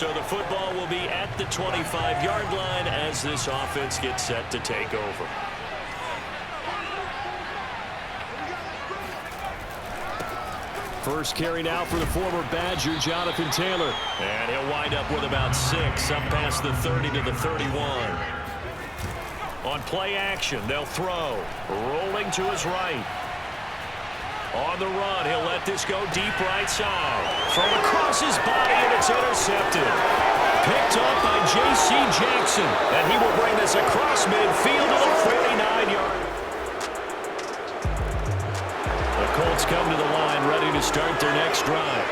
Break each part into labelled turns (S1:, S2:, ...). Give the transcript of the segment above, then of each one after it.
S1: So the football will be at the 25-yard line as this offense gets set to take over. First carry now for the former Badger, Jonathan Taylor. And he'll wind up with about 6, up past the 30 to the 31. On play action, they'll throw. Rolling to his right. On the run, he'll let this go deep right side. Thrown across his body, and it's intercepted. Picked up by J.C. Jackson. And he will bring this across midfield to the 49-yard. The Colts come to the line, ready to start their next drive.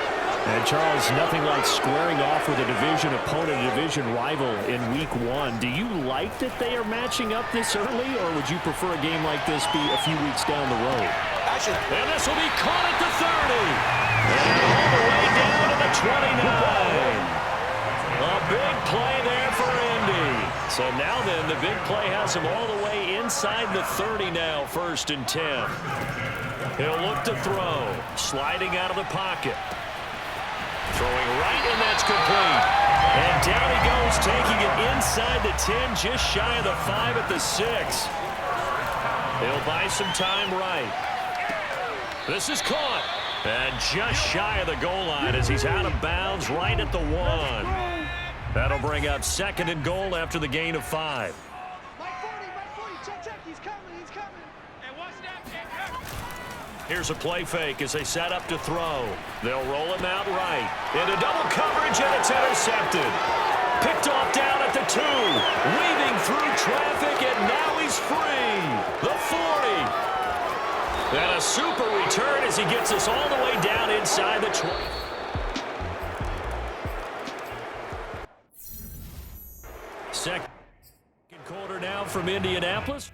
S2: And Charles, nothing like squaring off with a division opponent, a division rival in week 1. Do you like that they are matching up this early, or would you prefer a game like this be a few weeks down the road?
S1: And this will be caught at the 30. And all the way down to the 29. A big play there for Indy. So now then, the big play has him all the way inside the 30 now, 1st and 10. He'll look to throw. Sliding out of the pocket. Throwing right, and that's complete. And down he goes, taking it inside the 10, just shy of the 5 at the 6. He'll buy some time right. This is caught. And just shy of the goal line as he's out of bounds right at the 1. That'll bring up 2nd and goal after the gain of 5. Here's a play fake as they set up to throw. They'll roll him out right. Into double coverage, and it's intercepted. Picked off down at the 2. Weaving through traffic, and now he's free. The 40. And a super return as he gets us all the way down inside the 20. Second quarter now from Indianapolis.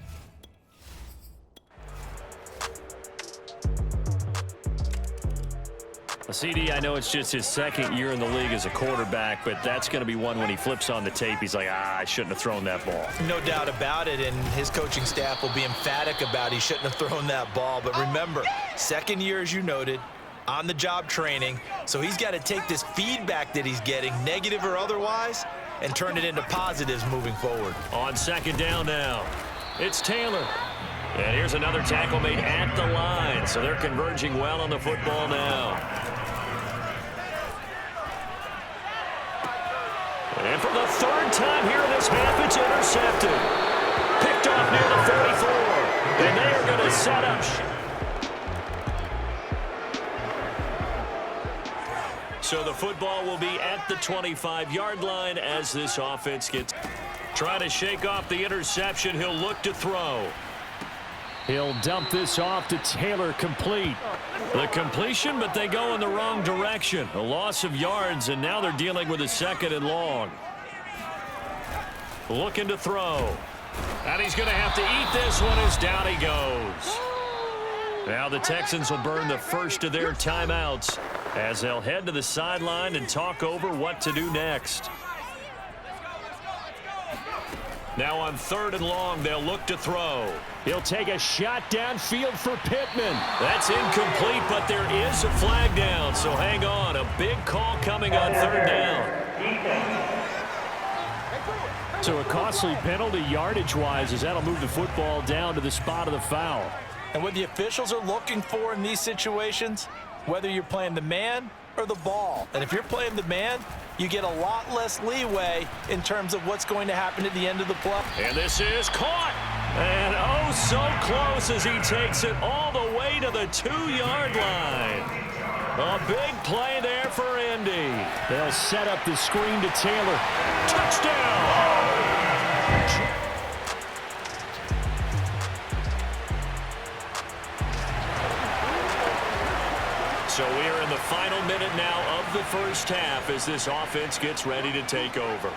S1: CD, I know it's just his 2nd year in the league as a quarterback, but that's going to be one when he flips on the tape. He's like, I shouldn't have thrown that ball.
S3: No doubt about it, and his coaching staff will be emphatic about he shouldn't have thrown that ball. But remember, 2nd year, as you noted, on-the-job training, so he's got to take this feedback that he's getting, negative or otherwise, and turn it into positives moving forward.
S1: On 2nd down now, it's Taylor. And here's another tackle made at the line, so they're converging well on the football now. And for the 3rd time here in this half, it's intercepted. Picked off near the 34. And they are going to set up. So the football will be at the 25-yard line as this offense gets. Trying to shake off the interception. He'll look to throw.
S2: He'll dump this off to Taylor, complete.
S1: The completion, but they go in the wrong direction. A loss of yards, and now they're dealing with a 2nd and long. Looking to throw. And he's going to have to eat this one as down he goes. Now the Texans will burn the first of their timeouts as they'll head to the sideline and talk over what to do next. Now on 3rd and long, they'll look to throw.
S2: He'll take a shot downfield for Pittman.
S1: That's incomplete, but there is a flag down, so hang on. A big call coming on 3rd down.
S2: So a costly penalty yardage-wise as that'll move the football down to the spot of the foul.
S3: And what the officials are looking for in these situations, whether you're playing the man or the ball. And if you're playing the man, you get a lot less leeway in terms of what's going to happen at the end of the play.
S1: And this is caught. And oh, so close as he takes it all the way to the 2-yard line. A big play there for Indy.
S2: They'll set up the screen to Taylor.
S1: Touchdown! So we are in the final minute now of the first half as this offense gets ready to take over.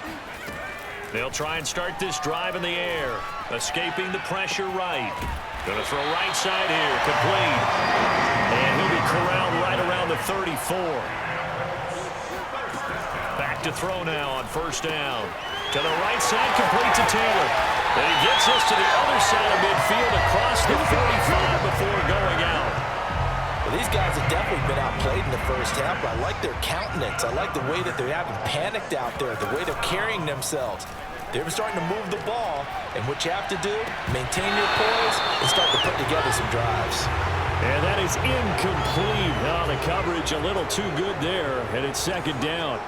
S1: They'll try and start this drive in the air, escaping the pressure right. Going to throw right side here, complete. And he'll be corralled right around the 34. Back to throw now on 1st down. To the right side, complete to Taylor. And he gets us to the other side of midfield across the 45 before going out.
S3: Well, these guys have definitely been outplayed in the first half, but I like their countenance. I like the way that they haven't panicked out there, the way they're carrying themselves. They're starting to move the ball, and what you have to do, maintain your poise and start to put together some drives.
S2: And that is incomplete. Oh, the coverage a little too good there, and it's second down.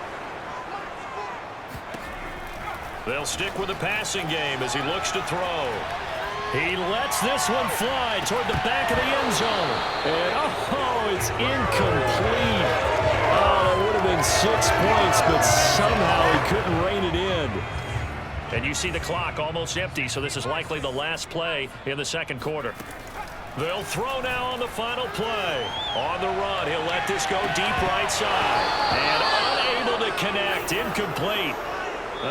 S1: They'll stick with the passing game as he looks to throw. He lets this one fly toward the back of the end zone.
S2: And, oh, it's incomplete. Oh, that would have been 6 points, but somehow he couldn't rein it in.
S1: And you see the clock almost empty, so this is likely the last play in the second quarter. They'll throw now on the final play. On the run, he'll let this go deep right side. And unable to connect, incomplete.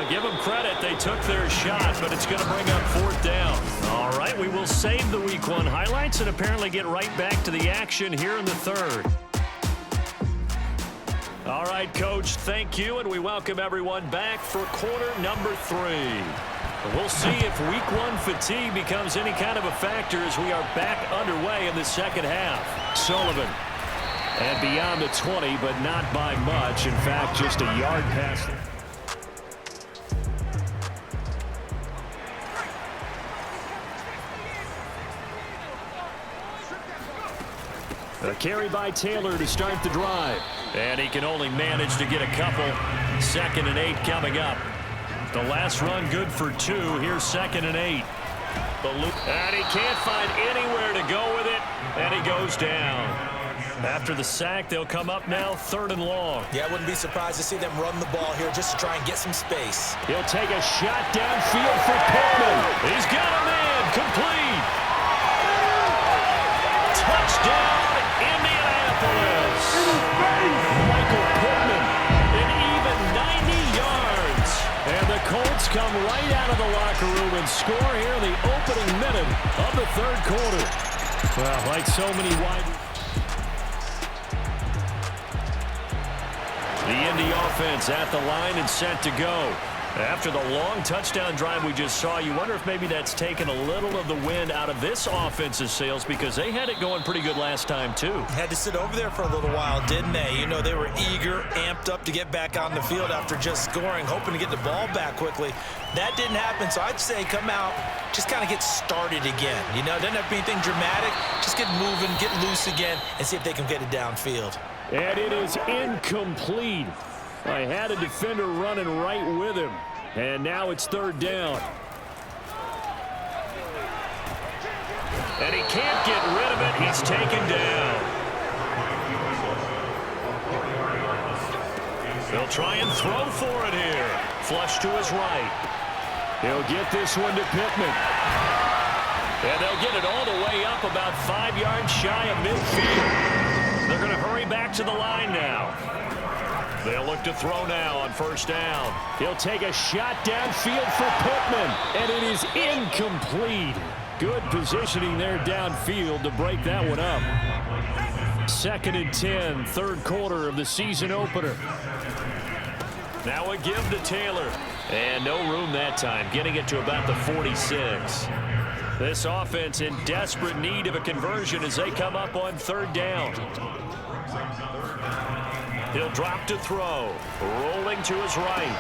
S1: Give them credit, they took their shot, but it's going to bring up fourth down. All right, we will save the Week 1 highlights and apparently get right back to the action here in the third. All right, Coach, thank you, and we welcome everyone back for quarter number 3. We'll see if Week 1 fatigue becomes any kind of a factor as we are back underway in the second half. Sullivan, and beyond the 20, but not by much. In fact, just a yard past. A carry by Taylor to start the drive. And he can only manage to get a couple. 2nd and 8 coming up. The last run good for 2. Here's 2nd and 8. And he can't find anywhere to go with it. And he goes down. After the sack, they'll come up now 3rd and long.
S3: Yeah, I wouldn't be surprised to see them run the ball here just to try and get some space.
S2: He'll take a shot downfield for Pittman.
S1: He's got a man. Complete. Touchdown, Indianapolis.
S2: Michael Pittman, an even 90 yards. And the Colts come right out of the locker room and score here in the opening minute of the third quarter. Well, like so many wide.
S1: The Indy offense at the line and set to go. After the long touchdown drive we just saw, you wonder if maybe that's taken a little of the wind out of this offense's sails because they had it going pretty good last time, too.
S3: Had to sit over there for a little while, didn't they? You know, they were eager, amped up to get back on the field after just scoring, hoping to get the ball back quickly. That didn't happen, so I'd say come out, just kind of get started again. You know, it doesn't have to be anything dramatic. Just get moving, get loose again, and see if they can get it downfield.
S2: And it is incomplete. I had a defender running right with him. And now it's 3rd down.
S1: And he can't get rid of it. He's taken down. They'll try and throw for it here. Flush to his right.
S2: He'll get this one to Pittman.
S1: And they'll get it all the way up about 5 yards shy of midfield. They're going to hurry back to the line now. They'll look to throw now on 1st down.
S2: He'll take a shot downfield for Pittman. And it is incomplete. Good positioning there downfield to break that one up. 2nd and 10, third quarter of the season opener.
S1: Now a give to Taylor. And no room that time, getting it to about the 46. This offense in desperate need of a conversion as they come up on 3rd down. He'll drop to throw. Rolling to his right.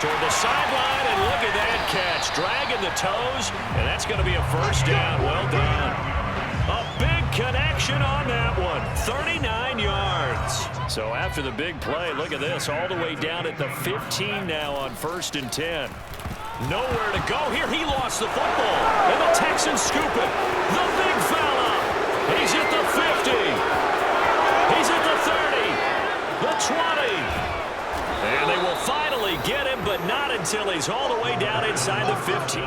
S1: Toward the sideline, and look at that catch. Dragging the toes, and that's going to be a 1st down. Well done. A big connection on that one. 39 yards. So after the big play, look at this. All the way down at the 15 now on 1st and 10. Nowhere to go here. He lost the football. And the Texans scoop it. The big fella. He's at the 50. He's at the 30. The 20. And they will finally get him, but not until he's all the way down inside the 15.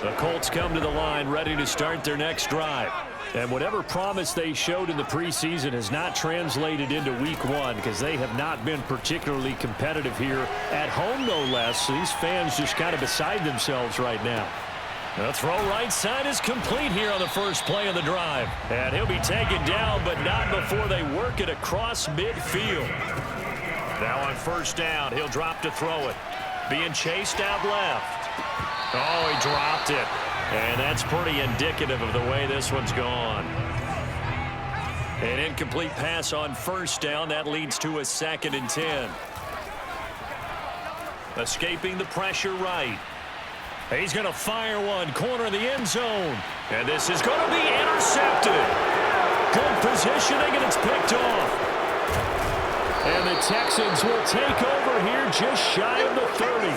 S1: The Colts come to the line ready to start their next drive. And whatever promise they showed in the preseason has not translated into Week 1 because they have not been particularly competitive here at home, no less. So these fans just kind of beside themselves right now. The throw right side is complete here on the first play of the drive. And he'll be taken down, but not before they work it across midfield. Now on 1st down, he'll drop to throw it. Being chased out left. Oh, he dropped it. And that's pretty indicative of the way this one's gone. An incomplete pass on first down. That leads to a 2nd and 10. Escaping the pressure right. He's going to fire one. Corner of the end zone. And this is going to be intercepted. Good positioning, and it's picked off. And the Texans will take over here just shy of the 30.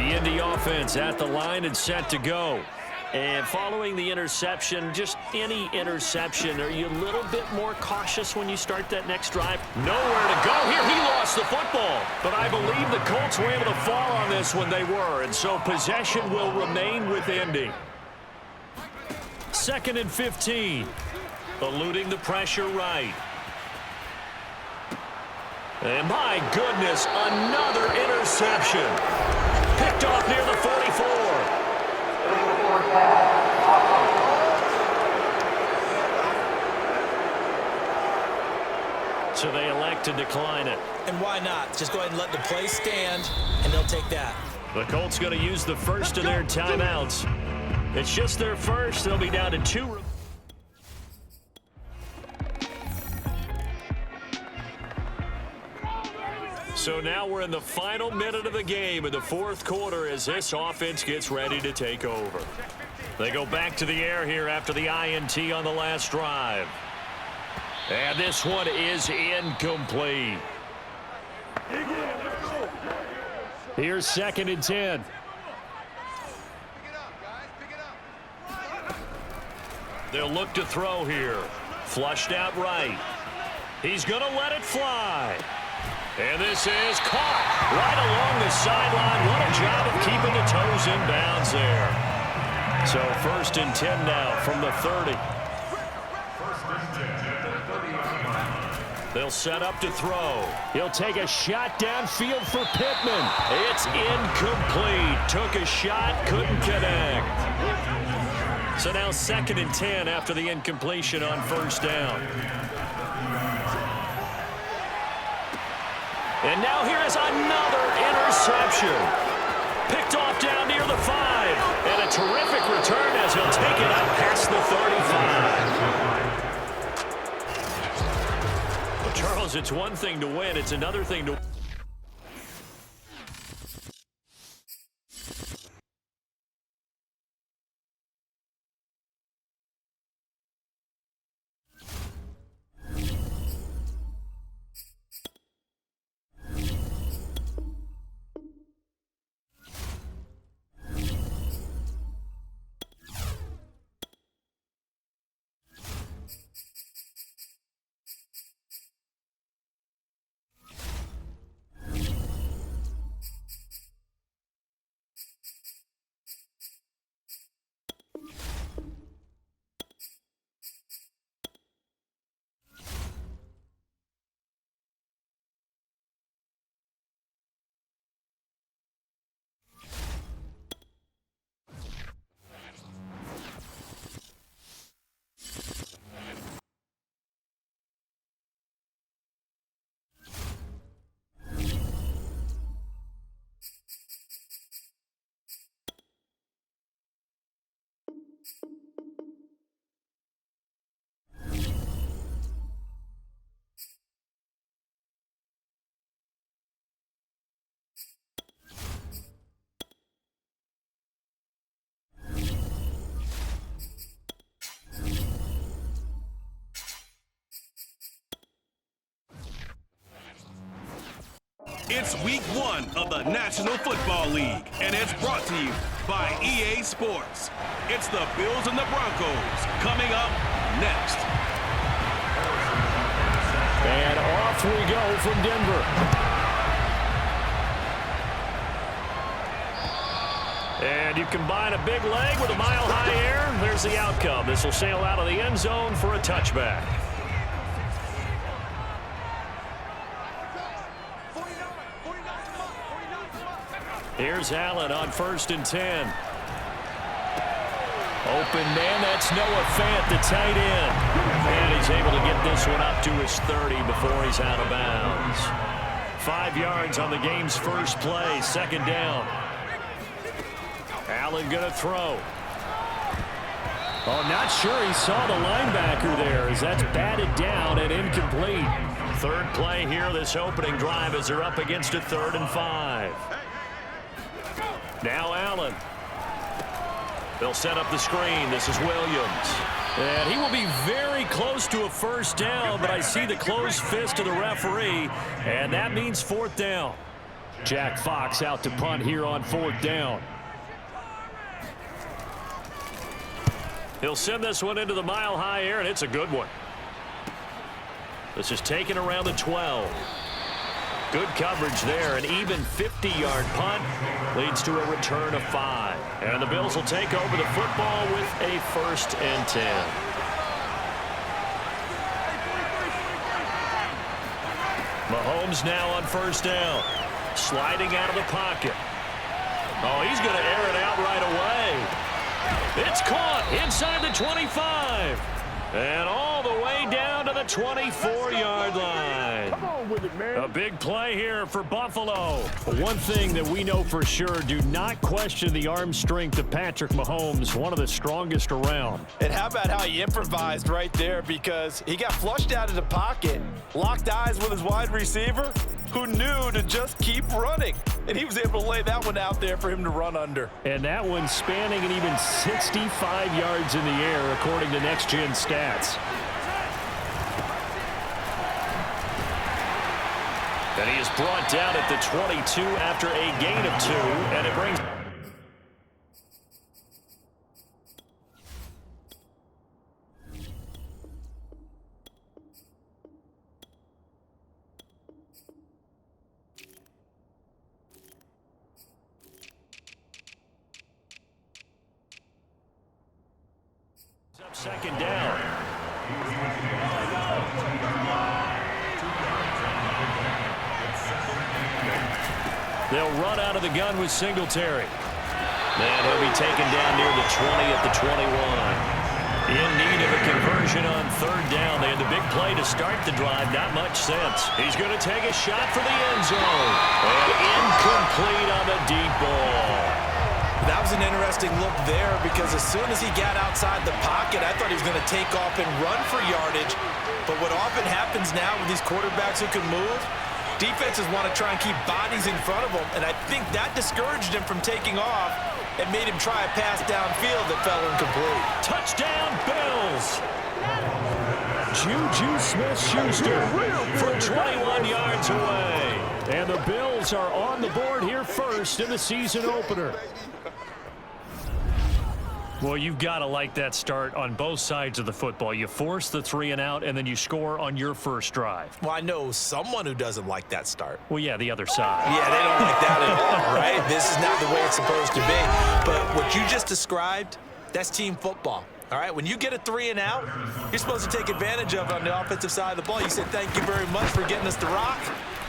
S1: The Indy offense at the line and set to go. And following the interception, just any interception, are you a little bit more cautious when you start that next drive? Nowhere to go here. He lost the football. But I believe the Colts were able to fall on this when they were. And so possession will remain with Indy. 2nd and 15. Eluding the pressure right. And my goodness, another interception. Picked off near the 44. So they elect to decline it.
S3: And why not? Just go ahead and let the play stand, and they'll take that.
S1: The Colts going to use the first of their timeouts. It's just their first. They'll be down to 2. So now we're in the final minute of the game in the 4th quarter as this offense gets ready to take over. They go back to the air here after the INT on the last drive. And this one is incomplete. Here's 2nd and 10. They'll look to throw here. Flushed out right. He's going to let it fly. And this is caught right along the sideline. What a job of keeping the toes in bounds there. So 1st and 10 now from the 30. They'll set up to throw. He'll take a shot downfield for Pittman. It's incomplete. Took a shot, couldn't connect. So now 2nd and 10 after the incompletion on 1st down. And now here is another interception. Picked off down near the 5. And a terrific return as he'll take it up past the 35. Well, Charles, it's one thing to win. It's another thing to...
S4: It's week 1 of the National Football League, and it's brought to you by EA Sports. It's the Bills and the Broncos coming up next.
S1: And off we go from Denver. And you combine a big leg with a mile-high air. There's the outcome. This will sail out of the end zone for a touchback. Here's Allen on 1st and 10. Open man, that's Noah Fant, the tight end. And he's able to get this one up to his 30 before he's out of bounds. 5 yards on the game's first play, 2nd down.
S2: Allen going to throw. Oh, not sure he saw the linebacker there as that's batted down and incomplete.
S1: Third play here this opening drive as they're up against a 3rd and 5. Now Allen. They'll set up the screen. This is Williams.
S2: And he will be very close to a first down, but I see the closed fist of the referee, and that means 4th down. Jack Fox out to punt here on 4th down.
S1: He'll send this one into the mile-high air, and it's a good one. This is taken around the 12. Good coverage there. An even 50-yard punt leads to a return of 5. And the Bills will take over the football with a 1st and 10. Mahomes now on 1st down. Sliding out of the pocket. Oh, he's going to air it out right away. It's caught inside the 25. And all the way down to the 24-yard line.
S2: Come on with it, man.
S1: A big play here for Buffalo.
S2: One thing that we know for sure, do not question the arm strength of Patrick Mahomes, one of the strongest around.
S3: And how about how he improvised right there, because he got flushed out of the pocket, locked eyes with his wide receiver, who knew to just keep running. And he was able to lay that one out there for him to run under.
S2: And that one spanning an even 65 yards in the air, according to Next Gen Stats.
S1: And he is brought down at the 22 after a gain of 2, and it brings... up 2nd down.
S2: They'll run out of the gun with Singletary.
S1: And he'll be taken down near the 20 at the 21. In need of a conversion on 3rd down. They had the big play to start the drive. Not much sense. He's going to take a shot for the end zone. And incomplete on the deep ball.
S3: That was an interesting look there, because as soon as he got outside the pocket, I thought he was going to take off and run for yardage. But what often happens now with these quarterbacks who can move, defenses want to try and keep bodies in front of them, and I think that discouraged him from taking off and made him try a pass downfield that fell incomplete.
S1: Touchdown, Bills!
S2: Juju Smith-Schuster
S1: From 21 yards away.
S2: And the Bills are on the board here first in the season opener. Well, you've got to like that start on both sides of the football. You force the 3 and out, and then you score on your first drive.
S3: Well, I know someone who doesn't like that start.
S2: Well, yeah, the other side.
S3: Yeah, they don't like that at all, right? This is not the way it's supposed to be. But what you just described, that's team football. All right, when you get a 3 and out, you're supposed to take advantage of it on the offensive side of the ball. You said, thank you very much for getting us the rock.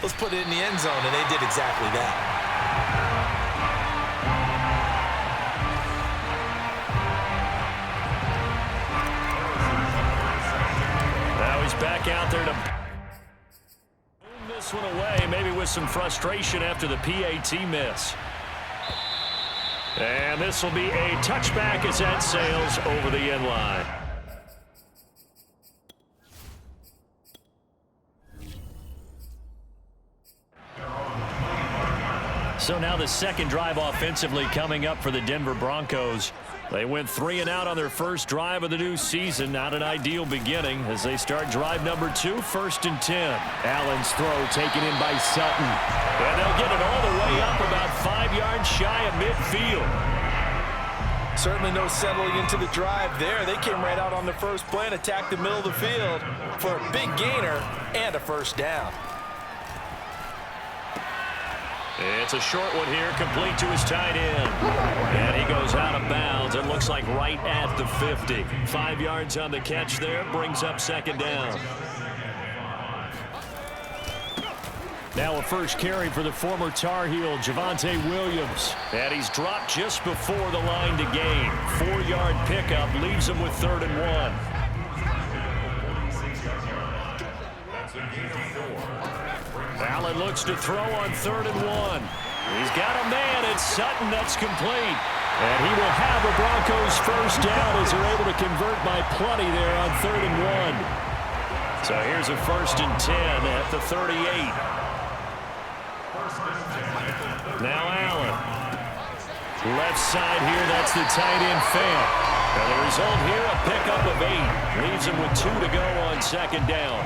S3: Let's put it in the end zone, and they did exactly that.
S1: Now he's back out there to boom this one away, maybe with some frustration after the PAT miss. And this will be a touchback as that sails over the end line. So now the second drive offensively coming up for the Denver Broncos. They went 3 and out on their first drive of the new season. Not an ideal beginning as they start drive number 2, 1st and 10.
S2: Allen's throw taken in by Sutton.
S1: And they'll get it all the way up about 5 yards shy of midfield.
S3: Certainly no settling into the drive there. They came right out on the first play and attacked the middle of the field for a big gainer and a first down.
S1: It's a short one here, complete to his tight end. And he goes out of bounds. It looks like right at the 50. 5 yards on the catch there, brings up 2nd down.
S2: Now a first carry for the former Tar Heel, Javonte Williams.
S1: And he's dropped just before the line to gain. 4-yard pickup leaves him with 3rd and 1. Allen looks to throw on 3rd and 1. He's got a man. It's Sutton. That's complete.
S2: And he will have a Broncos first down as they're able to convert by plenty there on 3rd and 1.
S1: So here's a 1st and 10 at the 38. Now Allen. Left side here, that's the tight end Fant. And the result here, a pickup of 8. Leaves him with 2 to go on 2nd down.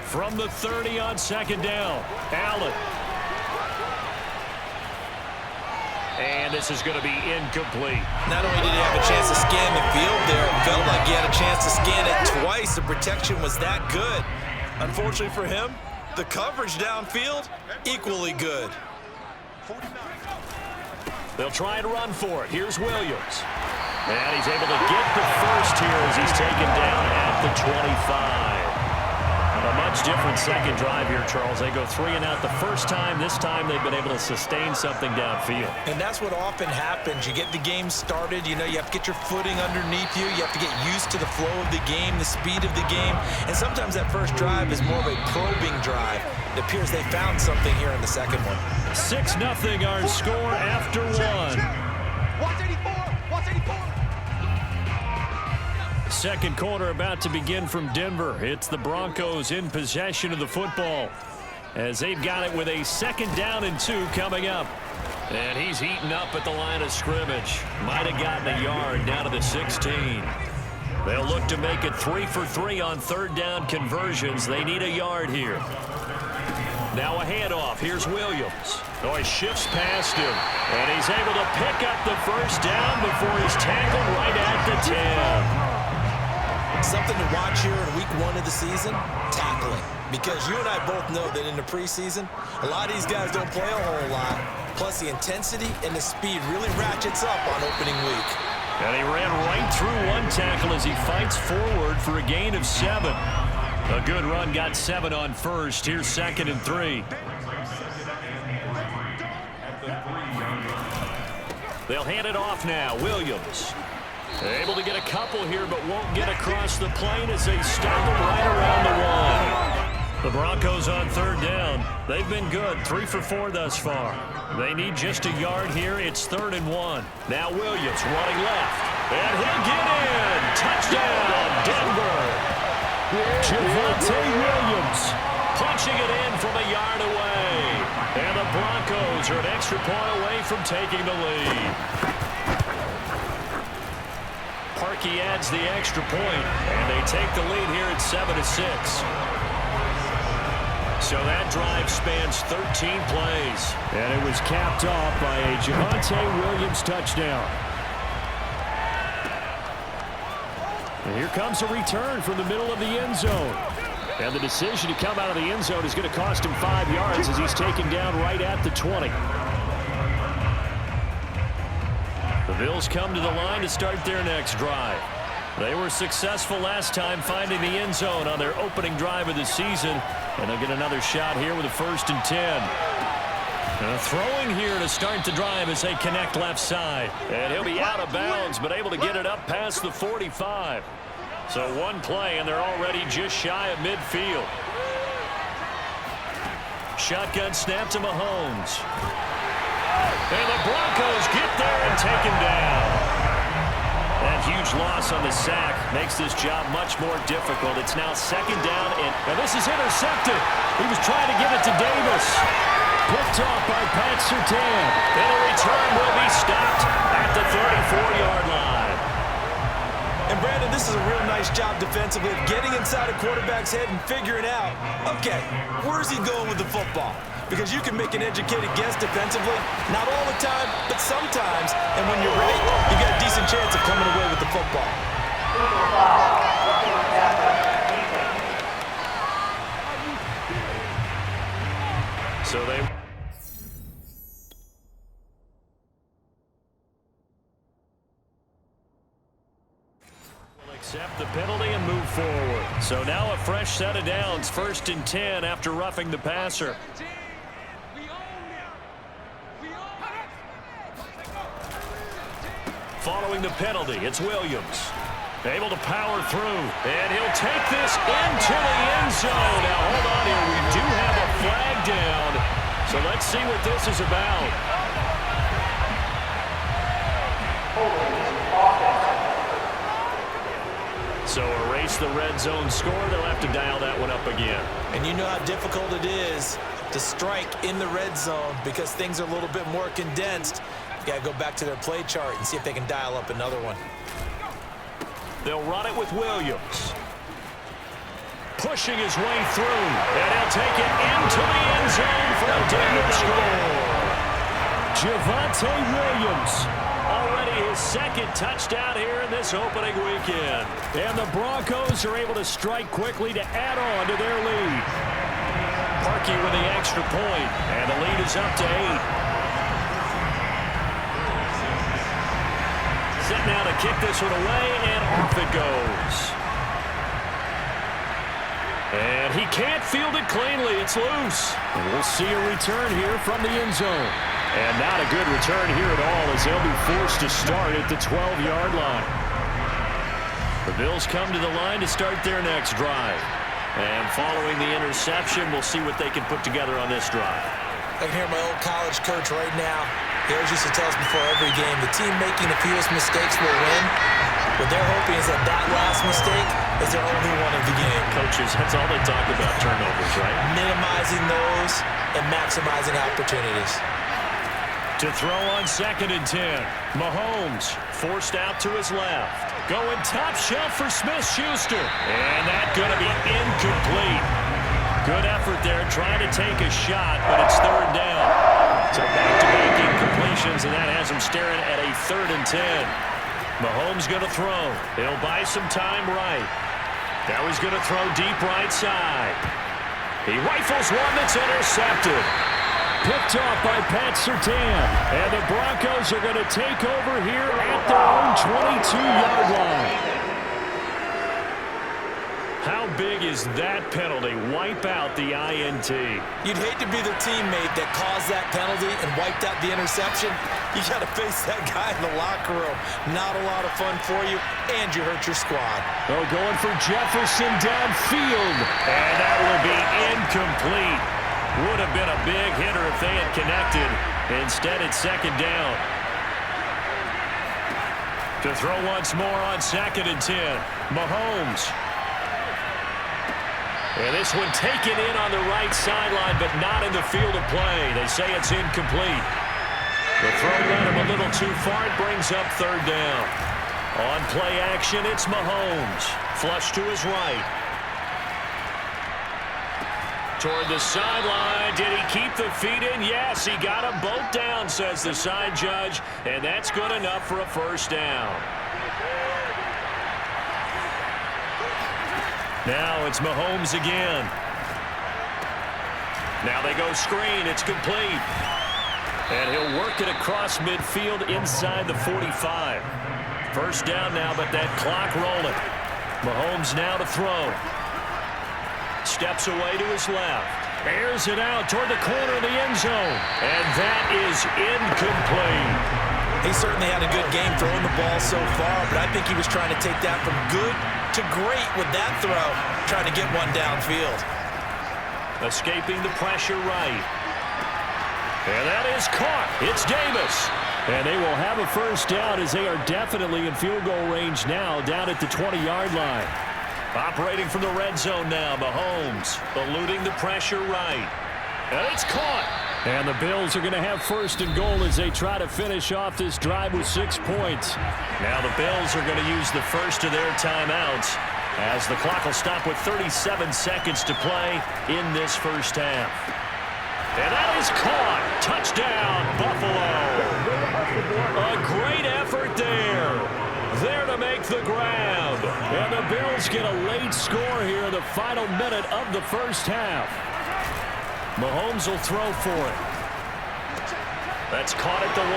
S1: From the 30 on 2nd down, Allen. And this is going to be incomplete.
S3: Not only did he have a chance to scan the field there, it felt like he had a chance to scan it twice. The protection was that good. Unfortunately for him, the coverage downfield, equally good.
S1: They'll try and run for it. Here's Williams. And he's able to get the first here as he's taken down at the 25. A much different second drive here, Charles. They go 3 and out the first time. This time they've been able to sustain something downfield.
S3: And that's what often happens. You get the game started. You know, you have to get your footing underneath you. You have to get used to the flow of the game, the speed of the game. And sometimes that first drive is more of a probing drive. It appears they found something here in the second one.
S1: 6-0 our score after 1.
S5: 184.
S1: Second quarter about to begin from Denver. It's the Broncos in possession of the football as they've got it with a 2nd down and 2 coming up. And he's heating up at the line of scrimmage. Might have gotten a yard down to the 16. They'll look to make it 3 for 3 on 3rd down conversions. They need a yard here. Now a handoff. Here's Williams. Oh, he shifts past him. And he's able to pick up the first down before he's tackled right at the 10.
S3: Something to watch here in week 1 of the season, tackling. Because you and I both know that in the preseason, a lot of these guys don't play a whole lot. Plus the intensity and the speed really ratchets up on opening week.
S1: And he ran right through one tackle as he fights forward for a gain of 7. A good run, got 7 on first. Here's 2nd and 3. They'll hand it off now. Williams. Able to get a couple here, but won't get across the plane as they stop him right around the 1. The Broncos on 3rd down. They've been good, 3 for 4 thus far. They need just a yard here. It's 3rd and 1. Now Williams running left. And he'll get in. Touchdown, Denver. Javonte Williams punching it in from a yard away. And the Broncos are an extra point away from taking the lead. Parkey adds the extra point, and they take the lead here at 7-6. So that drive spans 13 plays.
S2: And it was capped off by a Javonte Williams touchdown. And here comes a return from the middle of the end zone. And the decision to come out of the end zone is going to cost him 5 yards as he's taken down right at the 20. The Bills come to the line to start their next drive. They were successful last time finding the end zone on their opening drive of the season. And they'll get another shot here with a 1st and 10. Throwing here to start the drive as they connect left side. And he'll be out of bounds, but able to get it up past the 45. So one play, and they're already just shy of midfield. Shotgun snap to Mahomes. And the Broncos get there and take him down. That huge loss on the sack makes this job much more difficult. It's now 2nd down, and this is intercepted. He was trying to give it to Davis. Picked off by Pat Surtain. And a return will be stopped at the 34-yard line.
S3: And Brandon, this is a real nice job defensively of getting inside a quarterback's head and figuring out, okay, where's he going with the football? Because you can make an educated guess defensively, not all the time, but sometimes. And when you're right, you got a decent chance of coming away with the football.
S1: So they will accept the penalty and move forward. So now a fresh set of downs, 1st and 10 after roughing the passer. Following the penalty, it's Williams. Able to power through, and he'll take this into the end zone. Now, hold on here. We do have a flag down. So let's see what this is about. So erase the red zone score. They'll have to dial that one up again.
S3: And you know how difficult it is to strike in the red zone because things are a little bit more condensed. You got to go back to their play chart and see if they can dial up another one.
S1: They'll run it with Williams. Pushing his way through. And he'll take it into the end zone for a Daniel score. Javonte Williams. Already his second touchdown here in this opening weekend.
S2: And the Broncos are able to strike quickly to add on to their lead.
S1: Parkey with the extra point. And the lead is up to 8. Set now to kick this one away, and off it goes. And he can't field it cleanly. It's loose.
S2: And we'll see a return here from the end zone.
S1: And not a good return here at all as they'll be forced to start at the 12-yard line. The Bills come to the line to start their next drive. And following the interception, we'll see what they can put together on this drive.
S3: I can hear my old college coach right now. He always used to tell us before every game, the team making the fewest mistakes will win. What they're hoping is that that last mistake is their only one of the game.
S1: Coaches, that's all they talk about, turnovers, right?
S3: Minimizing those and maximizing opportunities.
S1: To throw on 2nd and 10. Mahomes forced out to his left. Going top shelf for Smith-Schuster. And that's going to be incomplete. Good effort there trying to take a shot, but it's 3rd down. So back-to-back incompletions, and that has him staring at a 3rd and 10. Mahomes going to throw. He'll buy some time right. Now he's going to throw deep right side. He rifles one that's intercepted.
S2: Picked off by Pat Surtain. And the Broncos are going to take over here at their own 22-yard line.
S1: How big is that penalty? Wipe out the INT.
S3: You'd hate to be the teammate that caused that penalty and wiped out the interception. You got to face that guy in the locker room. Not a lot of fun for you, and you hurt your squad.
S2: Oh, going for Jefferson downfield.
S1: And that will be incomplete. Would have been a big hitter if they had connected. Instead, it's 2nd down. To throw once more on 2nd and 10. Mahomes. And this one taken in on the right sideline, but not in the field of play. They say it's incomplete. The throw led him a little too far. It brings up 3rd down. On play action, it's Mahomes. Flush to his right. Toward the sideline. Did he keep the feet in? Yes, he got them both down, says the side judge. And that's good enough for a 1st down. Now it's Mahomes again. Now they go screen. It's complete. And he'll work it across midfield inside the 45. 1st down now, but that clock rolling. Mahomes now to throw. Steps away to his left. Airs it out toward the corner of the end zone. And that is incomplete.
S3: He certainly had a good game throwing the ball so far, but I think he was trying to take that from good to great with that throw, trying to get one downfield.
S1: Escaping the pressure right. And that is caught. It's Davis.
S2: And they will have a 1st down as they are definitely in field goal range now down at the 20-yard line.
S1: Operating from the red zone now, Mahomes eluding the pressure right. And it's caught.
S2: And the Bills are going to have 1st and goal as they try to finish off this drive with 6 points.
S1: Now the Bills are going to use the first of their timeouts as the clock will stop with 37 seconds to play in this 1st half. And that is caught. Touchdown, Buffalo. A great effort there. There to make the grab.
S2: And the Bills get a late score here in the final minute of the 1st half.
S1: Mahomes will throw for it. That's caught at the 1.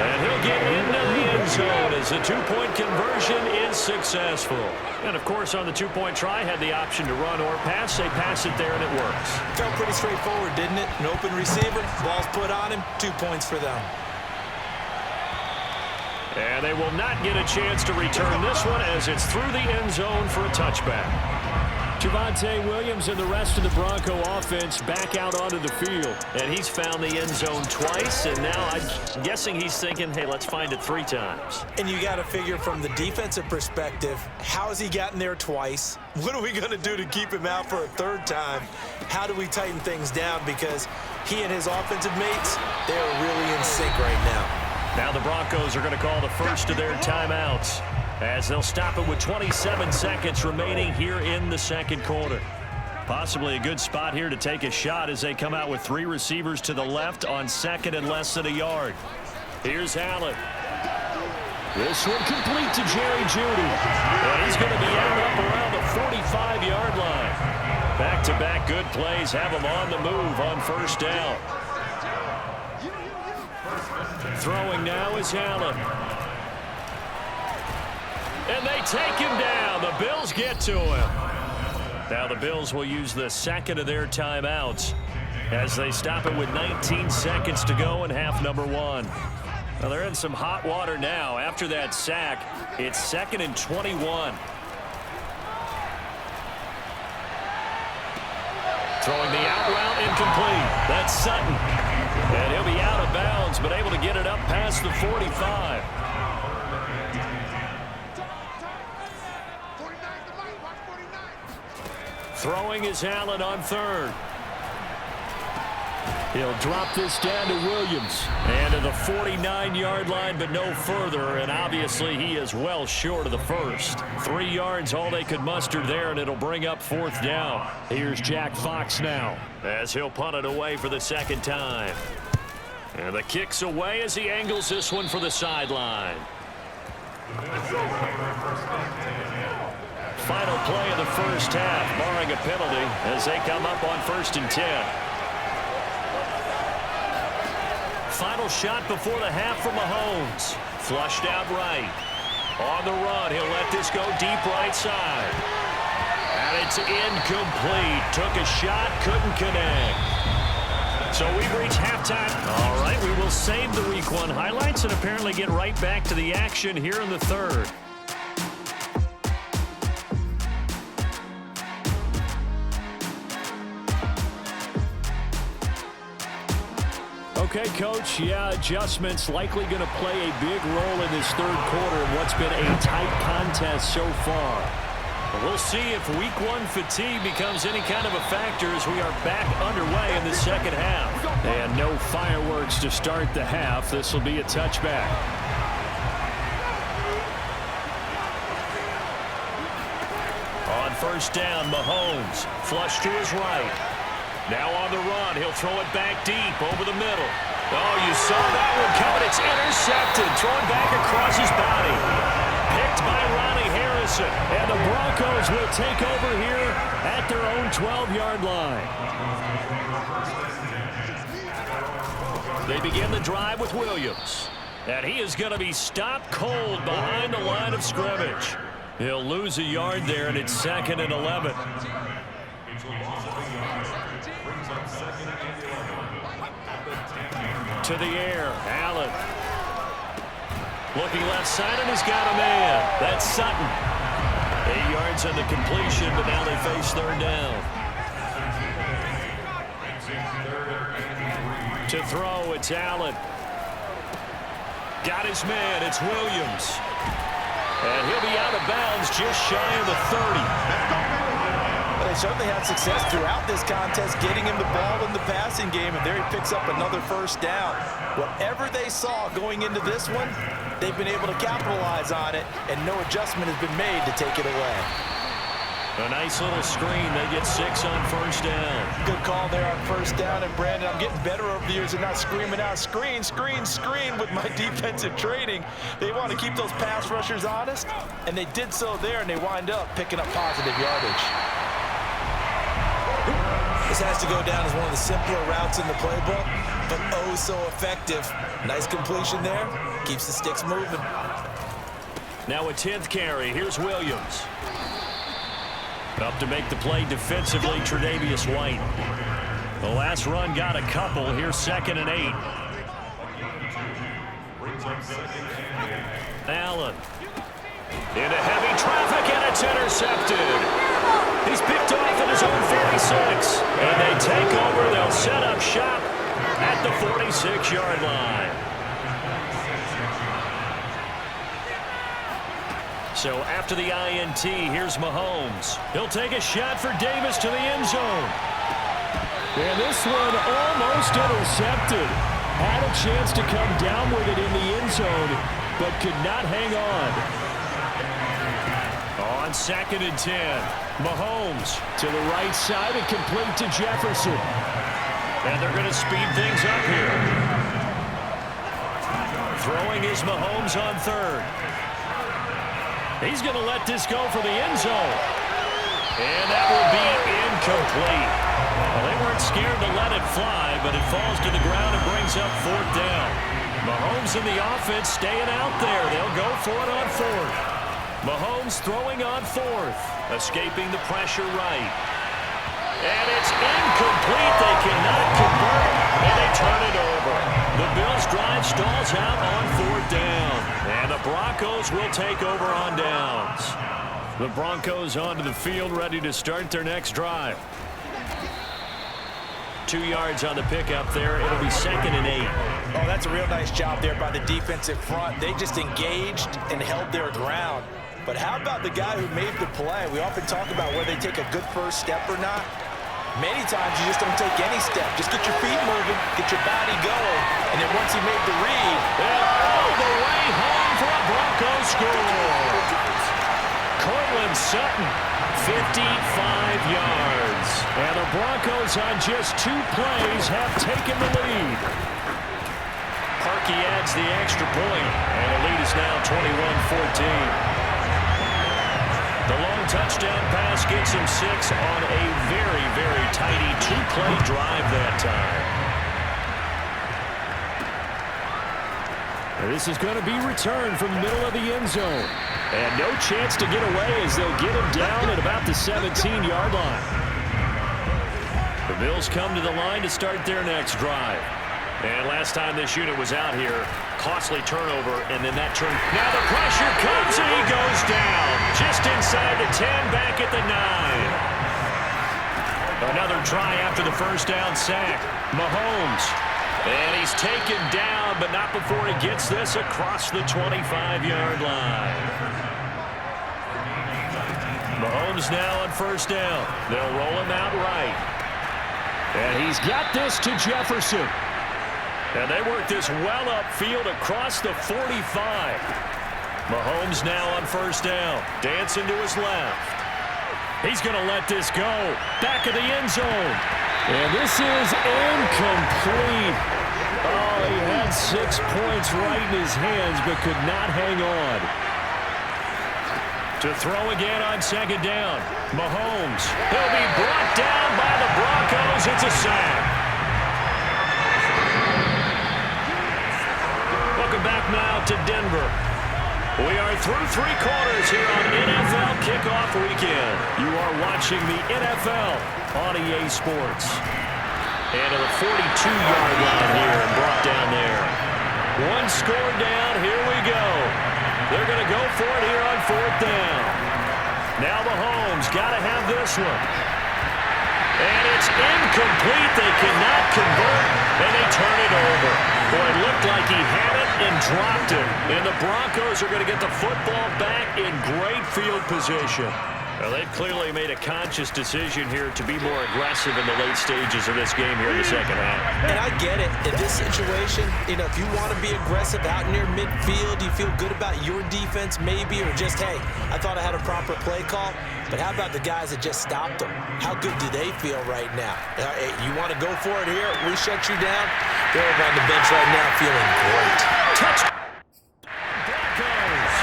S1: And he'll get into the end zone as the 2-point conversion is successful. And, of course, on the 2-point try, had the option to run or pass. They pass it there, and it works.
S3: Felt pretty straightforward, didn't it? An open receiver, ball's put on him, 2 points for them.
S1: And they will not get a chance to return this one as it's through the end zone for a touchback.
S2: Javonte Williams and the rest of the Bronco offense back out onto the field.
S1: And he's found the end zone twice, and now I'm guessing he's thinking, hey, let's find it 3 times.
S3: And you got to figure from the defensive perspective, how has he gotten there twice? What are we going to do to keep him out for a 3rd time? How do we tighten things down? Because he and his offensive mates, they are really in sync right now.
S1: Now the Broncos are going to call the first of their timeouts, as they'll stop it with 27 seconds remaining here in the second quarter. Possibly a good spot here to take a shot as they come out with 3 receivers to the left on 2nd and less than a yard. Here's Allen. This one complete to Jerry Jeudy. And he's going to be out up around the 45-yard line. Back-to-back good plays have him on the move on 1st down. Throwing now is Allen. And they take him down. The Bills get to him. Now the Bills will use the 2nd of their timeouts as they stop it with 19 seconds to go in half number 1. Well, they're in some hot water now. After that sack, it's 2nd and 21. Throwing the out route incomplete. That's Sutton. And he'll be out of bounds, but able to get it up past the 45. Throwing is Allen on 3rd. He'll drop this down to Williams. And to the 49-yard line, but no further. And obviously he is well short of the 1st. 3 yards all they could muster there, and it'll bring up 4th down. Here's Jack Fox now, as he'll punt it away for the 2nd time. And the kick's away as he angles this one for the sideline. Final play of the 1st half, barring a penalty, as they come up on 1st and 10. Final shot before the half from Mahomes. Flushed out right. On the run, he'll let this go deep right side. And it's incomplete. Took a shot, couldn't connect. So we've reached halftime. All right, we will save the Week 1 highlights and apparently get right back to the action here in the 3rd. Okay, Coach, yeah, adjustments likely going to play a big role in this 3rd quarter in what's been a tight contest so far. We'll see if Week 1 fatigue becomes any kind of a factor as we are back underway in the 2nd half. And no fireworks to start the half. This will be a touchback. On 1st down, Mahomes flush to his right. Now on the run, he'll throw it back deep over the middle. Oh, you saw that one coming. It's intercepted. Thrown back across his body. Picked by Ronnie Harrison. And the Broncos will take over here at their own 12-yard line. They begin the drive with Williams. And he is going to be stopped cold behind the line of scrimmage. He'll lose a yard there, and it's 2nd and 11. To the air, Allen. Looking left side, and he's got a man. That's Sutton. 8 yards on the completion, but now they face 3rd down. To throw, it's Allen. Got his man, it's Williams. And he'll be out of bounds just shy of the 30.
S3: They certainly had success throughout this contest getting him the ball in the passing game, and there he picks up another 1st down. Whatever they saw going into this one, they've been able to capitalize on it, and no adjustment has been made to take it away.
S1: A nice little screen. They get 6 on 1st down.
S3: Good call there on 1st down, and Brandon, I'm getting better over the years and not screaming out, screen, screen, screen with my defensive training. They want to keep those pass rushers honest, and they did so there, and they wind up picking up positive yardage. This has to go down as one of the simpler routes in the playbook, but oh so effective. Nice completion there. Keeps the sticks moving.
S1: Now a 10th carry. Here's Williams. Up to make the play defensively, Tre'Davious White. The last run got a couple. Here's 2nd and 8. Allen. Into heavy traffic, and it's intercepted. He's picked off at his own 46. And they take over. They'll set up shop at the 46-yard line. So after the INT, here's Mahomes. He'll take a shot for Davis to the end zone.
S2: And this one almost intercepted. Had a chance to come down with it in the end zone, but could not hang on.
S1: On 2nd and 10, Mahomes
S2: To the right side and complete to Jefferson.
S1: and they're going to speed things up here. Throwing is Mahomes on 3rd. He's going to let this go for the end zone. And that will be incomplete. Well, they weren't scared to let it fly, but it falls to the ground and brings up 4th down. Mahomes and the offense staying out there. They'll go for it on 4th. Mahomes throwing on 4th. Escaping the pressure right. And it's incomplete. They cannot convert, and they turn it over. The Bills' drive stalls out on 4th down. And the Broncos will take over on downs. The Broncos onto the field, ready to start their next drive. 2 yards on the pickup there. It'll be 2nd and 8.
S3: Oh, that's a real nice job there by the defensive front. They just engaged and held their ground. But how about the guy who made the play? We often talk about whether they take a good first step or not. Many times you just don't take any step. Just get your feet moving, get your body going, and then once he made the read,
S1: all the way home for a Broncos score. Cortland Sutton, 55 yards.
S2: And the Broncos on just 2 plays have taken the lead.
S1: Parkey adds the extra point, and the lead is now 21-14. The long touchdown pass gets him 6 on a very, very tidy 2-play drive that time.
S2: This is going to be returned from the middle of the end zone. And no chance to get away as they'll get him down at about the 17-yard line.
S1: The Bills come to the line to start their next drive. And last time this unit was out here, costly turnover, and then that turn. Now the pressure comes, and he goes down. Just inside the 10, back at the 9. Another try after the first down sack. Mahomes. And he's taken down, but not before he gets this across the 25-yard line. Mahomes now on first down. They'll roll him out right.
S2: And he's got this to Jefferson.
S1: And they work this well upfield across the 45. Mahomes now on first down. Dancing to his left. He's going to let this go. Back of the end zone.
S2: And this is incomplete. Oh, he had 6 points right in his hands, but could not hang on.
S1: To throw again on second down. Mahomes. He'll be brought down by the Broncos. It's a sack. Welcome back now to Denver. We are through 3 quarters here on NFL Kickoff Weekend. You are watching the NFL on EA Sports. And to the 42-yard line here and brought down there. 1 score down. Here we go. They're going to go for it here on 4th down. Now Mahomes got to have this one. And it's incomplete. They cannot convert, and they turn it over. Boy, it looked like he had it and dropped it. And the Broncos are going to get the football back in great field position. Well, they've clearly made a conscious decision here to be more aggressive in the late stages of this game here in the second half.
S3: And I get it. In this situation, you know, if you want to be aggressive out near midfield, you feel good about your defense maybe, or just, hey, I thought I had a proper play call. But how about the guys that just stopped them? How good do they feel right now? Hey, you want to go for it here? We shut you down? They're over on the bench right now feeling great.
S1: Touch. Broncos.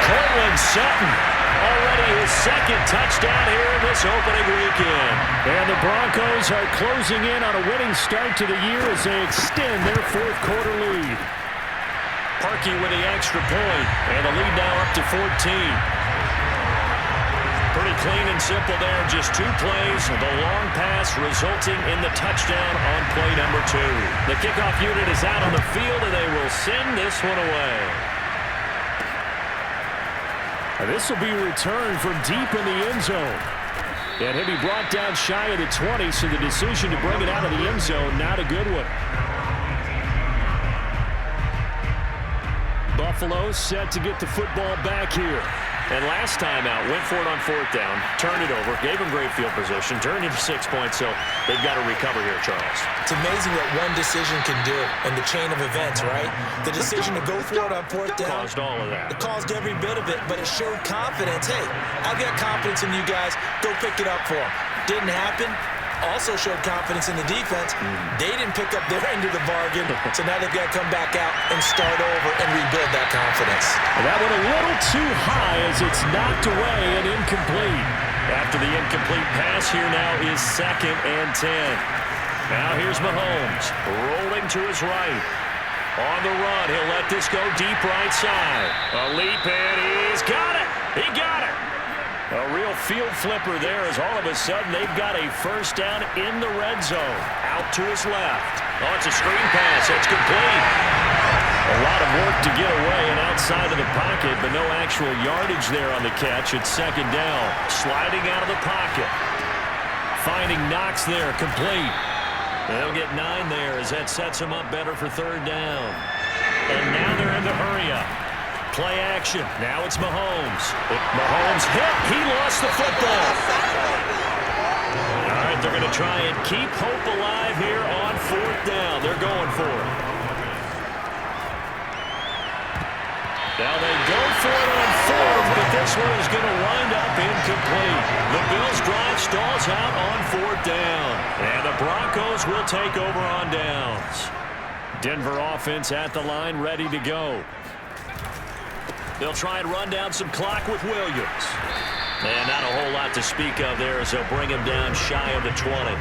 S1: Cortland Sutton. Already his 2nd touchdown here in this opening weekend.
S2: And the Broncos are closing in on a winning start to the year as they extend their 4th quarter lead.
S1: Parkey with the extra point, and the lead now up to 14. Pretty clean and simple there, just 2 plays. The long pass resulting in the touchdown on play number 2. The kickoff unit is out on the field, and they will send this one away.
S2: This will be returned from deep in the end zone. And he'll be brought down shy of the 20, so the decision to bring it out of the end zone, not a good one. Buffalo set to get the football back here.
S1: And last time out, went for it on fourth down, turned it over, gave him great field position, turned into 6 points, so they've got to recover here, Charles.
S3: It's amazing what one decision can do in the chain of events, right? The decision to go for it on fourth down.
S1: Caused all of that.
S3: It caused every bit of it, but it showed confidence. Hey, I've got confidence in you guys. Go pick it up for them. Didn't happen. Also showed confidence in the defense. They didn't pick up their end of the bargain, so now they've got to come back out and start over and rebuild that confidence.
S2: And that one a little too high as it's knocked away and incomplete.
S1: After the incomplete pass, here now is 2nd and 10. Now here's Mahomes rolling to his right. On the run, he'll let this go deep right side. A leap, and he's got it. He got it. A real field flipper there as all of a sudden they've got a first down in the red zone. Out to his left. Oh, it's a screen pass. It's complete. A lot of work to get away and outside of the pocket, but no actual yardage there on the catch. It's 2nd down. Sliding out of the pocket. Finding Knox there, complete. They'll get 9 there as that sets them up better for 3rd down. And now they're in the hurry-up. Play action. Now it's Mahomes. Mahomes hit. He lost the football. All right, they're going to try and keep hope alive here on 4th down. They're going for it. Now they go for it on 4th, but this one is going to wind up incomplete. The Bills' drive stalls out on 4th down. And the Broncos will take over on downs. Denver offense at the line, ready to go. They'll try and run down some clock with Williams. And not a whole lot to speak of there as they'll bring him down shy of the 20.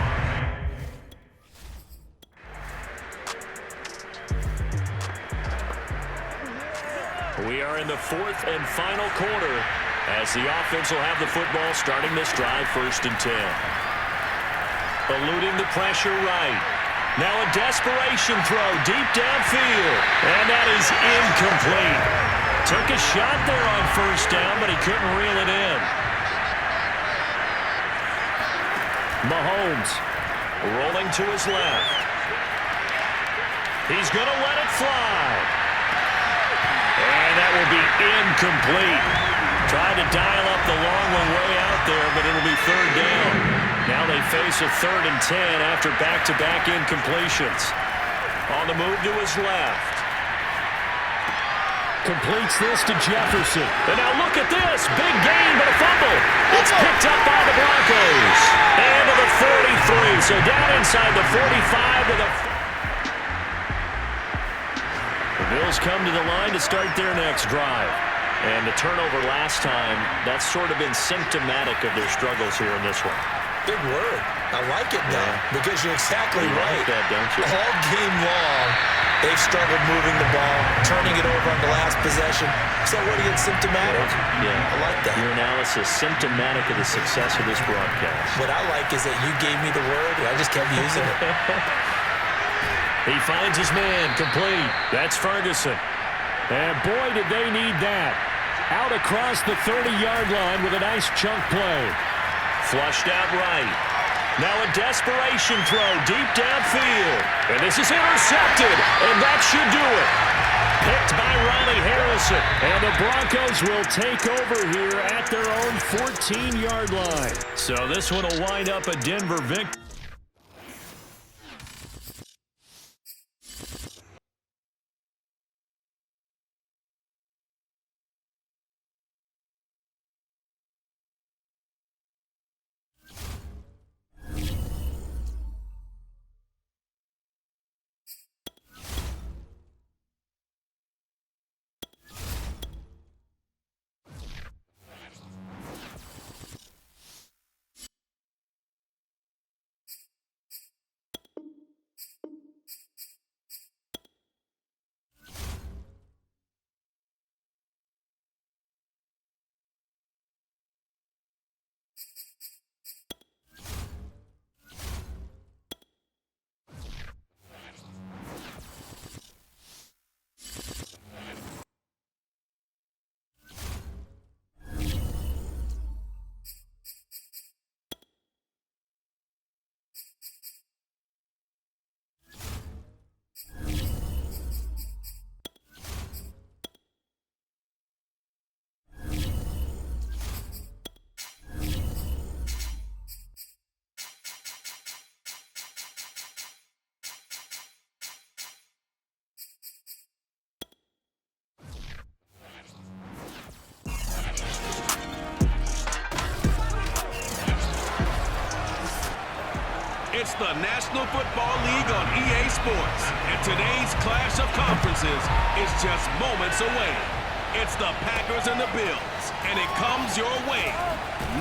S1: We are in the 4th and final quarter as the offense will have the football starting this drive 1st and 10. Eluding the pressure right. Now a desperation throw deep downfield. And that is incomplete. Took a shot there on 1st down, but he couldn't reel it in. Mahomes rolling to his left. He's going to let it fly. And that will be incomplete. Tried to dial up the long one way out there, but it'll be 3rd down. Now they face a 3rd and 10 after back-to-back incompletions. On the move to his left. Completes this to Jefferson. And now look at this. Big gain, but a fumble. It's picked up by the Broncos. And to the 43. So down inside the 45 to the... The Bills come to the line to start their next drive. And the turnover last time, that's sort of been symptomatic of their struggles here in this one.
S3: Big word. I like it now because you're exactly right.
S1: Like that, don't you?
S3: All game long, they've struggled moving the ball, turning it over on the last possession. So what do you get, symptomatic?
S1: Yeah.
S3: I like that.
S1: Your analysis, symptomatic of the success of this broadcast.
S3: What I like is that you gave me the word, and I just kept using it.
S2: He finds his man, complete. That's Ferguson. And boy, did they need that. Out across the 30-yard line with a nice chunk play.
S1: Flushed out right. Now a desperation throw deep downfield. And this is intercepted. And that should do it. Picked by Riley Harrison. And the Broncos will take over here at their own 14-yard line. So this one will wind up a Denver victory.
S4: It's the National Football League on EA Sports, and today's clash of conferences is just moments away. It's the Packers and the Bills, and it comes your way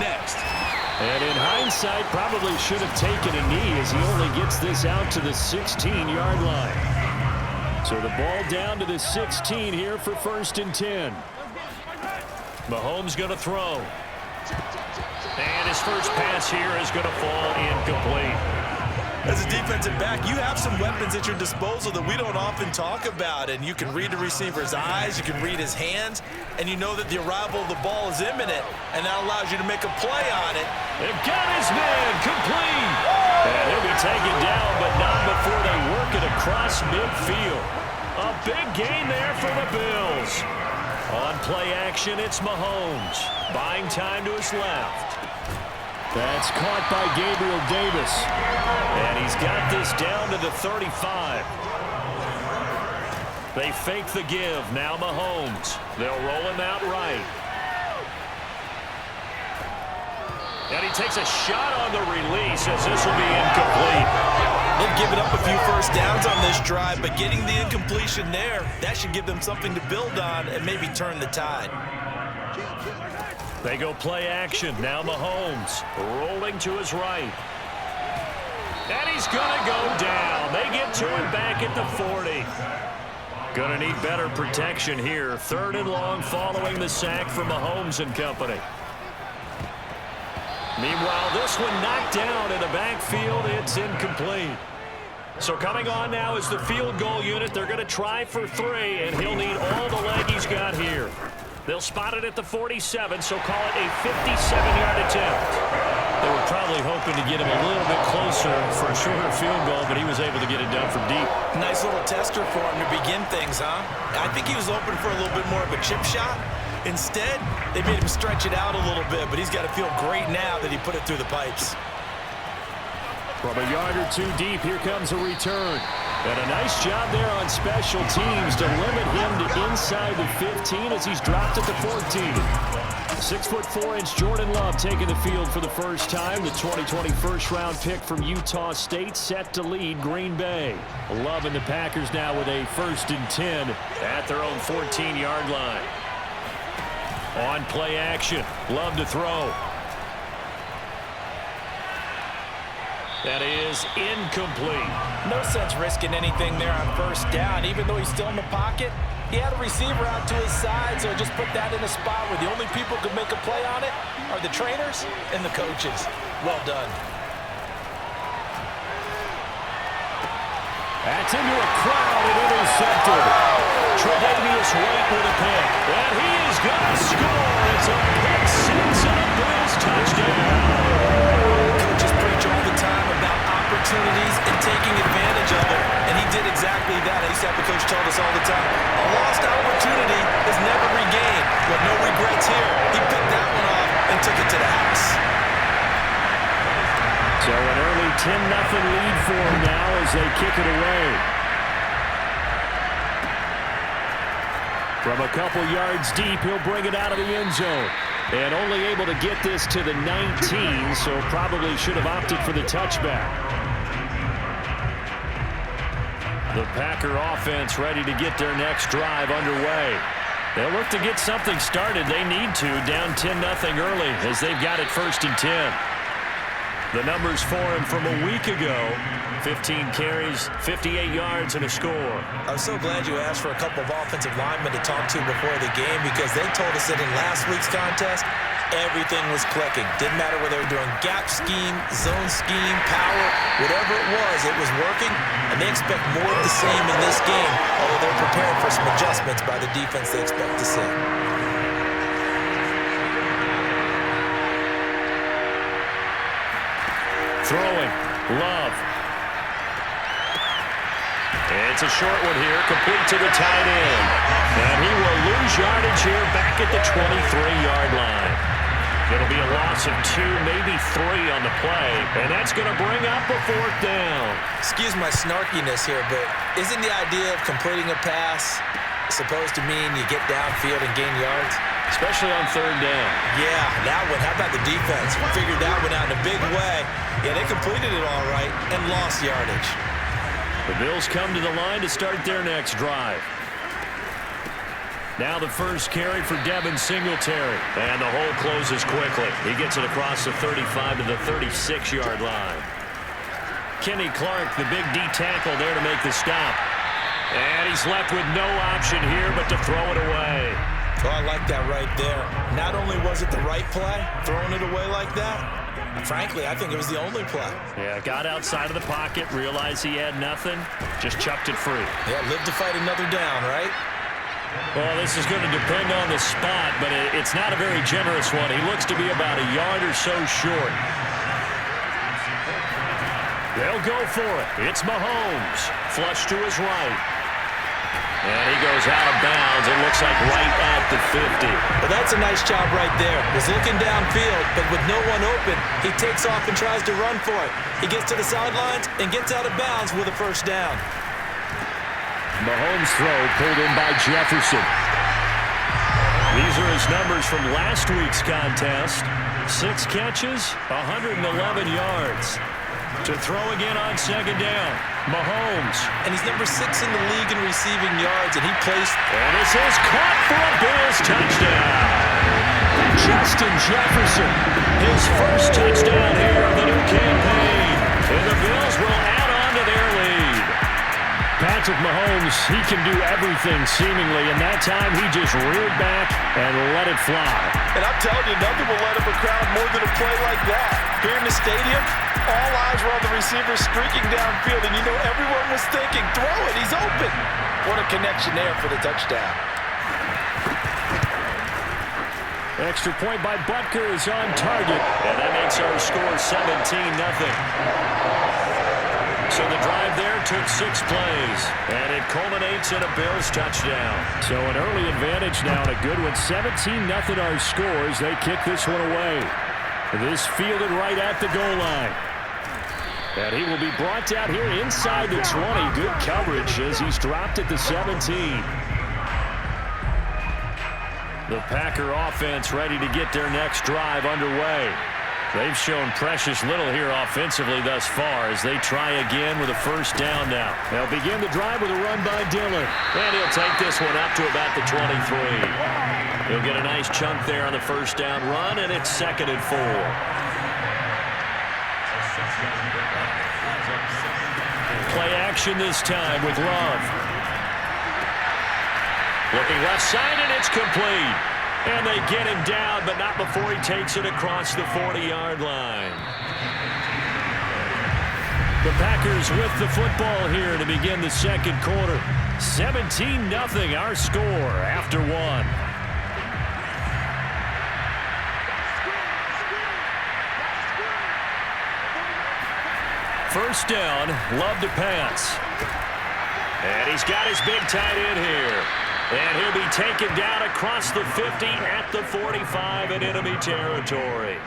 S4: next.
S2: And in hindsight, probably should have taken a knee as he only gets this out to the 16-yard line. So the ball down to the 16 here for 1st and 10. Mahomes going to throw. And his first pass here is going to fall incomplete.
S3: As a defensive back, you have some weapons at your disposal that we don't often talk about, and you can read the receiver's eyes, you can read his hands, and you know that the arrival of the ball is imminent, and that allows you to make a play on it.
S2: They've got his man complete. And he'll be taken down, but not before they work it across midfield. A big gain there for the Bills. On play action, it's Mahomes. Buying time to his left. That's caught by Gabriel Davis. And he's got this down to the 35. They fake the give. Now Mahomes. They'll roll him out right. And he takes a shot on the release as this will be incomplete.
S3: They've given up a few first downs on this drive, but getting the incompletion there, that should give them something to build on and maybe turn the tide.
S2: They go play action. Now Mahomes rolling to his right. And he's going to go down. They get to him back at the 40. Going to need better protection here. 3rd and long following the sack from Mahomes and company. Meanwhile, this one knocked down in the backfield. It's incomplete. So coming on now is the field goal unit. They're going to try for 3, and he'll need all the leg he's got here. They'll spot it at the 47, so call it a 57-yard attempt. They were probably hoping to get him a little bit closer for a shorter field goal, but he was able to get it done from deep.
S3: Nice little tester for him to begin things, huh? I think he was open for a little bit more of a chip shot. Instead, they made him stretch it out a little bit, but he's got to feel great now that he put it through the pipes.
S2: From a yard or two deep, here comes a return. And a nice job there on special teams to limit him to inside the 15 as he's dropped at the 14. 6'4" Jordan Love taking the field for the first time. The 2020 first-round pick from Utah State set to lead Green Bay. Love and the Packers now with a 1st and 10 at their own 14-yard line. On play action, Love to throw. That is incomplete.
S3: No sense risking anything there on 1st down. Even though he's still in the pocket, he had a receiver out to his side, so just put that in a spot where the only people who could make a play on it are the trainers and the coaches. Well done.
S2: That's into a crowd and intercepted. Tre'Davious White with a pick. And he is going to score. It's a pick 6 and a Bills touchdown.
S3: Coaches preach all the time about opportunities and taking advantage of it, and he did exactly that. I used to have a coach told us all the time, a lost opportunity is never regained. But no regrets here. He picked that one off and took it to the house.
S2: So an early 10-0 lead for him now as they kick it away. From a couple yards deep, he'll bring it out of the end zone. And only able to get this to the 19, so probably should have opted for the touchback. The Packer offense ready to get their next drive underway. They'll look to get something started. They need to, down 10-0 early as they've got it 1st and 10. The numbers for him from a week ago, 15 carries, 58 yards, and a score.
S3: I was so glad you asked for a couple of offensive linemen to talk to before the game because they told us that in last week's contest, everything was clicking. Didn't matter whether they were doing gap scheme, zone scheme, power, whatever it was working, and they expect more of the same in this game, although they're prepared for some adjustments by the defense they expect to see.
S2: Throwing, Love. It's a short one here, complete to the tight end. And he will lose yardage here back at the 23-yard line. It'll be a loss of 2, maybe 3 on the play, and that's going to bring up a 4th down.
S3: Excuse my snarkiness here, but isn't the idea of completing a pass supposed to mean you get downfield and gain yards?
S2: Especially on third down.
S3: Yeah, that one. How about the defense? Figured that one out in a big way. Yeah, they completed it all right and lost yardage.
S2: The Bills come to the line to start their next drive. Now the first carry for Devin Singletary.
S1: And the hole closes quickly. He gets it across the 35 to the 36-yard line.
S2: Kenny Clark, the big D tackle there to make the stop.
S1: And he's left with no option here but to throw it away.
S3: Oh, I like that right there. Not only was it the right play, throwing it away like that, frankly, I think it was the only play.
S2: Yeah, got outside of the pocket, realized he had nothing, just chucked it free.
S3: Yeah, live to fight another down, right?
S1: Well, this is going to depend on the spot, but it's not a very generous one. He looks to be about a yard or so short. They'll go for it. It's Mahomes. Flush to his right. And he goes out of bounds. It looks like right at the 50.
S3: Well, that's a nice job right there. He's looking downfield, but with no one open, he takes off and tries to run for it. He gets to the sidelines and gets out of bounds with a first down.
S2: Mahomes' throw pulled in by Jefferson.
S1: These are his numbers from last week's contest. 6 catches, 111 yards. To throw again on second down, Mahomes.
S3: And he's number 6 in the league in receiving yards, and he placed.
S1: And this is caught for a Bills touchdown. Justin Jefferson, his first touchdown here of the new campaign. And the Bills will add on to their lead.
S2: Patrick Mahomes, he can do everything seemingly, and that time he just reared back and let it fly.
S3: And I'm telling you, nothing will let up a crowd more than a play like that. Here in the stadium, all eyes were on the receiver streaking downfield, and you know everyone was thinking, throw it, he's open. What a connection there for the touchdown.
S2: Extra point by Butker is on target.
S1: And that makes our score 17-0. So the drive there took 6 plays, and it culminates in a Bills touchdown.
S2: So an early advantage now, and a good one. 17-0 our scores. They kick this one away. This fielded right at the goal line. And he will be brought down here inside the 20. Good coverage as he's dropped at the 17.
S1: The Packer offense ready to get their next drive underway. They've shown precious little here offensively thus far as they try again with a first down now.
S2: They'll begin the drive with a run by Dillon.
S1: And he'll take this one up to about the 23. He'll get a nice chunk there on the first down run, and it's 2nd and 4. Play action this time with Love. Looking left side, and it's complete. And they get him down, but not before he takes it across the 40-yard line.
S2: The Packers with the football here to begin the second quarter. 17-0 our score after 1.
S1: First down, Love to pass. And he's got his big tight end here. And he'll be taken down across the 50 at the 45 in enemy territory.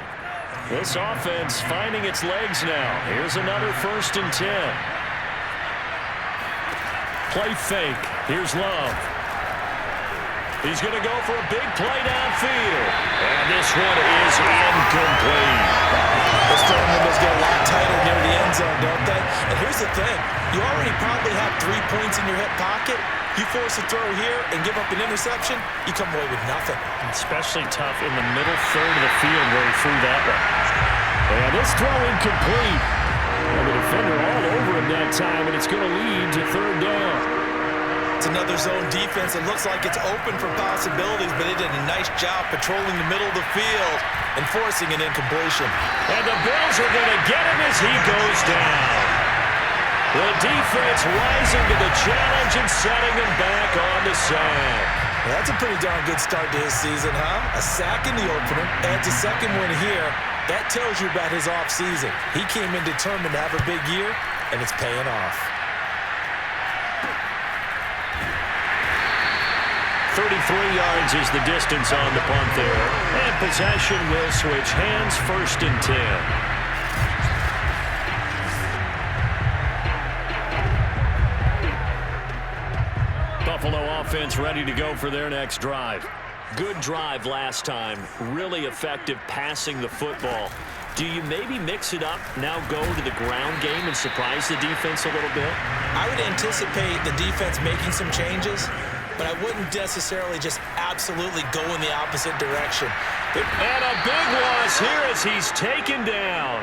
S1: This offense finding its legs now. Here's another 1st and 10. Play fake. Here's Love. He's going to go for a big play downfield. And this one is incomplete.
S3: Those throwing windows get a lot tighter near the end zone, don't they? And here's the thing. You already probably have 3 points in your hip pocket. You force a throw here and give up an interception, you come away with nothing.
S2: Especially tough in the middle third of the field where he threw that one. And this throw incomplete. And the defender all over him that time, and it's going to lead to 3rd down.
S3: It's another zone defense. It looks like it's open for possibilities, but it did a nice job patrolling the middle of the field and forcing an incompletion.
S1: And the Bills are going to get him as he goes down. The defense rising to the challenge and setting him back on the sack.
S3: Well, that's a pretty darn good start to his season, huh? A sack in the opener, adds a second one here. That tells you about his offseason. He came in determined to have a big year, and it's paying off.
S1: 33 yards is the distance on the punt there. And possession will switch hands, 1st and 10. Buffalo
S2: offense ready to go for their next drive.
S1: Good drive last time. Really effective passing the football. Do you maybe mix it up, now go to the ground game and surprise the defense a little bit?
S3: I would anticipate the defense making some changes, but I wouldn't necessarily just absolutely go in the opposite direction.
S1: And a big loss here as he's taken down.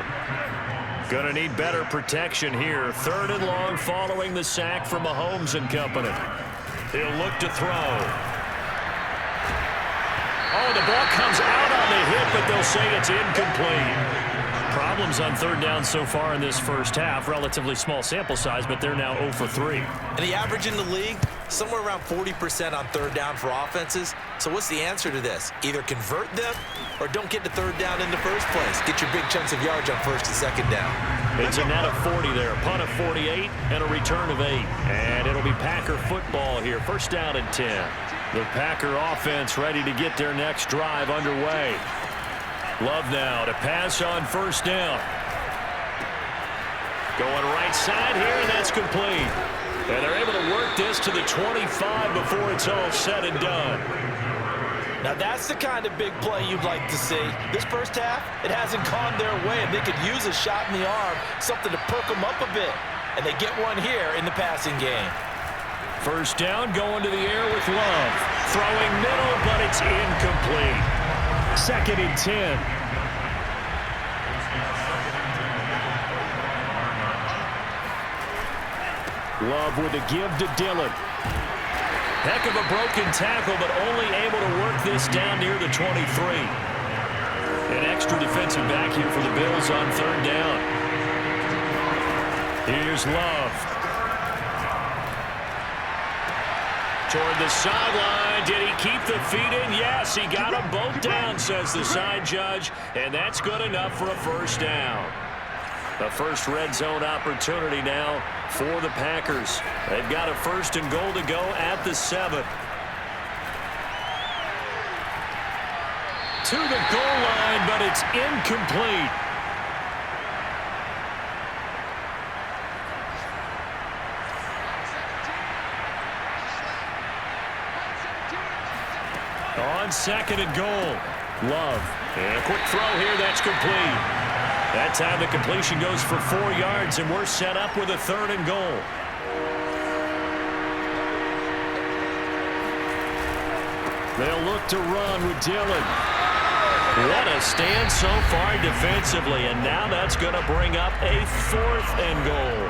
S2: Going to need better protection here. 3rd and long following the sack from Mahomes and company.
S1: He'll look to throw. Oh, the ball comes out on the hit, but they'll say it's incomplete.
S2: Problems on 3rd down so far in this first half. Relatively small sample size, but they're now 0 for 3.
S3: And the average in the league, somewhere around 40% on 3rd down for offenses. So what's the answer to this? Either convert them or don't get to 3rd down in the first place. Get your big chunks of yards on 1st and 2nd down.
S2: It's a net of 40 there. Punt of 48 and a return of 8. And it'll be Packer football here. 1st down and 10. The Packer offense ready to get their next drive underway. Love now to pass on 1st down. Going right side here, and that's complete. And they're able to work this to the 25 before it's all said and done.
S3: Now that's the kind of big play you'd like to see. This first half, it hasn't gone their way, and they could use a shot in the arm, something to perk them up a bit. And they get one here in the passing game.
S2: 1st down, going to the air with Love. Throwing middle, but it's incomplete. 2nd and 10. Love with a give to Dillon.
S1: Heck of a broken tackle, but only able to work this down near the 23.
S2: An extra defensive back here for the Bills on 3rd down. Here's Love.
S1: Toward the sideline. Did he keep the feet in? Yes, he got them both down, says the side judge. And that's good enough for a 1st down.
S2: The first red zone opportunity now for the Packers. They've got a 1st and goal to go at the 7.
S1: To the goal line, but it's incomplete.
S2: On 2nd and goal. Love. And a quick throw here. That's complete. That time the completion goes for 4 yards, and we're set up with a 3rd and goal. They'll look to run with Dillon.
S1: What a stand so far defensively, and now that's going to bring up a 4th and goal.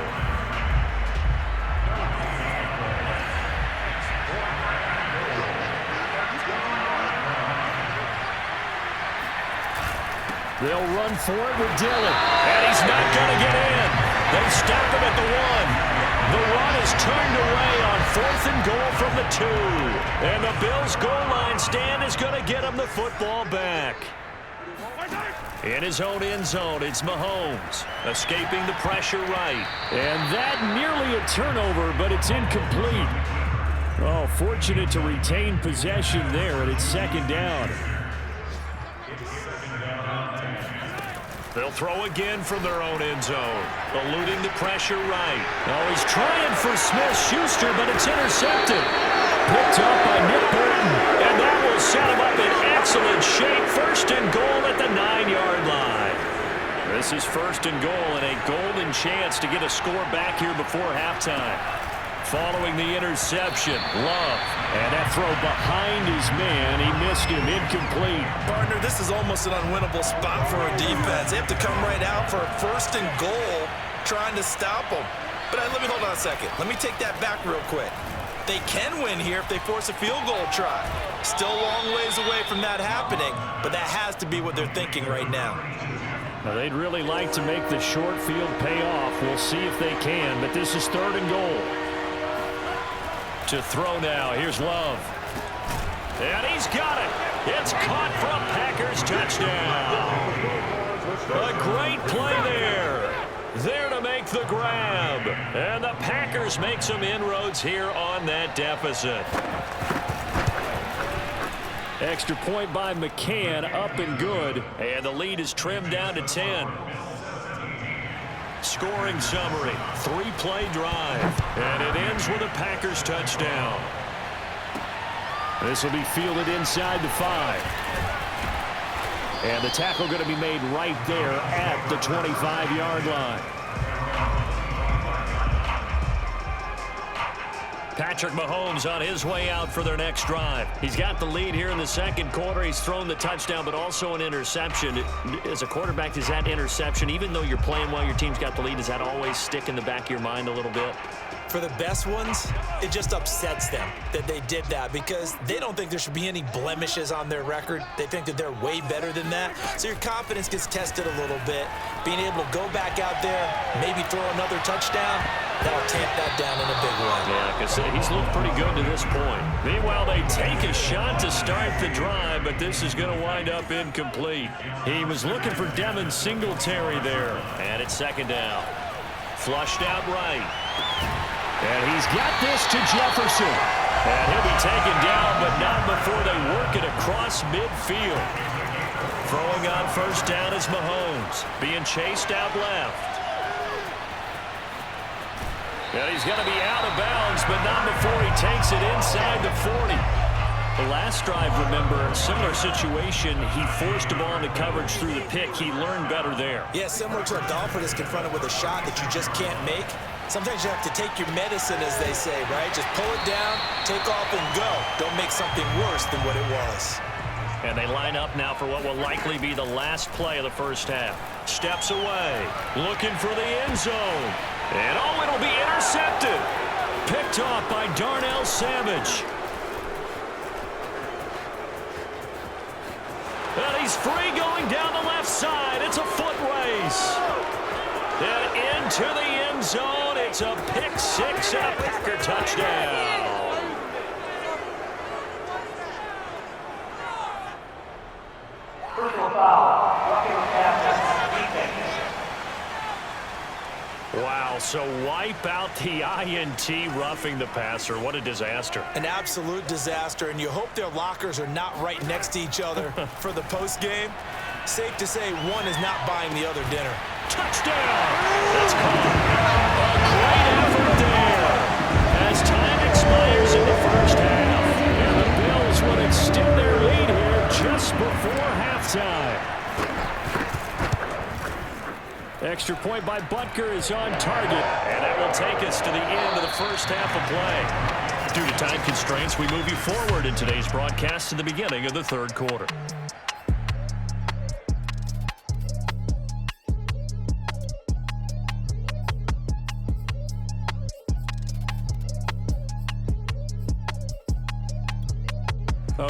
S2: They'll run for it with Dillon.
S1: And he's not going to get in. They stop him at the 1. The run is turned away on 4th and goal from the 2. And the Bills' goal line stand is going to get him the football back. In his own end zone, it's Mahomes escaping the pressure right.
S2: And that nearly a turnover, but it's incomplete. Oh, fortunate to retain possession there, and it's 2nd down.
S1: They'll throw again from their own end zone, eluding the pressure right.
S2: Oh, he's trying for Smith-Schuster, but it's intercepted. Picked up by Nick Burton.
S1: And that will set him up in excellent shape. 1st and goal at the 9-yard line.
S2: This is 1st and goal and a golden chance to get a score back here before halftime. Following the interception, Love. And that throw behind his man. He missed him. Incomplete.
S3: Partner, this is almost an unwinnable spot for a defense. They have to come right out for a 1st and goal trying to stop them. But let me hold on a second. Let me take that back real quick. They can win here if they force a field goal try. Still a long ways away from that happening, but that has to be what they're thinking right now.
S2: Now, they'd really like to make the short field pay off. We'll see if they can, but this is 3rd and goal. To throw now. Here's Love.
S1: And he's got it. It's caught for a Packers touchdown. A great play there. There to make the grab. And the Packers make some inroads here on that deficit.
S2: Extra point by McCann, up and good.
S1: And the lead is trimmed down to 10. Scoring summary, 3-play drive. And it ends with a Packers touchdown.
S2: This will be fielded inside the 5. And the tackle going to be made right there at the 25-yard line. Patrick Mahomes on his way out for their next drive. He's got the lead here in the second quarter. He's thrown the touchdown, but also an interception. As a quarterback, does that interception, even though you're playing well, your team's got the lead, does that always stick in the back of your mind a little bit?
S3: For the best ones, it just upsets them that they did that because they don't think there should be any blemishes on their record. They think that they're way better than that. So your confidence gets tested a little bit. Being able to go back out there, maybe throw another touchdown, that'll tamp that down in a big way.
S2: Yeah, because he's looked pretty good to this point.
S1: Meanwhile, they take a shot to start the drive, but this is going to wind up incomplete. He was looking for Devin Singletary there. And it's second down. Flushed out right.
S2: And he's got this to Jefferson.
S1: And he'll be taken down, but not before they work it across midfield. Throwing on first down is Mahomes, being chased out left. And he's going to be out of bounds, but not before he takes it inside the 40. The last drive, remember, similar situation. He forced the ball into coverage through the pick. He learned better there.
S3: Yeah, similar to a golfer that's confronted with a shot that you just can't make. Sometimes you have to take your medicine, as they say, right? Just pull it down, take off, and go. Don't make something worse than what it was.
S1: And they line up now for what will likely be the last play of the first half. Steps away, looking for the end zone. And, oh, it'll be intercepted. Picked off by Darnell Savage. And he's free going down the left side. It's a foot race. And into the end zone. It's a pick six and a Packer touchdown.
S5: Personal foul. Roughing the pass.
S1: Wow, so wipe out the INT, roughing the passer. What a disaster.
S3: An absolute disaster, and you hope their lockers are not right next to each other for the postgame. Safe to say one is not buying the other dinner.
S1: Touchdown! That's called a great effort there. As time expires in the first half, and the Bills will extend their lead here just before halftime. Extra point by Butker is on target, and that will take us to the end of the first half of play. Due to time constraints, we move you forward in today's broadcast to the beginning of the third quarter.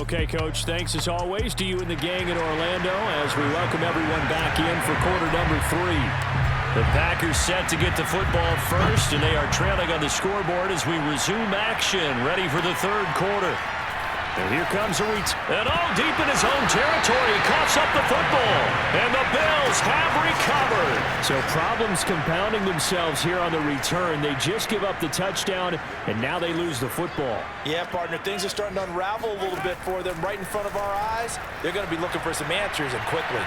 S1: Okay, Coach, thanks as always to you and the gang in Orlando as we welcome everyone back in for quarter number 3. The Packers set to get the football first, and they are trailing on the scoreboard as we resume action, ready for the third quarter. And here comes a and deep in his home territory, he coughs up the football, and the Bills have recovered.
S2: So problems compounding themselves here on the return. They just give up the touchdown, and now they lose the football.
S3: Yeah, partner, things are starting to unravel a little bit for them right in front of our eyes. They're going to be looking for some answers, and quickly.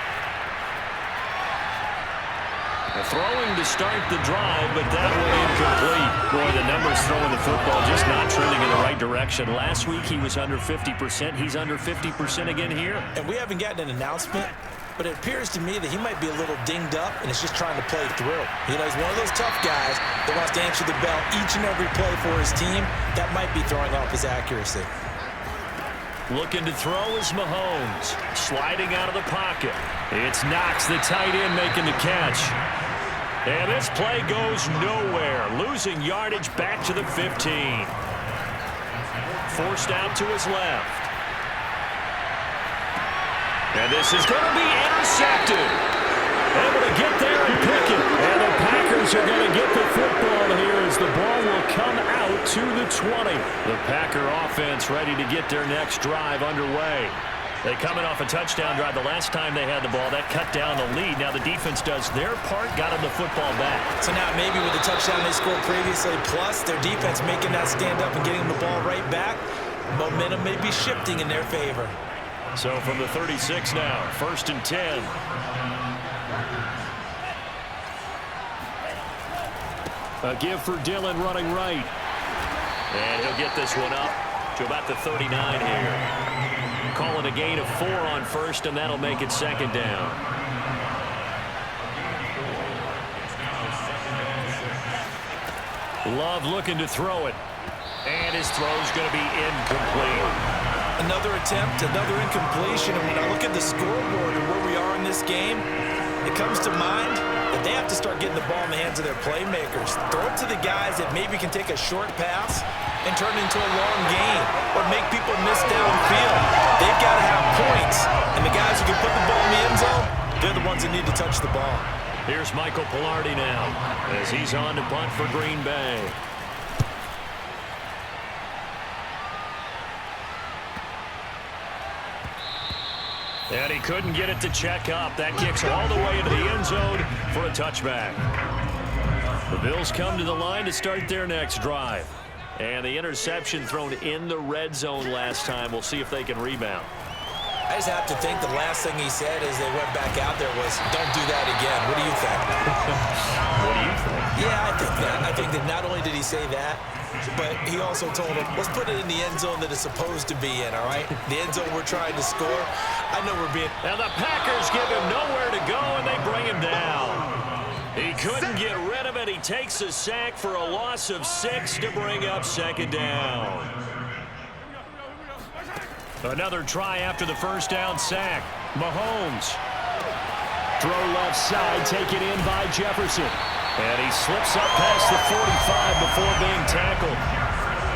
S1: Throwing to start the drive, but that one incomplete. Boy, the numbers throwing the football just not trending in the right direction. Last week he was under 50%. He's under 50% again here.
S3: And we haven't gotten an announcement, but it appears to me that he might be a little dinged up and is just trying to play through. You know, he's one of those tough guys that wants to answer the bell each and every play for his team. That might be throwing off his accuracy.
S1: Looking to throw is Mahomes. Sliding out of the pocket. It's Knox, the tight end, making the catch. And this play goes nowhere. Losing yardage back to the 15. Forced out to his left. And this is going to be intercepted. Able to get there and pick it. And the Packers are going to get the football here as the ball will come out to the 20. The Packer offense ready to get their next drive underway. They coming off a touchdown drive the last time they had the ball. That cut down the lead. Now the defense does their part, got them the football back.
S3: So now maybe with the touchdown they scored previously, plus their defense making that stand up and getting the ball right back, momentum may be shifting in their favor.
S1: So from the 36 now, 1st and 10.
S2: A give for Dillon running right.
S1: And he'll get this one up
S2: to about the 39 here. Call it a gain of 4 on first, and that'll make it second down. Love looking to throw it. And his throw's going to be incomplete.
S3: Another attempt, another incompletion. And when I look at the scoreboard and where we are in this game, it comes to mind that they have to start getting the ball in the hands of their playmakers. Throw it to the guys that maybe can take a short pass and turn it into a long gain or make people miss downfield. They've got to have points. And the guys who can put the ball in the end zone, they're the ones that need to touch the ball.
S2: Here's Michael Palardy now as he's on to punt for Green Bay. And he couldn't get it to check up. That kicks all the way into the end zone for a touchback. The Bills come to the line to start their next drive. And the interception thrown in the red zone last time. We'll see if they can rebound.
S3: I just have to think the last thing he said as they went back out there was, don't do that again. What do you think?
S2: What do you think?
S3: Yeah, I think that. I think that not only did he say that, but he also told him, let's put it in the end zone that it's supposed to be in, all right? The end zone we're trying to score. I know we're being...
S2: Now the Packers give him nowhere to go, and they bring him down. He couldn't get rid of it. He takes a sack for a loss of 6 to bring up second down. Another try after the first down sack. Mahomes. Throw left side, taken in by Jefferson. And he slips up past the 45 before being tackled.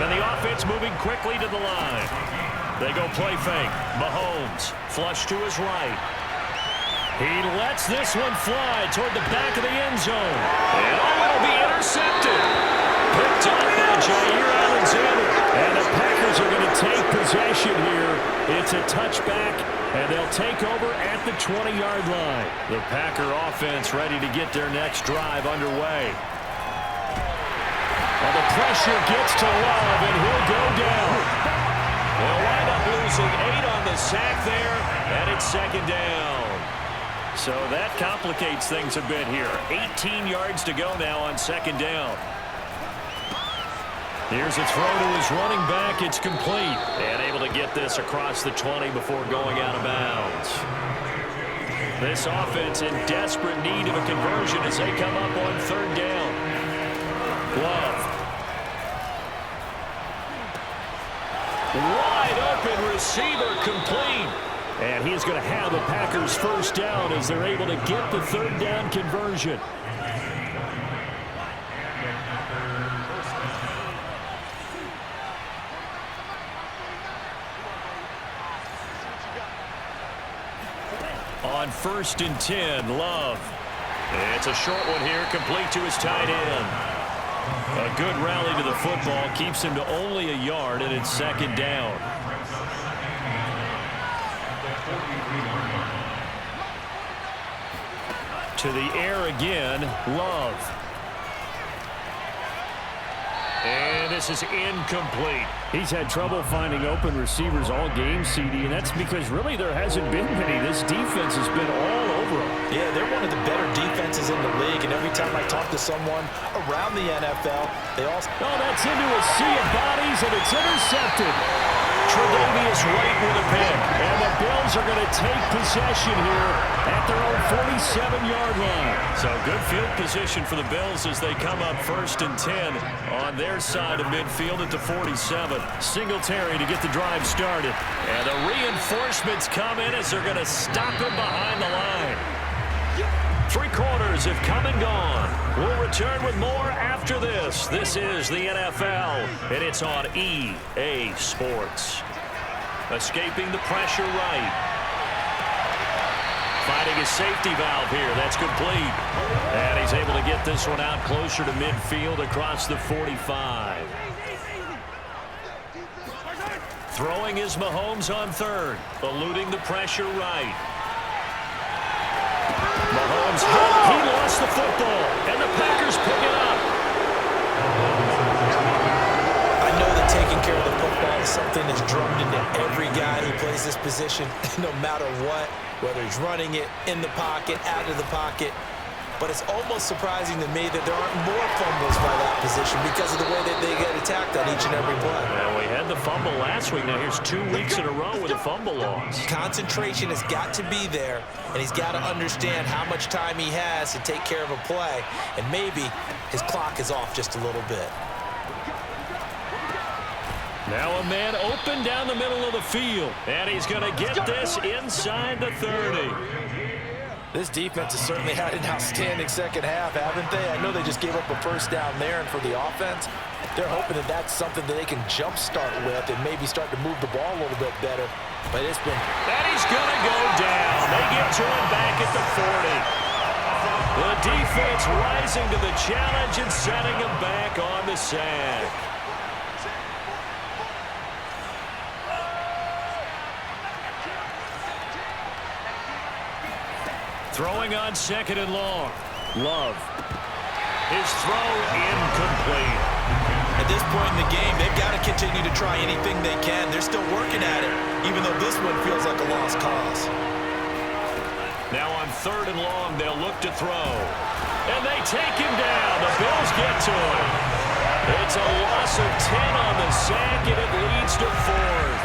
S2: And the offense moving quickly to the line. They go play fake. Mahomes, flush to his right. He lets this one fly toward the back of the end zone. And it'll be intercepted. Picked up by Jair Alexander. And the Packers are going to take possession here. It's a touchback, and they'll take over at the 20-yard line. The Packer offense ready to get their next drive underway. And the pressure gets to Love, and he'll go down. They'll wind up losing 8 on the sack there, and it's second down. So that complicates things a bit here. 18 yards to go now on second down. Here's a throw to his running back. It's complete. And able to get this across the 20 before going out of bounds. This offense in desperate need of a conversion as they come up on third down. Love. Wide open receiver complete. And he's going to have the Packers first down as they're able to get the third down conversion. On 1st and 10, Love. It's a short one here, complete to his tight end. A good rally to the football keeps him to only a yard, and it's second down. To the air again, Love. And this is incomplete. He's had trouble finding open receivers all game, CD, and that's because really there hasn't been many. This defense has been all over them.
S3: Yeah, they're one of the better defenses in the league, and every time I talk to someone around the NFL, they all...
S2: Oh, that's into a sea of bodies, and it's intercepted. Tre'Davious White with a pick, and the Bills are going to take possession here at their own 47-yard line. So good field position for the Bills as they come up 1st and 10 on their side of midfield at the 47. Singletary to get the drive started. And the reinforcements come in as they're going to stop him behind the line. 3 quarters have come and gone. We'll return with more after this. This is the NFL, and it's on EA Sports. Escaping the pressure right. Finding a safety valve here. That's complete. And he's able to get this one out closer to midfield across the 45. Throwing is Mahomes on 3rd. Eluding the pressure right. Mahomes, he lost the football, and the Packers pick it up.
S3: I know that taking care of the football is something that's drummed into every guy who plays this position, no matter what, whether he's running it, in the pocket, out of the pocket. but it's almost surprising to me that there aren't more fumbles by that position because of the way that they get attacked on each and every play.
S2: Well, we had the fumble last week. Now here's 2 weeks in a row with a fumble loss.
S3: Concentration has got to be there, and he's got to understand how much time he has to take care of a play, and maybe his clock is off just a little bit.
S2: Now a man open down the middle of the field, and he's going to get this inside the 30.
S3: This defense has certainly had an outstanding second half, haven't they? I know they just gave up a first down there, and for the offense, they're hoping that that's something that they can jumpstart with and maybe start to move the ball a little bit better. But it's been...
S2: And he's going to go down. They get to him back at the 40. The defense rising to the challenge and setting him back on the sack. Throwing on 2nd and long. Love. His throw incomplete.
S3: At this point in the game, they've got to continue to try anything they can. They're still working at it, even though this one feels like a lost cause.
S2: Now on 3rd and long, they'll look to throw. And they take him down. The Bills get to him. It's a loss of 10 on the sack, and it leads to 4th.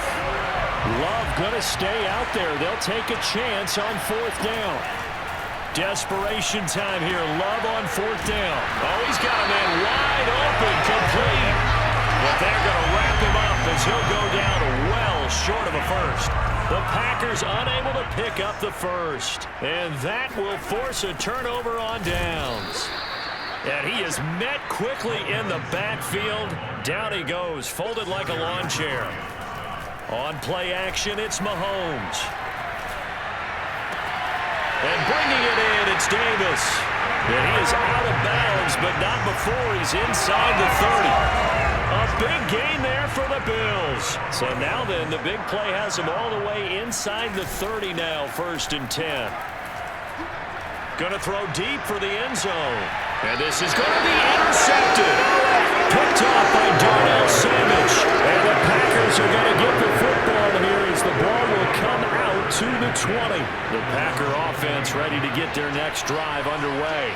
S2: Love going to stay out there. They'll take a chance on 4th down. Desperation time here. Love on 4th down. Oh, he's got a man wide open, complete. But they're going to wrap him up as he'll go down well short of a first. The Packers unable to pick up the first. And that will force a turnover on downs. And he is met quickly in the backfield. Down he goes, folded like a lawn chair. On play action, it's Mahomes. And bringing it in, it's Davis. And he is out of bounds, but not before he's inside the 30. A big gain there for the Bills. So now then, the big play has him all the way inside the 30 now, 1st and 10. Going to throw deep for the end zone. And this is going to be intercepted. Picked off by Darnell Savage. And the Packers are going to get the football here as the ball will come out to the 20. The Packer offense ready to get their next drive underway.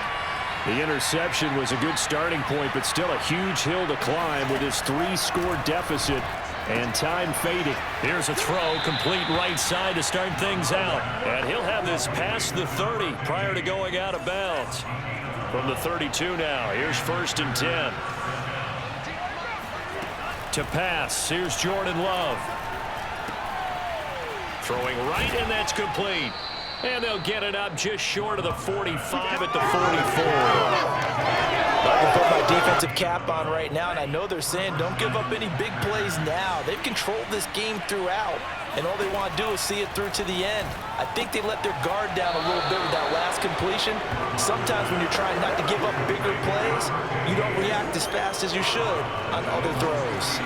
S2: The interception was a good starting point, but still a huge hill to climb with his 3-score deficit and time fading. Here's a throw, complete right side to start things out. And he'll have this past the 30 prior to going out of bounds. From the 32 now, here's 1st and 10. To pass, here's Jordan Love. Throwing right, and that's complete. And they'll get it up just short of the 45 at the 44.
S3: I can put my defensive cap on right now, and I know they're saying don't give up any big plays now. They've controlled this game throughout, and all they want to do is see it through to the end. I think they let their guard down a little bit with that last completion. Sometimes when you're trying not to give up bigger plays, you don't react as fast as you should on other throws.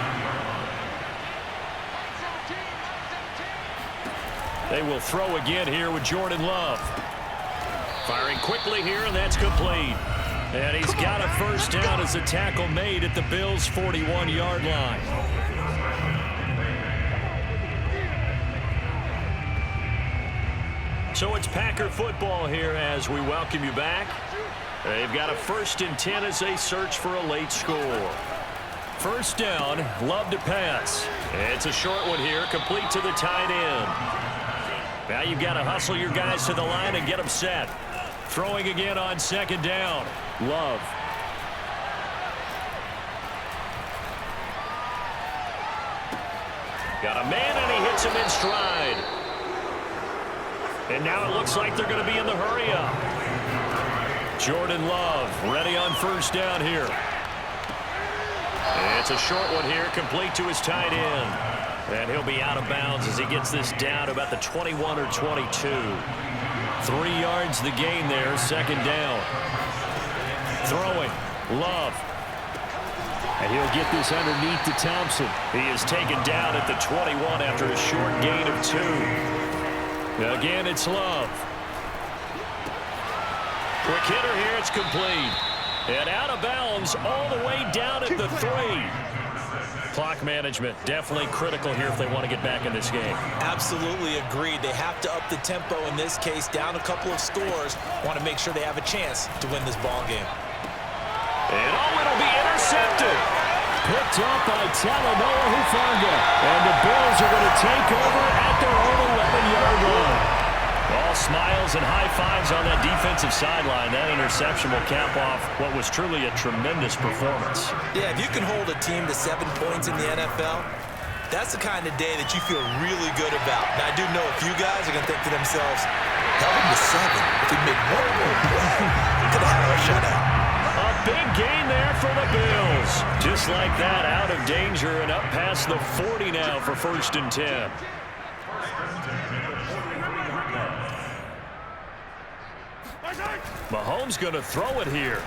S2: They will throw again here with Jordan Love. Firing quickly here, and that's complete. And he's got a first down as the tackle made at the Bills' 41-yard line. So it's Packer football here as we welcome you back. They've got a 1st and 10 as they search for a late score. First down, Love to pass. It's a short one here, complete to the tight end. Now you've got to hustle your guys to the line and get them set. Throwing again on 2nd down. Love. Got a man, and he hits him in stride. And now it looks like they're going to be in the hurry-up. Jordan Love ready on 1st down here. It's a short one here, complete to his tight end. And he'll be out of bounds as he gets this down to about the 21 or 22. 3 yards the gain there, 2nd down. Throwing, Love. And he'll get this underneath to Thompson. He is taken down at the 21 after a short gain of 2. Again, it's Love. Quick hitter here, it's complete. And out of bounds all the way down at the 3. Clock management, definitely critical here if they want to get back in this game.
S3: Absolutely agreed. They have to up the tempo in this case, down a couple of scores. Want to make sure they have a chance to win this ball game.
S2: And it'll be intercepted. Picked up by Talanoa Hufanga. And the Bills are going to take over at their own 11-yard line. All smiles and high fives on that defensive sideline. That interception will cap off what was truly a tremendous performance.
S3: Yeah, if you can hold a team to 7 points in the NFL, that's the kind of day that you feel really good about. Now, I do know a few guys are going to think to themselves, held them to 7. If we make one more play, we could have had our shutout.
S2: A big gain there for the Bills. Just like that, out of danger and up past the 40 now for 1st and 10. Mahomes going to throw it here.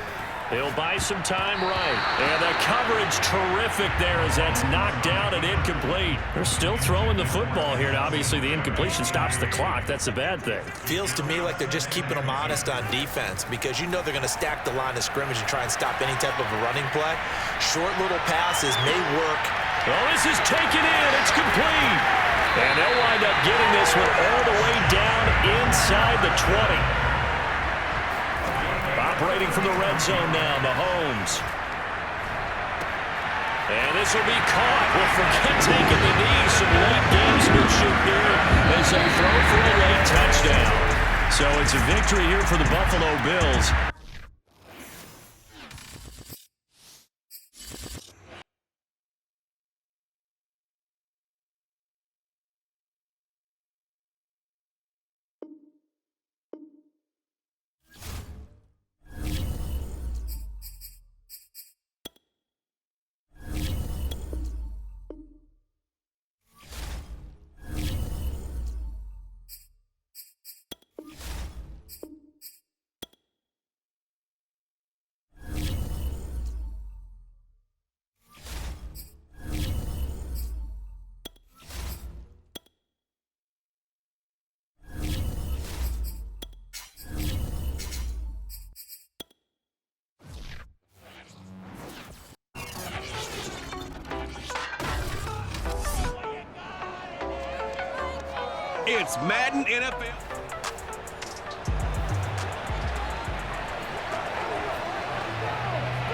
S2: He'll buy some time right. And the coverage terrific there as that's knocked down and incomplete. They're still throwing the football here. Now, obviously, the incompletion stops the clock. That's a bad thing.
S3: Feels to me like they're just keeping them honest on defense because you know they're going to stack the line of scrimmage and try and stop any type of a running play. Short little passes may work.
S2: Oh, this is taken in. It's complete. And they'll wind up getting this one all the way down inside the 20. Operating from the red zone now, Mahomes. And this will be caught. Well, forget taking the knee. Some late gamesmanship here as they throw for a late touchdown. So it's a victory here for the Buffalo Bills.
S4: It's Madden NFL.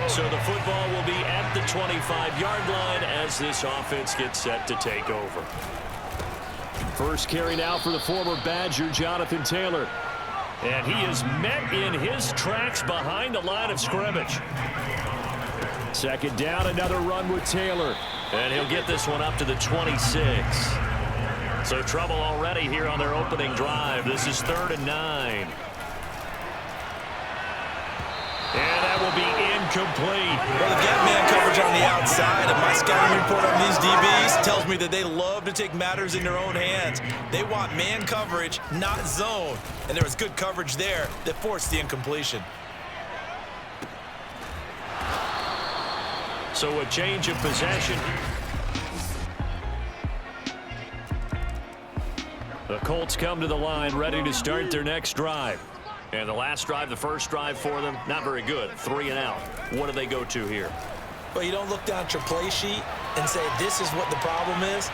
S2: So the football will be at the 25-yard line as this offense gets set to take over. First carry now for the former Badger, Jonathan Taylor. And he is met in his tracks behind the line of scrimmage. Second down, another run with Taylor. And he'll get this one up to the 26. So trouble already here on their opening drive. This is 3rd and 9. And that will be incomplete.
S3: Well, they've got man coverage on the outside, and my scouting report on these DBs tells me that they love to take matters in their own hands. They want man coverage, not zone. And there was good coverage there that forced the incompletion.
S2: So a change of possession. The Colts come to the line, ready to start their next drive. And the last drive, the first drive for them, not very good. 3 and out. What do they go to here?
S3: Well, you don't look down at your play sheet and say, this is what the problem is.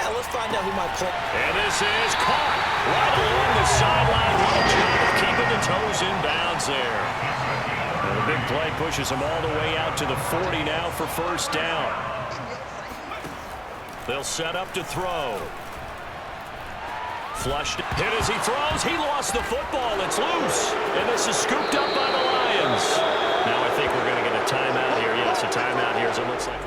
S3: Now, let's find out who might play.
S2: And this is caught right along the sideline. What a job of keeping the toes in bounds there. And the big play pushes them all the way out to the 40 now for first down. They'll set up to throw. Flushed, hit as he throws. He lost the football. It's loose. And this is scooped up by the Lions. Now I think we're going to get a timeout here. Yes, a timeout here as it looks like.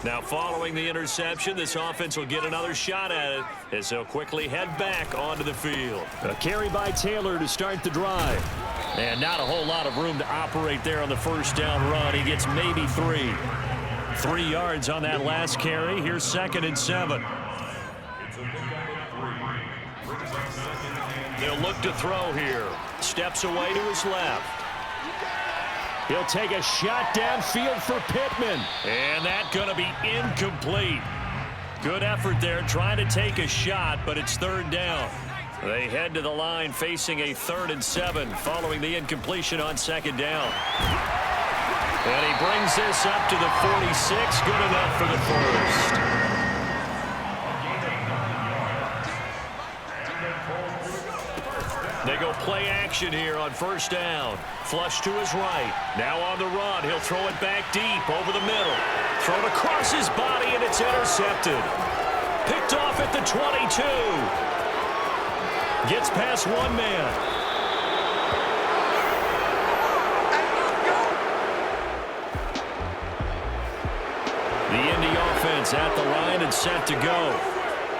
S2: Now following the interception, this offense will get another shot at it as they'll quickly head back onto the field. A carry by Taylor to start the drive. And not a whole lot of room to operate there on the first down run. He gets maybe 3. 3 yards on that last carry. Here's 2nd and 7. They'll look to throw here. Steps away to his left. He'll take a shot downfield for Pittman. And that's going to be incomplete. Good effort there trying to take a shot, but it's 3rd down. They head to the line facing a 3rd and 7 following the incompletion on 2nd down.
S1: And he brings this up to the 46. Good enough for the first. They go play action here on first down. Flush to his right. Now on the run. He'll throw it back deep over the middle. Thrown across his body, and it's intercepted. Picked off at the 22. Gets past one man. The Indy offense at the line and set to go.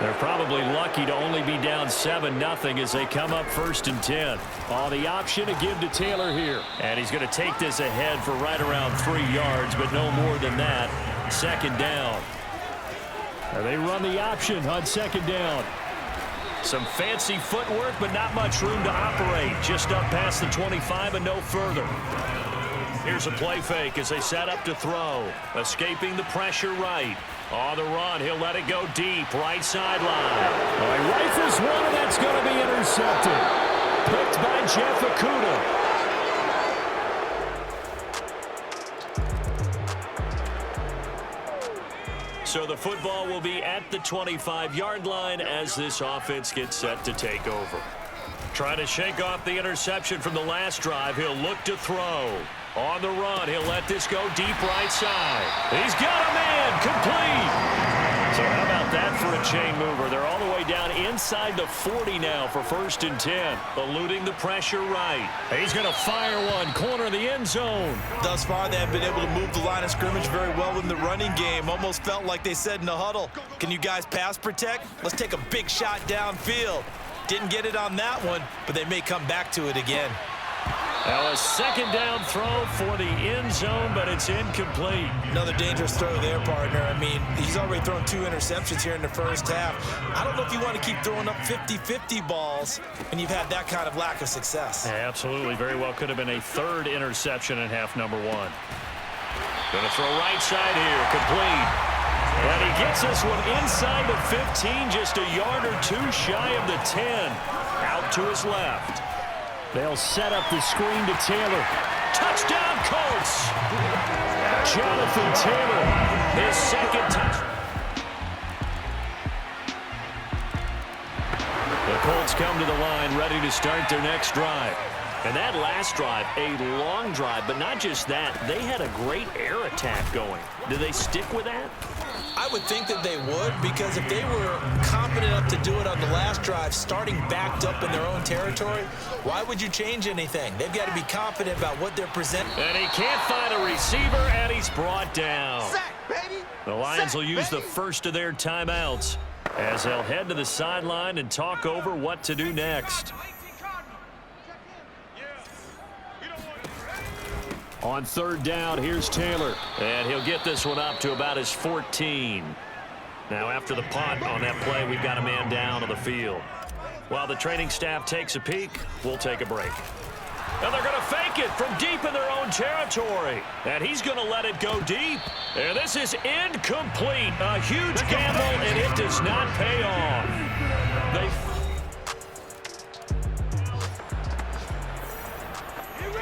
S1: They're probably lucky to only be down 7-0 as they come up 1st and 10.
S2: Oh, the option to give to Taylor here.
S1: And he's going to take this ahead for right around 3 yards, but no more than that. 2nd down.
S2: And they run the option on 2nd down.
S1: Some fancy footwork, but not much room to operate. Just up past the 25 and no further. Here's a play fake as they set up to throw. Escaping the pressure right. On the run, he'll let it go deep. Right sideline.
S2: Oh, he rifles one, and that's going to be intercepted.
S1: Picked by Jeff Okudah. So the football will be at the 25-yard line as this offense gets set to take over. Trying to shake off the interception from the last drive. He'll look to throw. On the run, he'll let this go deep right side. He's got a man, complete. So how about that for a chain mover? They're all the way down inside the 40 now for 1st and 10. Eluding the pressure right. He's going to fire one, corner of the end zone.
S3: Thus far, they have been able to move the line of scrimmage very well in the running game. Almost felt like they said in the huddle, can you guys pass protect? Let's take a big shot downfield. Didn't get it on that one, but they may come back to it again.
S1: Now a 2nd down throw for the end zone, but it's incomplete.
S3: Another dangerous throw there, partner. I mean, he's already thrown 2 interceptions here in the first half. I don't know if you want to keep throwing up 50-50 balls when you've had that kind of lack of success.
S1: Yeah, absolutely. Very well could have been a 3rd interception in half number 1. Going to throw right side here, complete. And he gets this one inside the 15, just a yard or 2 shy of the 10. Out to his left.
S2: They'll set up the screen to Taylor.
S1: Touchdown, Colts! Jonathan Taylor, his 2nd touch. The Colts come to the line, ready to start their next drive. And that last drive, a long drive, but not just that. They had a great air attack going. Do they stick with that?
S3: I would think that they would, because if they were confident enough to do it on the last drive, starting backed up in their own territory, why would you change anything? They've got to be confident about what they're presenting.
S1: And he can't find a receiver, and he's brought down.
S6: Sack, baby.
S1: The Lions will use
S6: baby.
S1: the first of their timeouts as they'll head to the sideline and talk over what to do next.
S2: On 3rd down, here's Taylor.
S1: And he'll get this one up to about his 14. Now after the punt on that play, we've got a man down on the field. While the training staff takes a peek, we'll take a break. And they're going to fake it from deep in their own territory. And he's going to let it go deep. And this is incomplete. A huge gamble, and it does not pay off.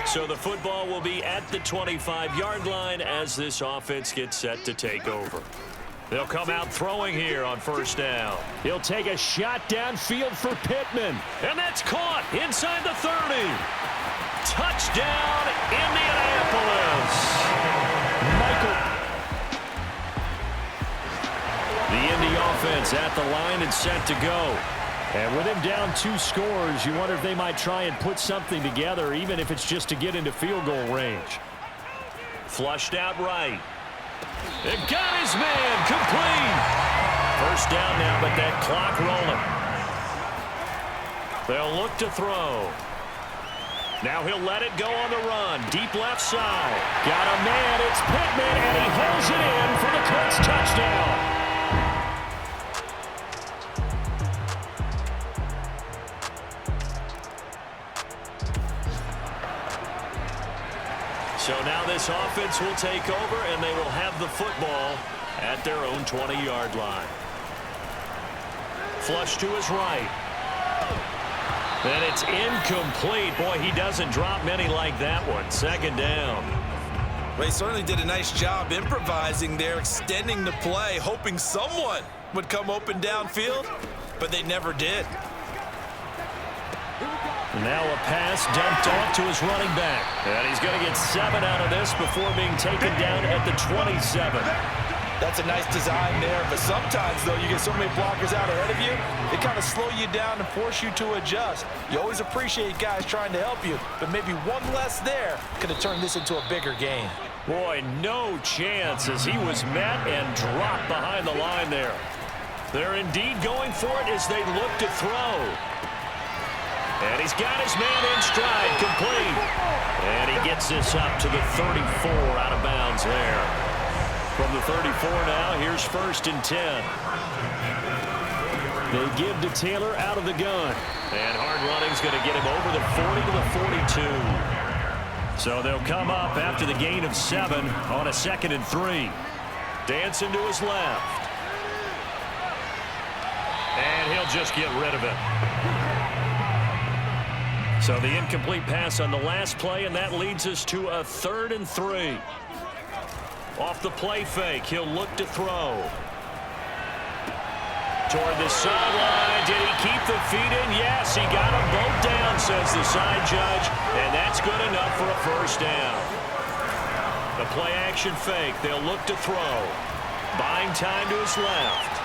S1: So the football will be at the 25-yard line as this offense gets set to take over. They'll come out throwing here on 1st down.
S2: He'll take a shot downfield for Pittman.
S1: And that's caught inside the 30. Touchdown, Indianapolis. The Indy offense at the line and set to go.
S2: And with him down 2 scores, you wonder if they might try and put something together, even if it's just to get into field goal range.
S1: Flushed out right. It got his man, complete. 1st down now, but that clock rolling. They'll look to throw. Now he'll let it go on the run. Deep left side.
S2: Got a man, it's Pittman, and he holds it in for the Colts touchdown.
S1: So now this offense will take over, and they will have the football at their own 20-yard line. Flush to his right. And it's incomplete. Boy, he doesn't drop many like that one. 2nd down.
S3: Well, he certainly did a nice job improvising there, extending the play, hoping someone would come open downfield, but they never did.
S2: Now a pass dumped off to his running back.
S1: And he's going to get 7 out of this before being taken down at the 27.
S3: That's a nice design there, but sometimes, though, you get so many blockers out ahead of you, they kind of slow you down and force you to adjust. You always appreciate guys trying to help you, but maybe one less there could have turned this into a bigger game.
S1: Boy, no chance as he was met and dropped behind the line there. They're indeed going for it as they look to throw. And he's got his man in stride, complete. And he gets this up to the 34, out of bounds there. From the 34 now, here's 1st and 10.
S2: They give to Taylor out of the gun.
S1: And hard running's going to get him over the 40 to the 42. So they'll come up after the gain of 7 on a 2nd and 3. Dancing to his left. And he'll just get rid of it. So the incomplete pass on the last play, and that leads us to a 3rd and 3. Off the play fake, he'll look to throw. Toward the sideline, did he keep the feet in? Yes, he got them both down, says the side judge, and that's good enough for a 1st down. The play action fake, they'll look to throw. Buying time to his left.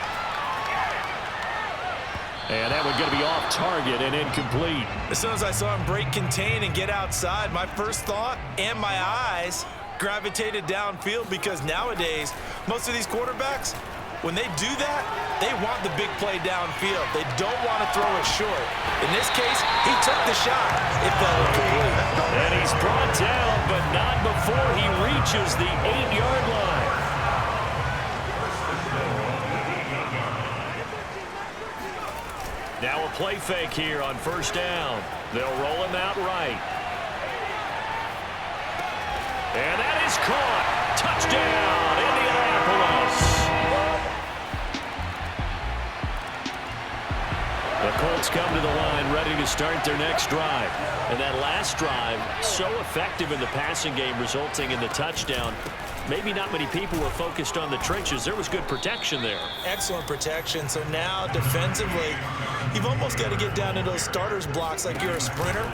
S2: And that one's going to be off target and incomplete.
S3: As soon as I saw him break contain and get outside, my first thought and my eyes gravitated downfield, because nowadays, most of these quarterbacks, when they do that, they want the big play downfield. They don't want to throw it short. In this case, he took the shot. It fell incomplete.
S1: And he's brought down, but not before he reaches the 8-yard line. Now a play fake here on 1st down. They'll roll him out right. And that is caught. Touchdown, Indianapolis. The Colts come to the line ready to start their next drive. And that last drive, so effective in the passing game, resulting in the touchdown. Maybe not many people were focused on the trenches. There was good protection there.
S3: Excellent protection. So now defensively, you've almost got to get down to those starters blocks like you're a sprinter.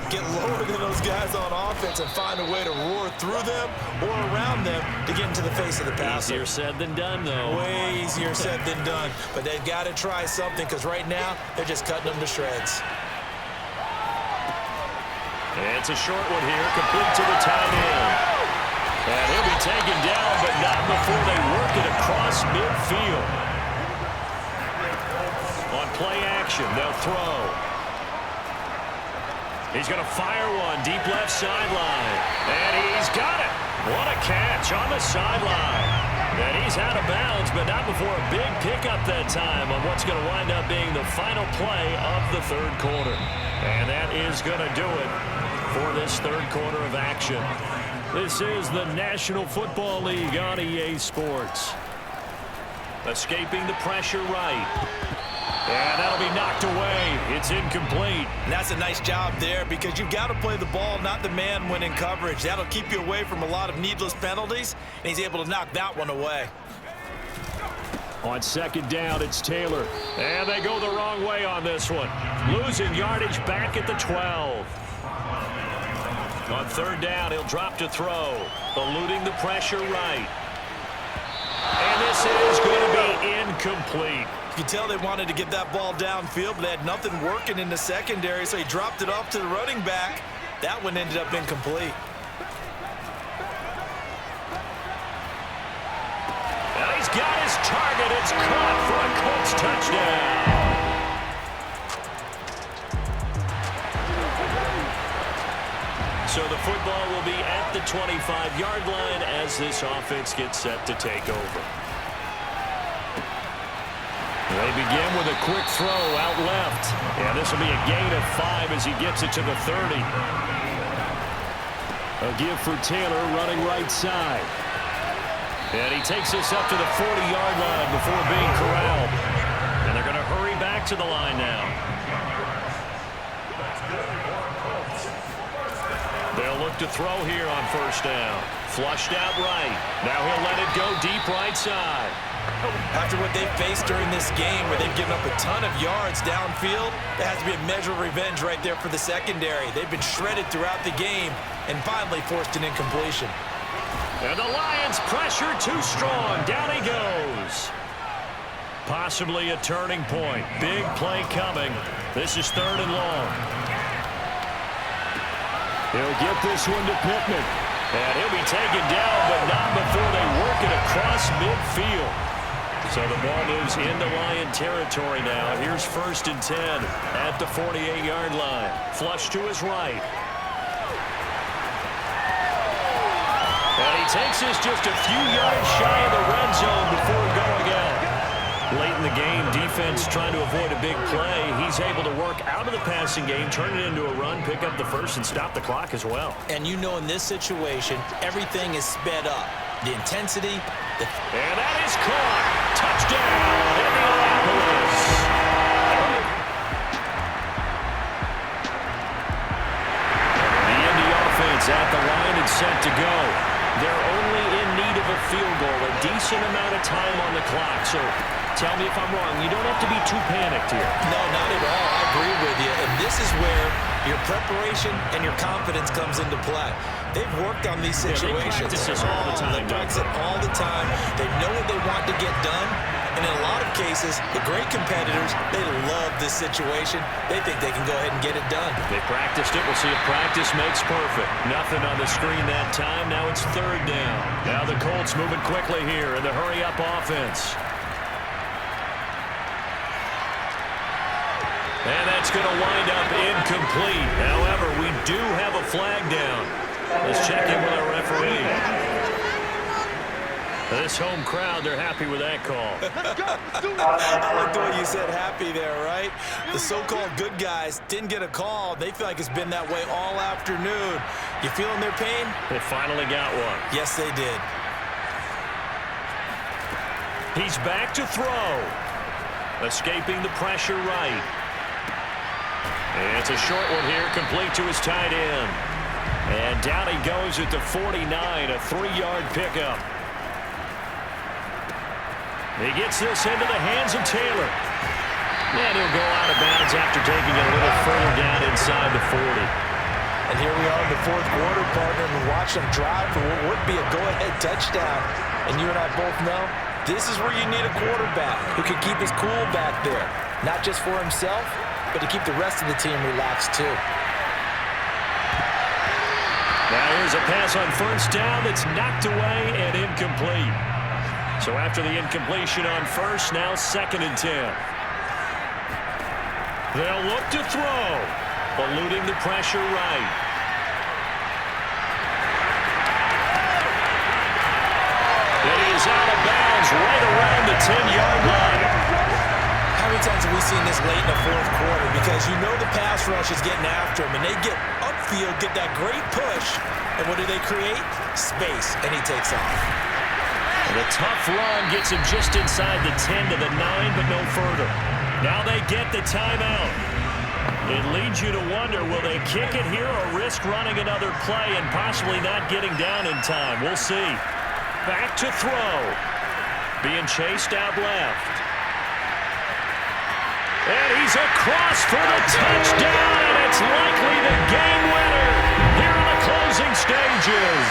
S3: Get lower than those guys on offense and find a way to roar through them or around them to get into the face of the passer.
S1: Easier said than done, though.
S3: Way easier said than done. But they've got to try something, because right now they're just cutting them to shreds.
S1: And it's a short one here, complete to the tight end. And he'll be taken down, but not before they work it across midfield. On play action, they'll throw. He's going to fire one deep left sideline. And he's got it. What a catch on the sideline. And he's out of bounds, but not before a big pickup that time on what's going to wind up being the final play of the 3rd quarter. And that is going to do it for this 3rd quarter of action. This is the National Football League on EA Sports. Escaping the pressure right. And that'll be knocked away. It's incomplete.
S3: And that's a nice job there, because you've got to play the ball, not the man when in coverage. That'll keep you away from a lot of needless penalties, and he's able to knock that one away.
S2: On 2nd down, it's Taylor.
S1: And they go the wrong way on this one. Losing yardage back at the 12. On 3rd down, he'll drop to throw. Eluding the pressure right. And this is going to be incomplete.
S3: You can tell they wanted to get that ball downfield, but they had nothing working in the secondary, so he dropped it off to the running back. That one ended up incomplete.
S1: Now he's got his target. It's caught for a Colts touchdown. So the football will be at the 25-yard line as this offense gets set to take over. They begin with a quick throw out left. And this will be a gain of 5 as he gets it to the 30.
S2: A give for Taylor running right side.
S1: And he takes this up to the 40-yard line before being corralled. And they're going to hurry back to the line now. They'll look to throw here on first down. Flushed out right. Now he'll let it go deep right side.
S3: After what they've faced during this game where they've given up a ton of yards downfield, there has to be a measure of revenge right there for the secondary. They've been shredded throughout the game and finally forced an incompletion.
S1: And the Lions pressure too strong. Down he goes. Possibly a turning point. Big play coming. This is 3rd and long. He'll get this one to Pittman. And he'll be taken down, but not before they work it across midfield. So the ball moves into Lion territory now. Here's 1st and 10 at the 48-yard line. Flush to his right. And he takes this just a few yards shy of the red zone before going out. Late in the game, defense trying to avoid a big play. He's able to work out of the passing game, turn it into a run, pick up the first, and stop the clock as well.
S3: And you know in this situation, everything is sped up. The intensity.
S1: And that is caught. Touchdown, Indianapolis. The Indy offense at the line and set to go. They're only in need of a field goal, a decent amount of time on the clock. So tell me if I'm wrong. You don't have to be too panicked here.
S3: No, not at all. I agree with you. And this is where your preparation and your confidence comes into play. They've worked on these situations.
S1: They practice this all the time.
S3: They practice it all the time. They know what they want to get done. And in a lot of cases, the great competitors, they love this situation. They think they can go ahead and get it done.
S1: They practiced it. We'll see if practice makes perfect. Nothing on the screen that time. Now it's 3rd down. Now the Colts moving quickly here in the hurry-up offense. And that's going to wind up incomplete. However, we do have a flag down. Let's check in with our referee. This home crowd, they're happy with that call.
S3: I like the way you said happy there, right? The so-called good guys didn't get a call. They feel like it's been that way all afternoon. You feeling their pain?
S1: They finally got one.
S3: Yes, they did.
S1: He's back to throw. Escaping the pressure right. And it's a short one here, complete to his tight end. And down he goes at the 49, a 3-yard pickup. He gets this into the hands of Taylor. And he'll go out of bounds after taking it a little further down inside the 40.
S3: And here we are in the 4th quarter, partner, and watch them drive for what would be a go-ahead touchdown. And you and I both know this is where you need a quarterback who can keep his cool back there. Not just for himself, but to keep the rest of the team relaxed too.
S1: Now here's a pass on 1st down that's knocked away and incomplete. So after the incompletion on 1st, now 2nd and 10. They'll look to throw, eluding the pressure right. And he is out of bounds right around the 10-yard line.
S3: How many times have we seen this late in the 4th quarter? Because you know the pass rush is getting after him, and they get upfield, get that great push, and what do they create? Space, and he takes off.
S1: And a tough run gets him just inside the 10 to the 9, but no further. Now they get the timeout. It leads you to wonder, will they kick it here or risk running another play and possibly not getting down in time? We'll see. Back to throw. Being chased out left. And he's across for the touchdown, and it's likely the game winner here in the closing stages.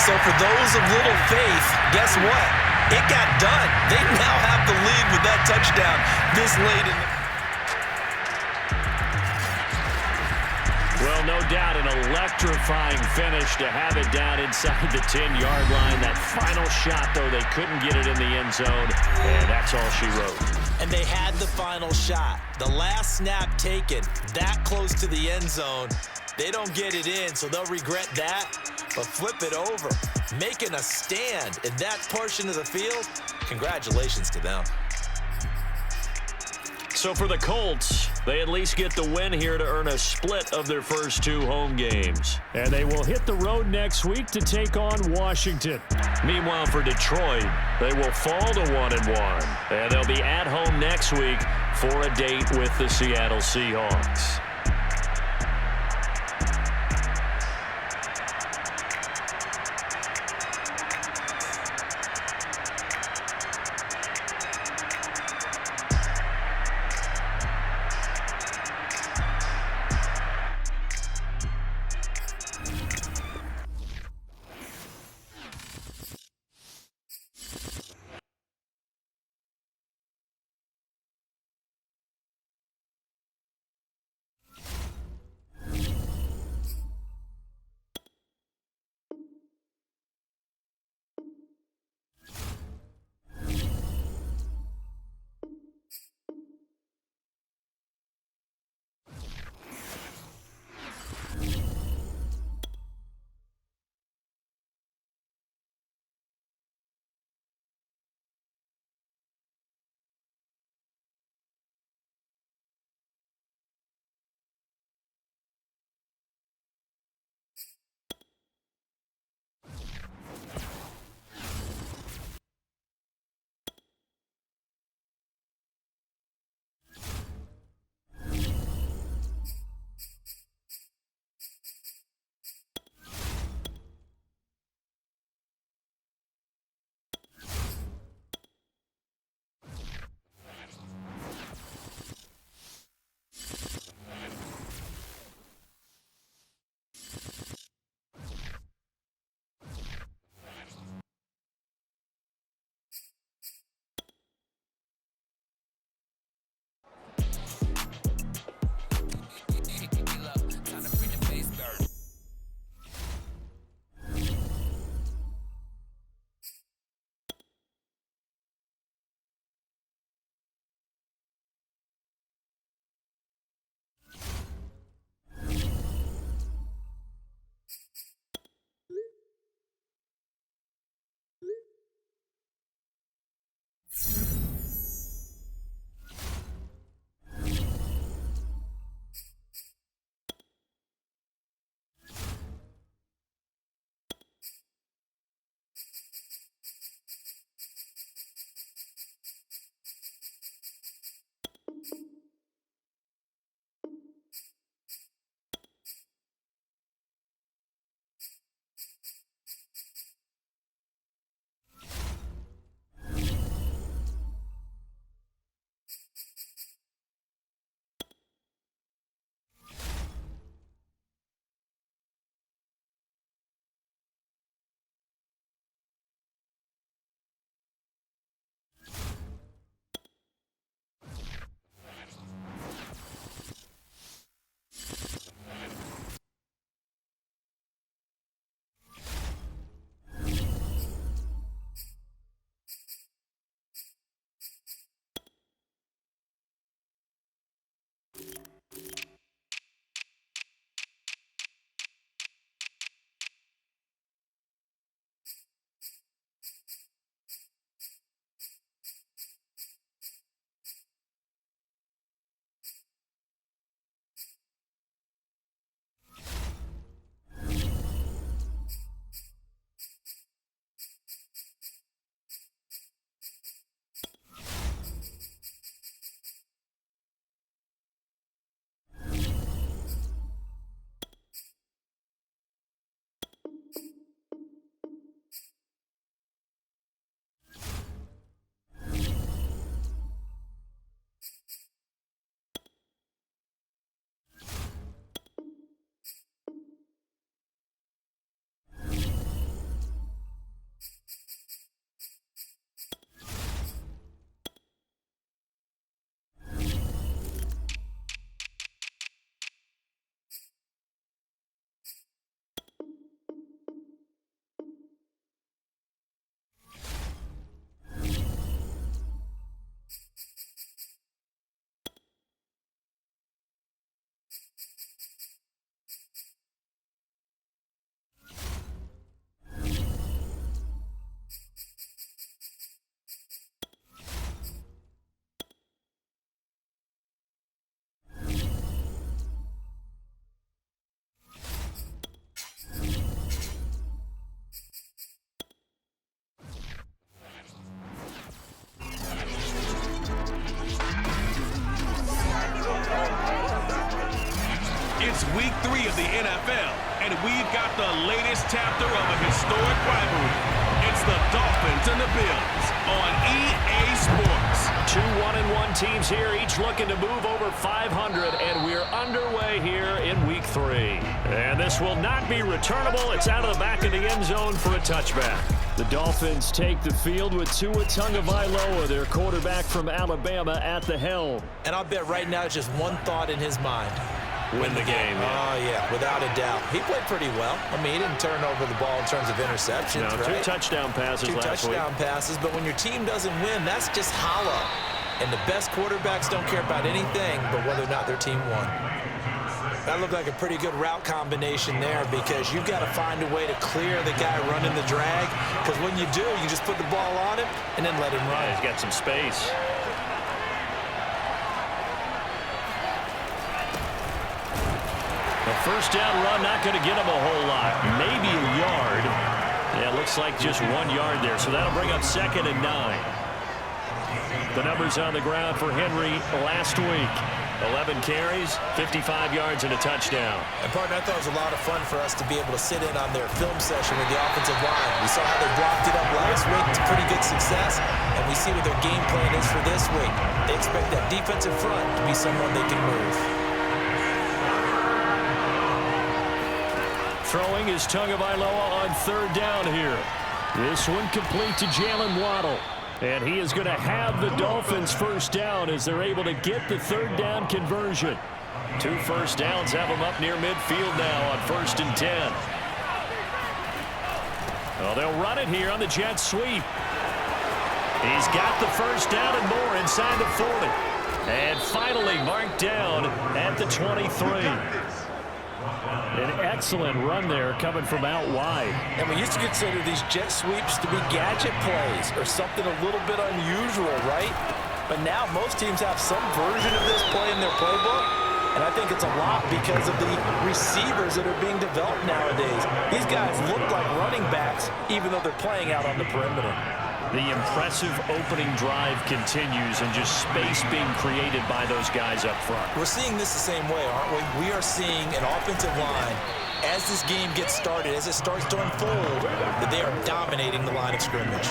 S3: So for those of little faith, guess what? It got done. They now have the lead with that touchdown this late in the...
S1: Well, no doubt an electrifying finish to have it down inside the 10-yard line. That final shot, though, they couldn't get it in the end zone, and that's all she wrote.
S3: And they had the final shot. The last snap taken that close to the end zone. They don't get it in, so they'll regret that. But flip it over, making a stand in that portion of the field, congratulations to them.
S1: So for the Colts, they at least get the win here to earn a split of their first 2 home games.
S2: And they will hit the road next week to take on Washington.
S1: Meanwhile, for Detroit, they will fall to 1-1. And they'll be at home next week for a date with the Seattle Seahawks.
S4: It's week 3 of the NFL, and we've got the latest chapter of a historic rivalry. It's the Dolphins and the Bills on EA Sports.
S1: Two 1-1 teams here, each looking to move over 500, and we're underway here in week 3. And this will not be returnable. It's out of the back of the end zone for a touchback.
S2: The Dolphins take the field with Tua Tagovailoa, their quarterback from Alabama, at the helm.
S3: And I'll bet right now just one thought in his mind.
S1: Win the game.
S3: Oh, yeah, without a doubt. He played pretty well. I mean, he didn't turn over the ball in terms of interceptions,
S2: No,
S3: right?
S2: 2 touchdown passes last week.
S3: 2 touchdown passes, but when your team doesn't win, that's just hollow. And the best quarterbacks don't care about anything but whether or not their team won. That looked like a pretty good route combination there because you've got to find a way to clear the guy running the drag, because when you do, you just put the ball on him and then let him run.
S1: He's got some space.
S2: A first down run, not going to get him a whole lot. Maybe a yard. Yeah, it looks like just 1 yard there, so that'll bring up 2nd and 9. The numbers on the ground for Henry last week.
S1: 11 carries, 55 yards, and a touchdown.
S3: And, partner, I thought it was a lot of fun for us to be able to sit in on their film session with the offensive line. We saw how they blocked it up last week to pretty good success, and we see what their game plan is for this week. They expect that defensive front to be someone they can move.
S2: Throwing is Tagovailoa on 3rd down here. This one complete to Jalen Waddle. And he is going to have the Dolphins first down as they're able to get the 3rd down conversion.
S1: 2 first downs have them up near midfield now on 1st and 10.
S2: Well, they'll run it here on the jet sweep. He's got the first down and more inside the 40. And finally marked down at the 23. An excellent run there coming from out wide.
S3: And we used to consider these jet sweeps to be gadget plays or something a little bit unusual, right? But now most teams have some version of this play in their playbook. And I think it's a lot because of the receivers that are being developed nowadays. These guys look like running backs even though they're playing out on the perimeter.
S2: The impressive opening drive continues and just space being created by those guys up front.
S3: We're seeing this the same way, aren't we? We are seeing an offensive line, as this game gets started, as it starts to unfold, that they are dominating the line of scrimmage.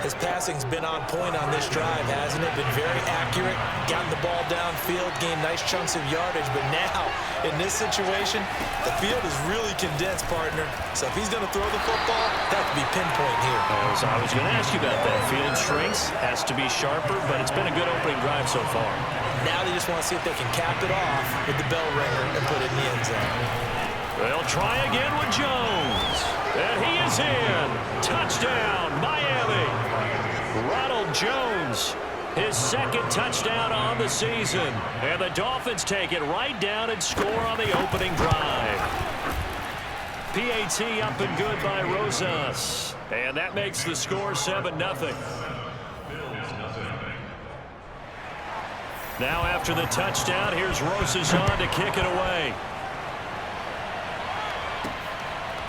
S3: His passing's been on point on this drive, hasn't it? Been very accurate, gotten the ball downfield, gained nice chunks of yardage. But now, in this situation, the field is really condensed, partner. So if he's going to throw the football, that could be pinpoint here.
S2: I was going to ask you about that. Field shrinks, has to be sharper, but it's been a good opening drive so far.
S3: Now they just want to see if they can cap it off with the bell ringer and put it in the end zone.
S2: They'll try again with Jones. And he is in. Touchdown, Miami. Ronald Jones, his 2nd touchdown on the season. And the Dolphins take it right down and score on the opening drive. PAT up and good by Rosas. And that makes the score 7-0. Now after the touchdown, here's Rosas on to kick it away.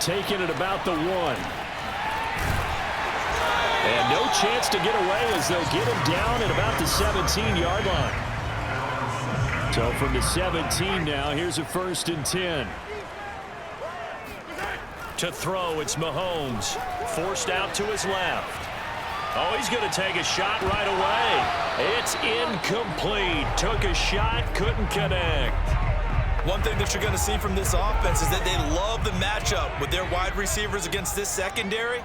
S2: Taking it about the 1. And no chance to get away as they'll get him down at about the 17-yard line. So from the 17 now, here's a 1st and 10. To throw, it's Mahomes. Forced out to his left. Oh, he's going to take a shot right away. It's incomplete. Took a shot, couldn't connect.
S3: One thing that you're going to see from this offense is that they love the matchup with their wide receivers against this secondary.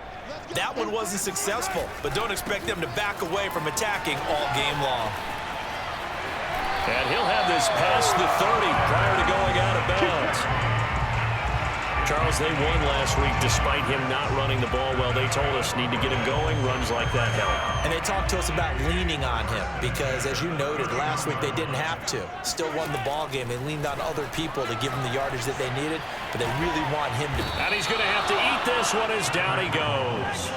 S3: That one wasn't successful, but don't expect them to back away from attacking all game long.
S2: And he'll have this past the 30 prior to going out of bounds. Charles, they won last week despite him not running the ball well. They told us need to get him going. Runs like that help.
S3: And they talked to us about leaning on him because, as you noted, last week they didn't have to. Still won the ball game. They leaned on other people to give them the yardage that they needed, but they really want him to.
S2: And he's going to have to eat this one as down he goes.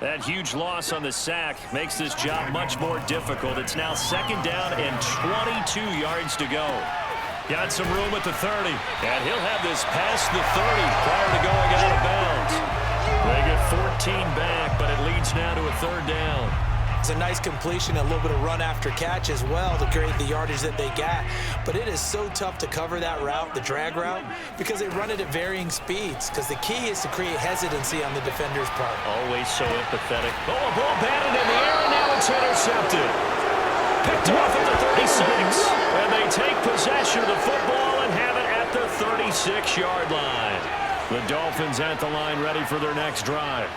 S2: That huge loss on the sack makes this job much more difficult. It's now 2nd down and 22 yards to go. Got some room at the 30. And he'll have this past the 30 prior to going out of bounds. They get 14 back, but it leads now to a 3rd down.
S3: It's a nice completion, a little bit of run after catch as well to create the yardage that they got. But it is so tough to cover that route, the drag route, because they run it at varying speeds. Because the key is to create hesitancy on the defender's part.
S2: Always so empathetic.
S1: Oh, a ball batted in the air, and now it's intercepted. Picked off at the 36. And they take possession of the football and have it at the 36-yard line. The Dolphins at the line ready for their next drive.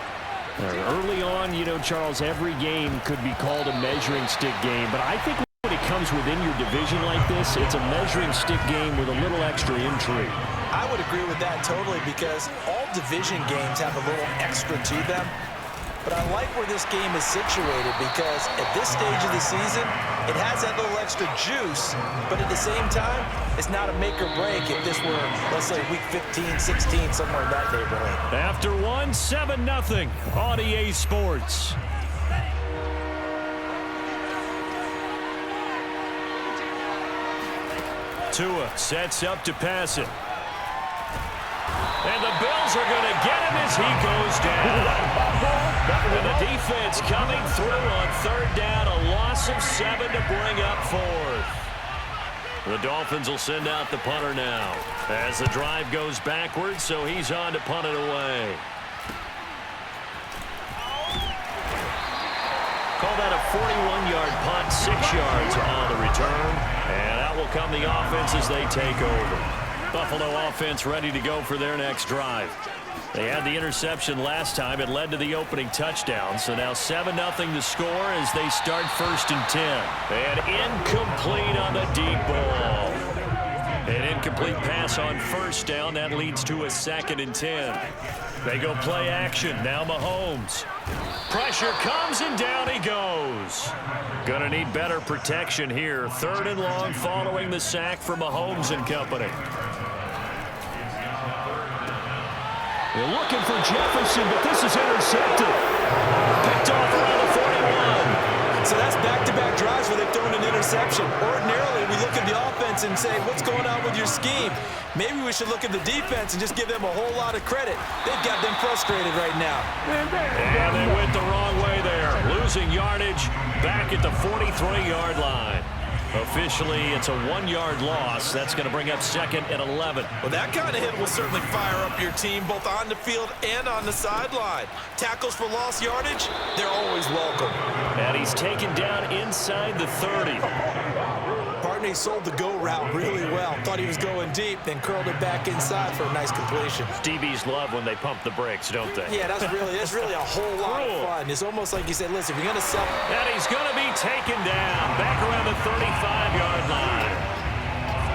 S2: Early on, you know, Charles, every game could be called a measuring stick game, but I think when it comes within your division like this, it's a measuring stick game with a little extra intrigue.
S3: I would agree with that totally, because all division games have a little extra to them. But I like where this game is situated, because at this stage of the season, it has that little extra juice, but at the same time, it's not a make or break if this were, let's say, week 15, 16, somewhere in that neighborhood.
S1: After 7-0 on EA Sports. Tua sets up to pass it. And the Bills are going to get him as he goes down. And the defense coming through on third down. A loss of 7 to bring up fourth. The Dolphins will send out the punter now as the drive goes backwards, so he's on to punt it away. Call that a 41-yard punt, 6 yards on the return. And out will come the offense as they take over. Buffalo offense ready to go for their next drive. They had the interception last time. It led to the opening touchdown. So now 7-0 to score as they start 1st and 10. And incomplete on the deep ball. An incomplete pass on 1st down. That leads to a 2nd and 10. They go play action. Now Mahomes. Pressure comes and down he goes. Gonna need better protection here. 3rd and long following the sack for Mahomes and company.
S2: They're looking for Jefferson, but this is intercepted.
S1: Picked off around the 41.
S3: So that's back-to-back drives where they've thrown an interception. Ordinarily, we look at the offense and say, what's going on with your scheme? Maybe we should look at the defense and just give them a whole lot of credit. They've got them frustrated right now.
S1: And they went the wrong way there. Losing yardage back at the 43-yard line. Officially, it's a 1-yard loss. That's going to bring up 2nd and 11.
S3: Well, that kind of hit will certainly fire up your team both on the field and on the sideline. Tackles for lost yardage, they're always welcome.
S1: And he's taken down inside the 30.
S3: Partney sold the go route really well. Thought he was going deep, then curled it back inside for a nice completion.
S1: DBs love when they pump the brakes, don't they?
S3: Yeah, that's really a whole lot of fun. It's almost like you said, listen, if you're going to sell...
S1: And he's going to be taken down back around the 35-yard line.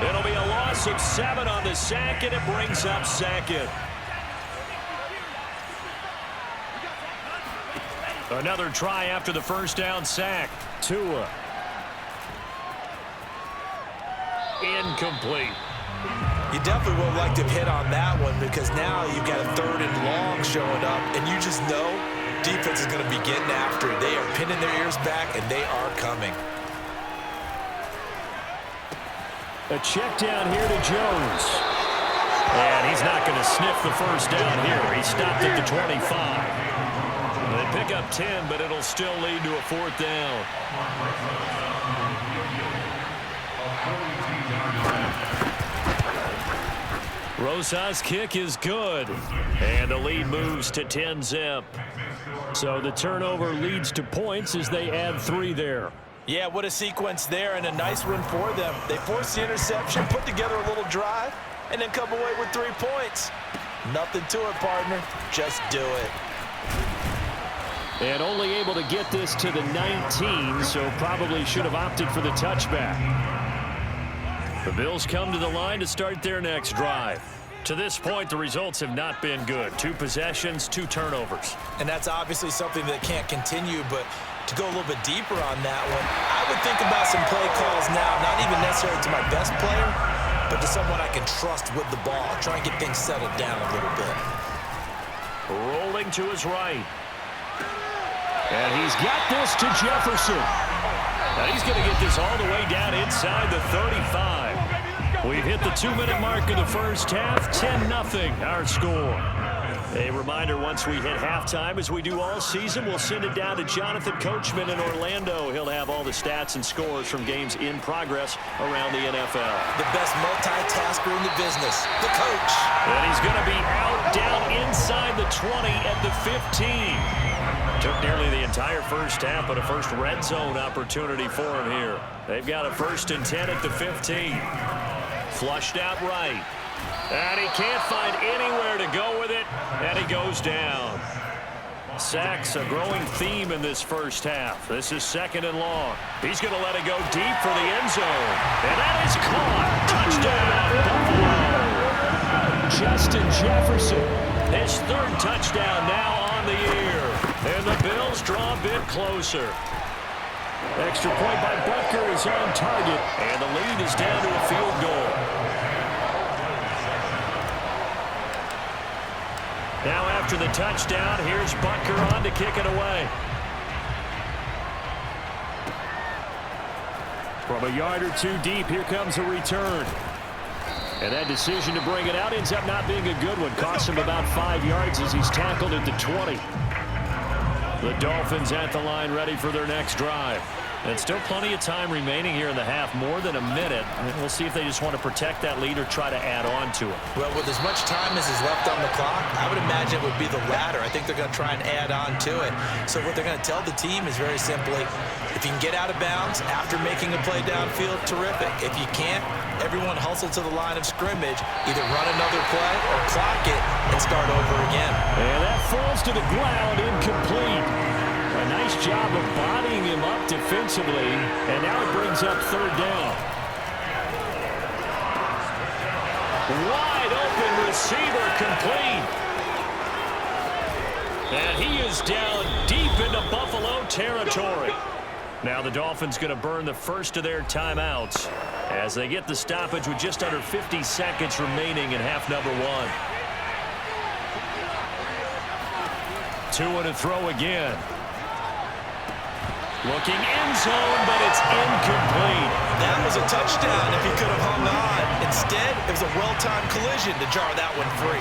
S1: It'll be a loss of 7 on the sack, and it brings up 2nd. Another try after the 1st down sack. Tua. Incomplete.
S3: You definitely would like to hit on that one, because now you've got a 3rd and long showing up, and you just know defense is going to be getting after it. They are pinning their ears back, and they are coming.
S2: A check down here to Jones.
S1: And he's not going to sniff the 1st down here. He stopped at the 25. They pick up 10, but it'll still lead to a 4th down. Rosa's kick is good. And the lead moves to 10-zip.
S2: So the turnover leads to points as they add 3 there.
S3: Yeah, what a sequence there, and a nice run for them. They force the interception, put together a little drive, and then come away with 3 points. Nothing to it, partner. Just do it.
S2: And only able to get this to the 19, so probably should have opted for the touchback.
S1: The Bills come to the line to start their next drive. To this point, the results have not been good. 2 possessions, 2 turnovers.
S3: And that's obviously something that can't continue, but to go a little bit deeper on that one, I would think about some play calls now, not even necessarily to my best player, but to someone I can trust with the ball. Try and get things settled down a little bit.
S1: Rolling to his right.
S2: And he's got this to Jefferson.
S1: Now he's going to get this all the way down inside the 35. We've hit the 2-minute mark of the 1st half. 10-0 our score.
S2: A reminder, once we hit halftime, as we do all season, we'll send it down to Jonathan Coachman in Orlando. He'll have all the stats and scores from games in progress around the NFL.
S3: The best multitasker in the business, the coach.
S2: And he's going to be out down inside the 20 at the 15. Took nearly the entire first half, but a first red zone opportunity for him here. They've got a 1st and 10 at the 15. Flushed out right. And he can't find anywhere to go with it, and he goes down. Sacks, a growing theme in this first half. This is 2nd and long. He's going to let it go deep for the end zone. And that is caught. Touchdown, Buffalo. Justin Jefferson, his 3rd touchdown now on the year. And the Bills draw a bit closer. Extra point by Butker is on target, and the lead is down to a field goal. Now after the touchdown, here's Butker on to kick it away. From a yard or two deep, here comes a return. And that decision to bring it out ends up not being a good one. Costs him about 5 yards as he's tackled at the 20. The Dolphins at the line, ready for their next drive. And still plenty of time remaining here in the half, more than a minute. We'll see if they just want to protect that lead or try to add on to it.
S3: Well, with as much time as is left on the clock, I would imagine it would be the latter. I think they're going to try and add on to it. So what they're going to tell the team is very simply, if you can get out of bounds after making a play downfield, terrific. If you can't, everyone hustle to the line of scrimmage, either run another play or clock it and start over again.
S2: And that falls to the ground, incomplete. A nice job of bodying him up defensively, and now it brings up 3rd down. Wide open receiver, complete. And he is down deep into Buffalo territory. Now the Dolphins going to burn the first of their timeouts as they get the stoppage with just under 50 seconds remaining in half number 1. 2 and a throw again. Looking end zone, but it's incomplete.
S3: That was a touchdown if he could have hung on. Instead, it was a well-timed collision to jar that one free.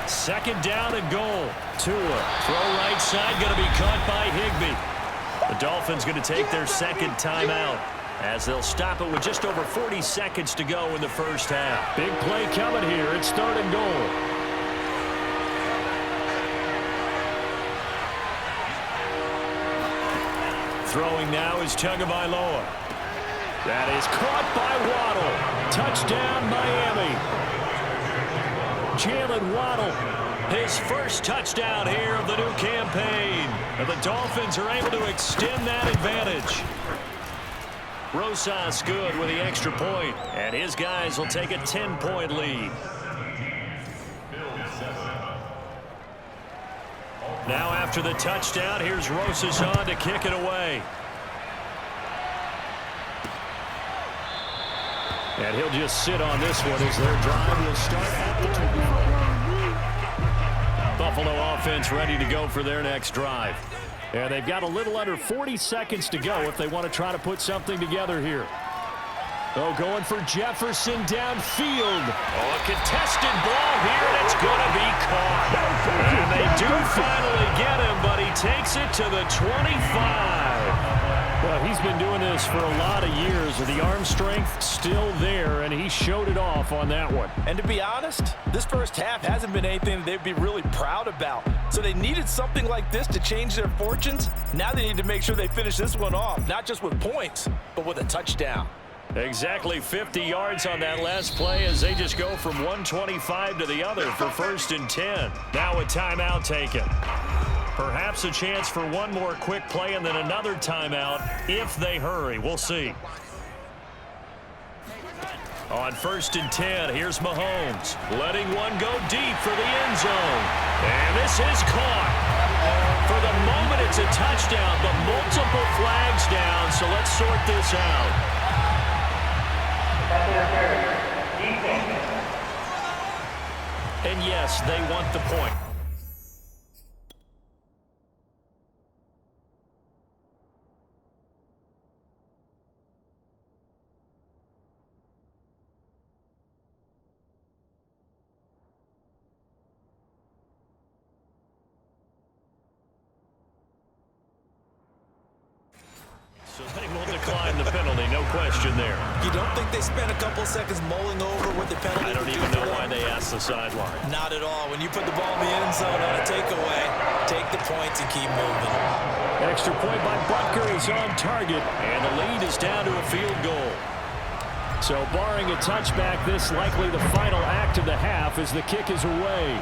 S2: 2nd down and goal. Tua, throw right side, going to be caught by Higbee. The Dolphins going to take their 2nd timeout as they'll stop it with just over 40 seconds to go in the first half. Big play coming here. It's 3rd and goal. Throwing now is Tagovailoa. That is caught by Waddle. Touchdown, Miami. Jalen Waddle, his first touchdown here of the new campaign. And the Dolphins are able to extend that advantage. Rosas good with the extra point, and his guys will take a 10-point lead. Now after the touchdown, here's Rosas on to kick it away. And he'll just sit on this one as their drive will start at the 25. Buffalo offense ready to go for their next drive. And they've got a little under 40 seconds to go if they want to try to put something together here. Oh, going for Jefferson downfield. Oh, a contested ball here, and it's going to be caught. And they do finally get him, but he takes it to the 25. Well, he's been doing this for a lot of years, with the arm strength still there, and he showed it off on that one.
S3: And to be honest, this first half hasn't been anything that they'd be really proud about. So they needed something like this to change their fortunes. Now they need to make sure they finish this one off, not just with points, but with a touchdown.
S2: Exactly 50 yards on that last play as they just go from 125 to the other for 1st and 10. Now a timeout taken. Perhaps a chance for one more quick play and then another timeout if they hurry. We'll see. On 1st and 10, here's Mahomes, letting one go deep for the end zone. And this is caught. For the moment, it's a touchdown, but multiple flags down, so let's sort this out. And yes, they want the point.
S1: So they will decline the penalty, no question there.
S3: You don't think they spent a couple seconds mulling over what the penalty
S1: I don't even know why they asked the sideline.
S3: Not at all. When you put the ball in the end zone on a takeaway, take the points and keep moving.
S2: Extra point by Butker is on target, and the lead is down to a field goal. So barring a touchback, this likely the final act of the half as the kick is away.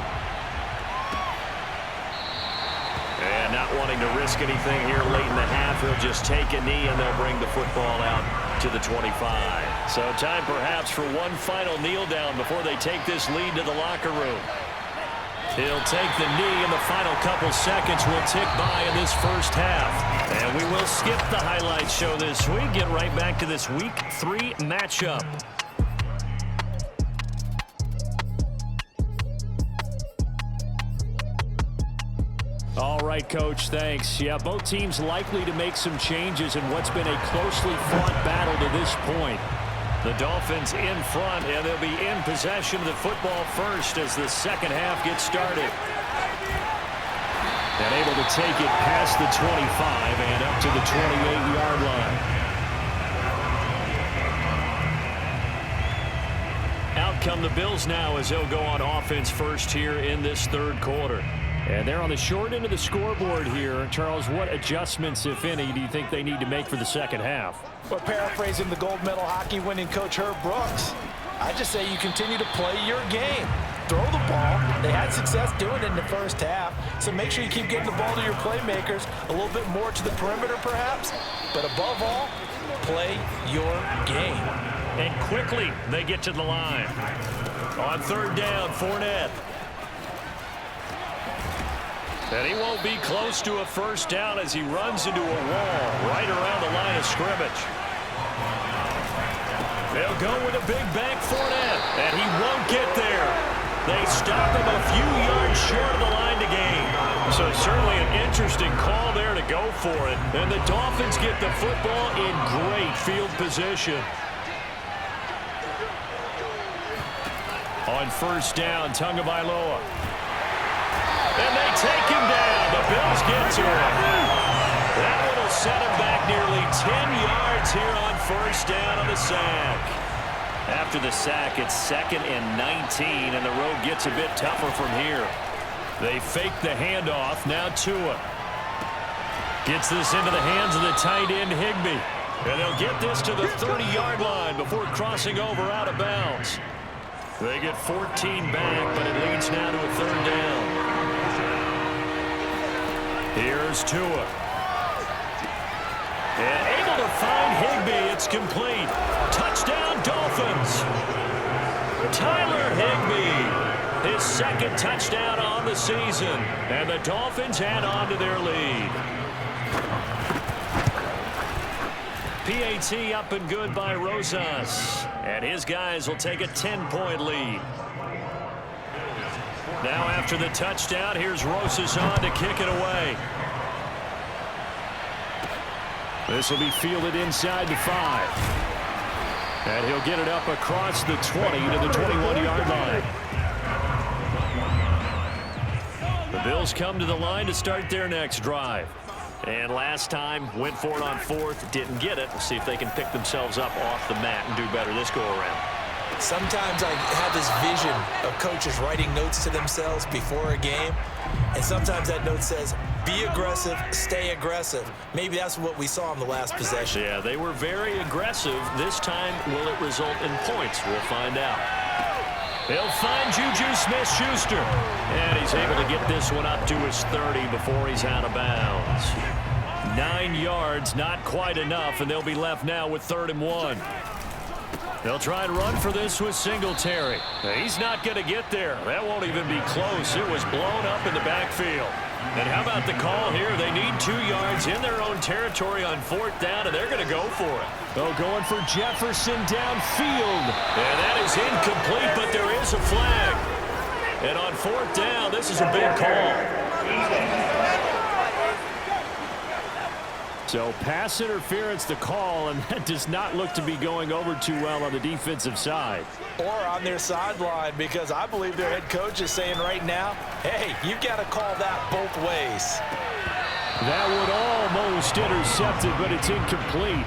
S1: And not wanting to risk anything here late in the half, he'll just take a knee and they'll bring the football out to the 25. So time perhaps for one final kneel down before they take this lead to the locker room. He'll take the knee, and the final couple seconds will tick by in this first half. And we will skip the highlights show this week. Get right back to this Week 3 matchup.
S2: All right, Coach, thanks. Yeah, both teams likely to make some changes in what's been a closely fought battle to this point.
S1: The Dolphins in front, and they'll be in possession of the football first as the second half gets started.
S2: And able to take it past the 25 and up to the 28-yard line.
S1: Out come the Bills now as they'll go on offense first here in this third quarter.
S2: And they're on the short end of the scoreboard here. Charles, what adjustments, if any, do you think they need to make for the second half?
S6: Well, paraphrasing the gold medal hockey winning coach Herb Brooks, I just say you continue to play your game. Throw the ball. They had success doing it in the first half, so make sure you keep getting the ball to your playmakers, a little bit more to the perimeter perhaps, but above all, play your game.
S1: And quickly they get to the line. On third down, Fournette. And he won't be close to a first down as he runs into a wall right around the line of scrimmage. They'll go with a big bank Fournette, and he won't get there. They stop him a few yards short of the line to gain. So certainly an interesting call there to go for it. And the Dolphins get the football in great field position. On first down, Tagovailoa. And they take him down. The Bills get to him. That one will set him back nearly 10 yards here on first down on the sack. After the sack, it's 2nd and 19, and the road gets a bit tougher from here. They fake the handoff. Now Tua gets this into the hands of the tight end, Higbee. And they'll get this to the 30-yard line before crossing over out of bounds. They get 14 back, but it leads now to a third down. Here's Tua. And able to find Higbee. It's complete. Touchdown, Dolphins. Tyler Higbee. His second touchdown on the season. And the Dolphins add on to their lead. PAT up and good by Rosas. And his guys will take a 10-point lead. Now after the touchdown, here's Rosas on to kick it away. This will be fielded inside the 5. And he'll get it up across the 20 to the 21-yard line. The Bills come to the line to start their next drive. And last time, went for it on 4th, didn't get it. We'll see if they can pick themselves up off the mat and do better this go-around.
S3: Sometimes I have this vision of coaches writing notes to themselves before a game, and sometimes that note says, be aggressive, stay aggressive. Maybe that's what we saw in the last possession.
S1: Yeah, they were very aggressive. This time, will it result in points? We'll find out. They'll find Juju Smith-Schuster, and he's able to get this one up to his 30 before he's out of bounds. 9 yards, not quite enough, and they'll be left now with 3rd and 1. They'll try and run for this with Singletary. He's not going to get there. That won't even be close. It was blown up in the backfield. And how about the call here? They need 2 yards in their own territory on 4th down, and they're going to go for it.
S2: Oh, going for Jefferson downfield.
S1: And that is incomplete, but there is a flag. And on 4th down, this is a big call.
S2: So pass interference the call, and that does not look to be going over too well on the defensive side.
S6: Or on their sideline, because I believe their head coach is saying right now, hey, you got to call that both ways.
S2: That would Almost intercepted, but it's incomplete.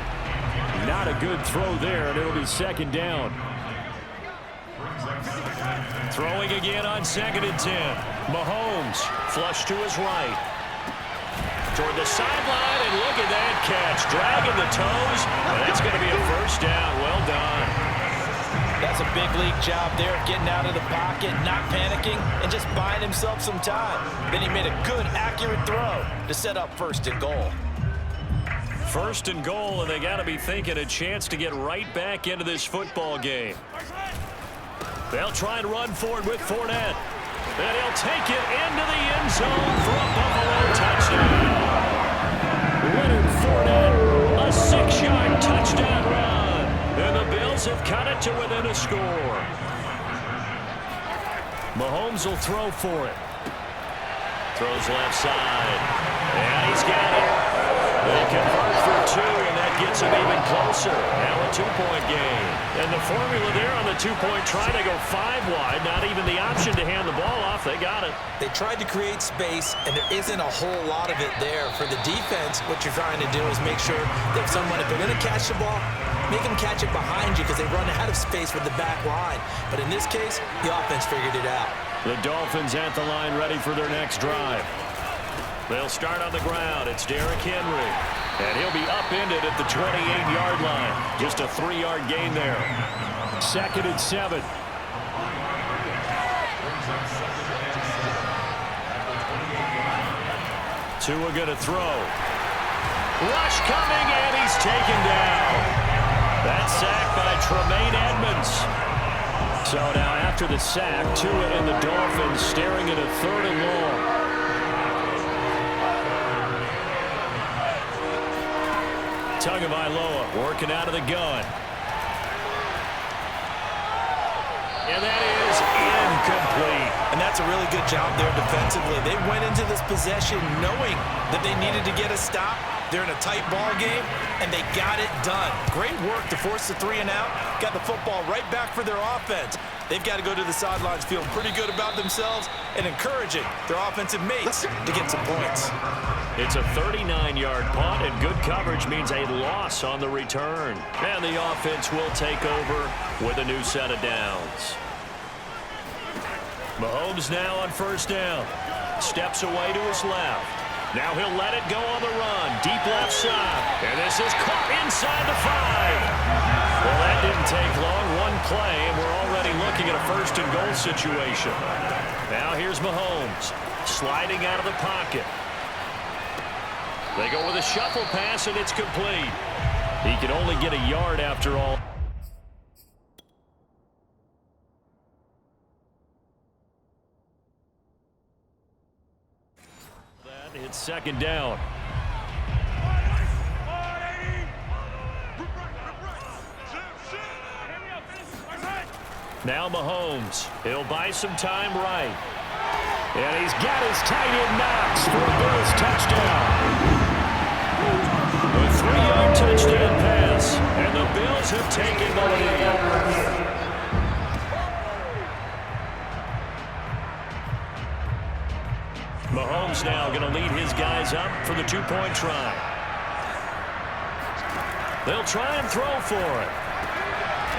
S2: Not a good throw there, and it'll be second down.
S1: Throwing again on 2nd and 10. Mahomes flush to his right. Toward the sideline, and look at that catch. Dragging the toes, and that's going to be a first down. Well done.
S6: That's a big league job there, getting out of the pocket, not panicking, and just buying himself some time. Then he made a good, accurate throw to set up 1st and goal.
S1: 1st and goal, and they got to be thinking a chance to get right back into this football game. They'll try and run forward with Fournette. And he'll take it into the end zone for a Buffalo touchdown. Leonard Fournette, a 6-yard touchdown run. And the Bills have cut it to within a score. Mahomes will throw for it. Throws left side. And he's got it. They convert for 2, and that gets them even closer. Now a 2-point game. And the formula there on the 2-point try, they go 5 wide. Not even the option to hand the ball off. They got it.
S3: They tried to create space, and there isn't a whole lot of it there. For the defense, what you're trying to do is make sure that if they're going to catch the ball, make them catch it behind you because they run out of space with the back line. But in this case, the offense figured it out.
S1: The Dolphins at the line ready for their next drive. They'll start on the ground. It's Derrick Henry. And he'll be upended at the 28-yard line. Just a 3-yard gain there.
S2: 2nd and 7.
S1: Tua going to throw. Rush coming, and he's taken down. That sack by Tremaine Edmonds. So now after the sack, Tua and the Dolphins staring at a 3rd and long. Tagovailoa working out of the gun. And that is incomplete.
S3: And that's a really good job there defensively. They went into this possession knowing that they needed to get a stop. They're in a tight ball game, and they got it done. Great work to force the 3 and out. Got the football right back for their offense. They've got to go to the sidelines feeling pretty good about themselves and encouraging their offensive mates to get some points.
S1: It's a 39-yard punt, and good coverage means a loss on the return. And the offense will take over with a new set of downs. Mahomes now on 1st down. Steps away to his left. Now he'll let it go on the run. Deep left side. And this is caught inside the 5. Well, that didn't take long. One play, and we're already looking at a 1st and goal situation. Now here's Mahomes sliding out of the pocket. They go with a shuffle pass, and it's complete. He can only get a yard after all. It's 2nd down. Now Mahomes. He'll buy some time right. And he's got his tight end Knox for a Bills touchdown. A 3-yard touchdown pass. And the Bills have taken the lead. Mahomes now going to lead his guys up for the 2-point try. They'll try and throw for it.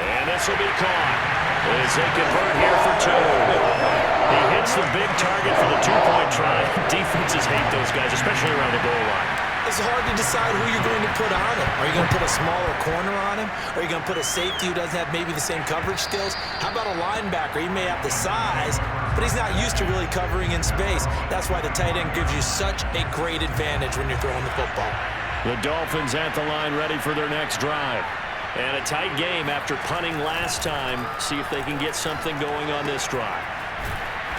S1: And this will be caught as they convert here for 2. He hits the big target for the 2-point try. Defenses hate those guys, especially around the goal line.
S3: It's hard to decide who you're going to put on him. Are you going to put a smaller corner on him? Are you going to put a safety who doesn't have maybe the same coverage skills? How about a linebacker? He may have the size, but he's not used to really covering in space. That's why the tight end gives you such a great advantage when you're throwing the football.
S1: The Dolphins at the line ready for their next drive. And a tight game after punting last time. See if they can get something going on this drive.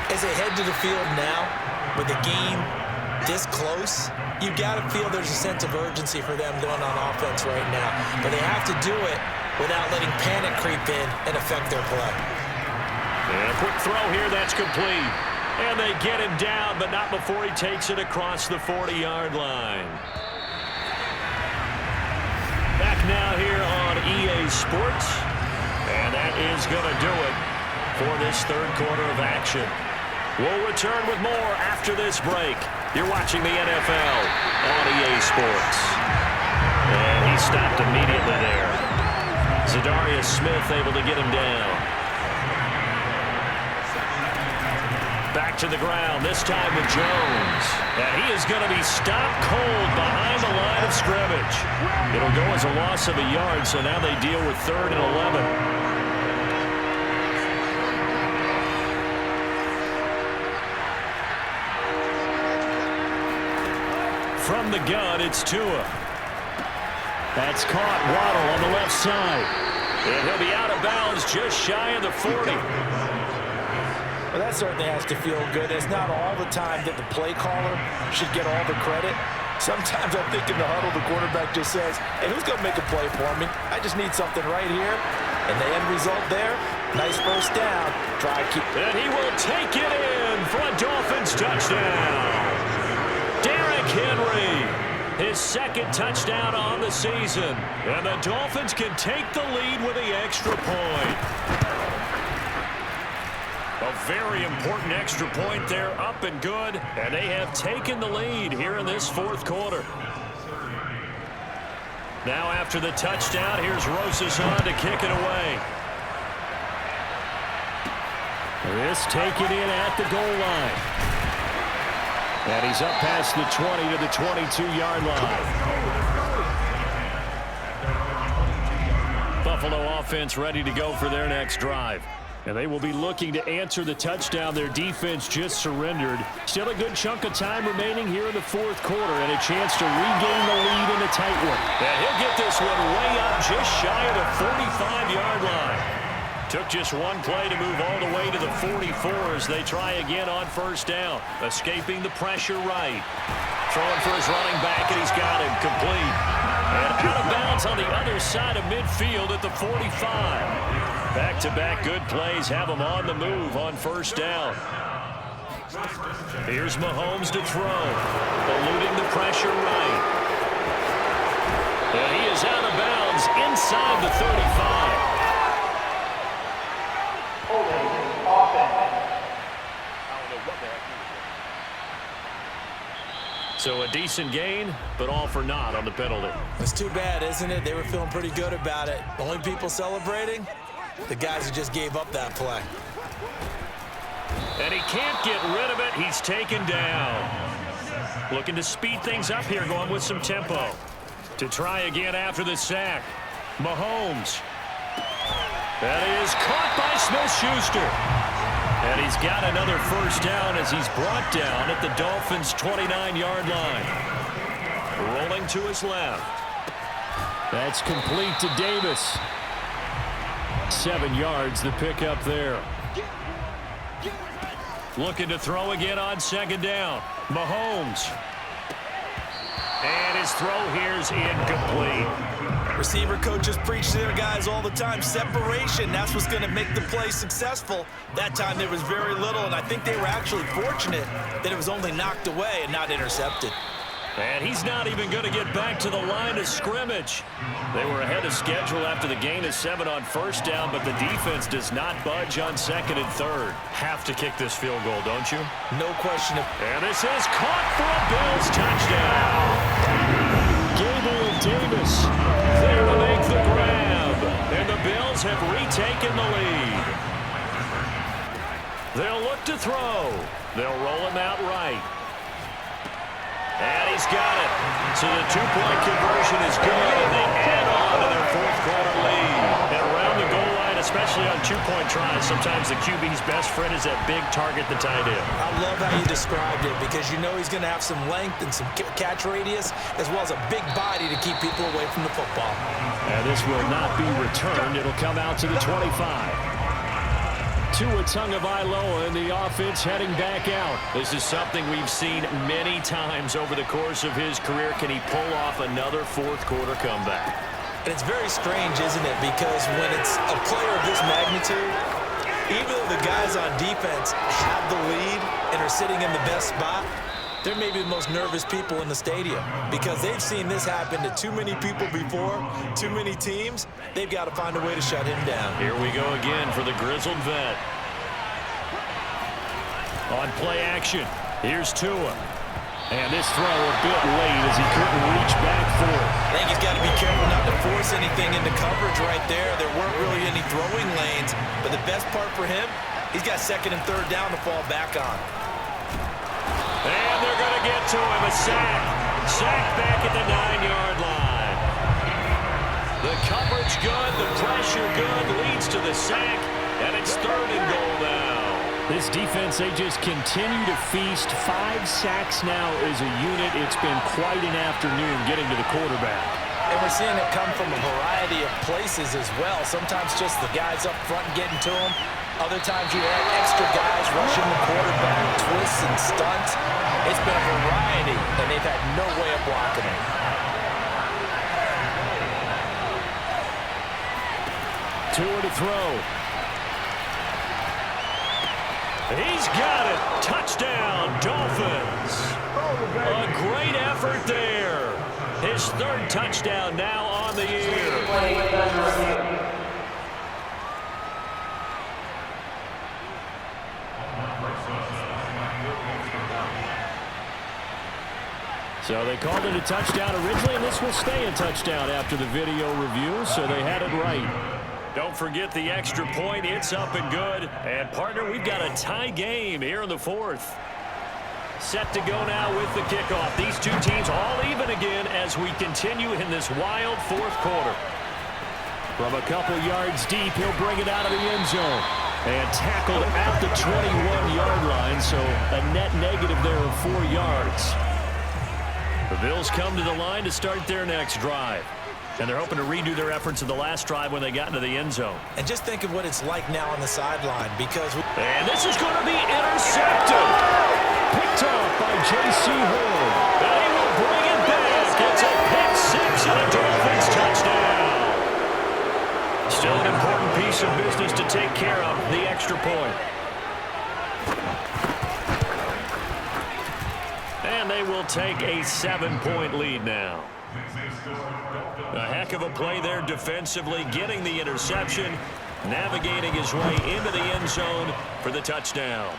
S3: As they head to the field now, with the game this close, you got to feel there's a sense of urgency for them going on offense right now. But they have to do it without letting panic creep in and affect their play.
S1: And a quick throw here, that's complete. And they get him down, but not before he takes it across the 40-yard line. Back now here on EA Sports. And that is going to do it for this 3rd quarter of action. We'll return with more after this break. You're watching the NFL on EA Sports.
S2: Sports. And he stopped immediately there. Zadarius Smith able to get him down. Back to the ground, this time with Jones. And he is going to be stopped cold behind the line of scrimmage. It'll go as a loss of a yard, so now they deal with 3rd and 11. From the gun, it's Tua. That's caught. Waddle on the left side. And he'll be out of bounds just shy of the 40.
S6: Well, that certainly has to feel good. It's not all the time that the play caller should get all the credit. Sometimes I think in the huddle, the quarterback just says, hey, who's going to make a play for me? I just need something right here. And the end result there, nice first down. Try to keep.
S2: And he will take it in for a Dolphins touchdown. Derrick Henry, his 2nd touchdown on the season. And the Dolphins can take the lead with the extra point. A very important extra point there, up and good. And they have taken the lead here in this 4th quarter. Now after the touchdown, here's Rosas to kick it away. This taken in at the goal line. And he's up past the 20 to the 22-yard line. Buffalo offense ready to go for their next drive. And they will be looking to answer the touchdown their defense just surrendered. Still a good chunk of time remaining here in the 4th quarter and a chance to regain the lead in a tight one. And he'll get this one way up just shy of the 45-yard line. Took just one play to move all the way to the 44 as they try again on 1st down. Escaping the pressure right. Throwing for his running back, and he's got him complete. And out of bounds on the other side of midfield at the 45. Back-to-back good plays have him on the move on 1st down. Here's Mahomes to throw. Eluding the pressure right. And he is out of bounds inside the 35. So a decent gain, but all for naught on the penalty.
S3: It's too bad, isn't it? They were feeling pretty good about it. Only people celebrating? The guys who just gave up that play.
S2: And he can't get rid of it. He's taken down. Looking to speed things up here, going with some tempo. To try again after the sack. Mahomes. That is caught by Smith-Schuster. And he's got another 1st down as he's brought down at the Dolphins' 29-yard line. Rolling to his left. That's complete to Davis. 7 yards the pickup there. Looking to throw again on 2nd down. Mahomes. And his throw here's incomplete.
S3: Receiver coaches preach to their guys all the time. Separation, that's what's going to make the play successful. That time there was very little, and I think they were actually fortunate that it was only knocked away and not intercepted.
S2: And he's not even going to get back to the line of scrimmage. They were ahead of schedule after the gain of 7 on 1st down, but the defense does not budge on 2nd and 3rd. Have to kick this field goal, don't you?
S3: No question.
S2: And this is caught for a Bills touchdown. Gable and Davis there to make the grab. And the Bills have retaken the lead. They'll look to throw. They'll roll him out right. And he's got it. So the 2-point conversion is good, and they add on to their 4th quarter lead. And around the goal line, especially on 2-point tries, sometimes the QB's best friend is that big target, the tight end.
S3: I love how you described it because you know he's going to have some length and some catch radius as well as a big body to keep people away from the football.
S2: And this will not be returned. It'll come out to the 25. Tua Tagovailoa and the offense heading back out. This is something we've seen many times over the course of his career. Can he pull off another 4th quarter comeback?
S3: And it's very strange, isn't it? Because when it's a player of this magnitude, even though the guys on defense have the lead and are sitting in the best spot, they're maybe the most nervous people in the stadium because they've seen this happen to too many people before, too many teams. They've got to find a way to shut him down.
S2: Here we go again for the grizzled vet. On play action, here's Tua. And this throw a bit late as he couldn't reach back for it.
S3: I think he's got to be careful not to force anything into coverage right there. There weren't really any throwing lanes, but the best part for him, he's got second and third down to fall back on.
S1: And they're going to get to him. A sack. Sack back at the 9-yard line. The coverage good, the pressure good, leads to the sack, and it's third and goal now.
S2: This defense, they just continue to feast. 5 sacks now as a unit. It's been quite an afternoon getting to the quarterback.
S6: And we're seeing it come from a variety of places as well. Sometimes just the guys up front getting to him. Other times you have extra guys rushing the quarterback, twists and stunts. It's been a variety, and they've had no way of blocking it.
S2: Tua to throw.
S1: He's got it. Touchdown, Dolphins. A great effort there. His third touchdown now on the year.
S2: So they called it a touchdown originally, and this will stay a touchdown after the video review, so they had it right.
S1: Don't forget the extra point. It's up and good. And, partner, we've got a tie game here in the fourth. Set to go now with the kickoff. These two teams all even again as we continue in this wild fourth quarter.
S2: From a couple yards deep, he'll bring it out of the end zone. And tackled at the 21-yard line, so a net negative there of 4 yards. The Bills come to the line to start their next drive. And they're hoping to redo their efforts in the last drive when they got into the end zone.
S3: And just think of what it's like now on the sideline because...
S1: And this is going to be intercepted.
S2: Picked off by J.C. Horn.
S1: And he will bring it back. It's a pick six and a Dolphins touchdown. Still an important piece of business to take care of, the extra point. And they will take a 7-point lead now. A heck of a play there defensively, getting the interception, navigating his way into the end zone for the touchdown.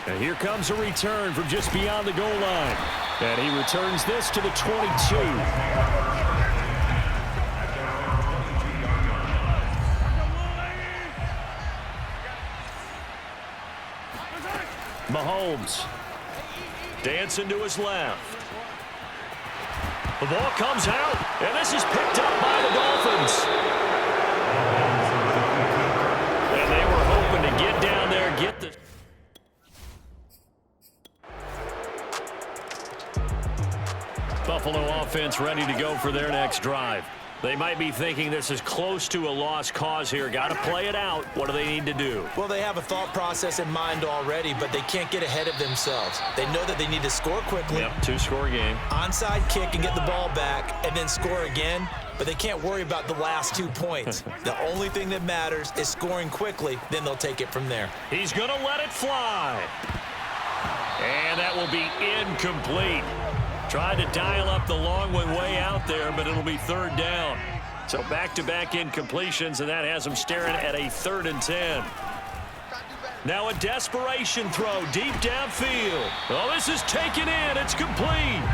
S2: And here comes a return from just beyond the goal line. And he returns this to the 22.
S1: Mahomes dancing to his left. The ball comes out, and this is picked up by the Dolphins. And they were hoping to get down there, get the... Buffalo offense ready to go for their next drive. They might be thinking this is close to a lost cause here. Got to play it out. What do they need to do?
S3: Well, they have a thought process in mind already, but they can't get ahead of themselves. They know that they need to score quickly.
S1: Yep, 2-score game.
S3: Onside kick and get the ball back and then score again, but they can't worry about the last 2 points. The only thing that matters is scoring quickly, then they'll take it from there.
S1: He's going to let it fly. And that will be incomplete. Tried to dial up the long one way out there, but it'll be third down. So back-to-back incompletions, and that has them staring at a 3rd and 10. Now a desperation throw deep downfield. Oh, this is taken in. It's complete.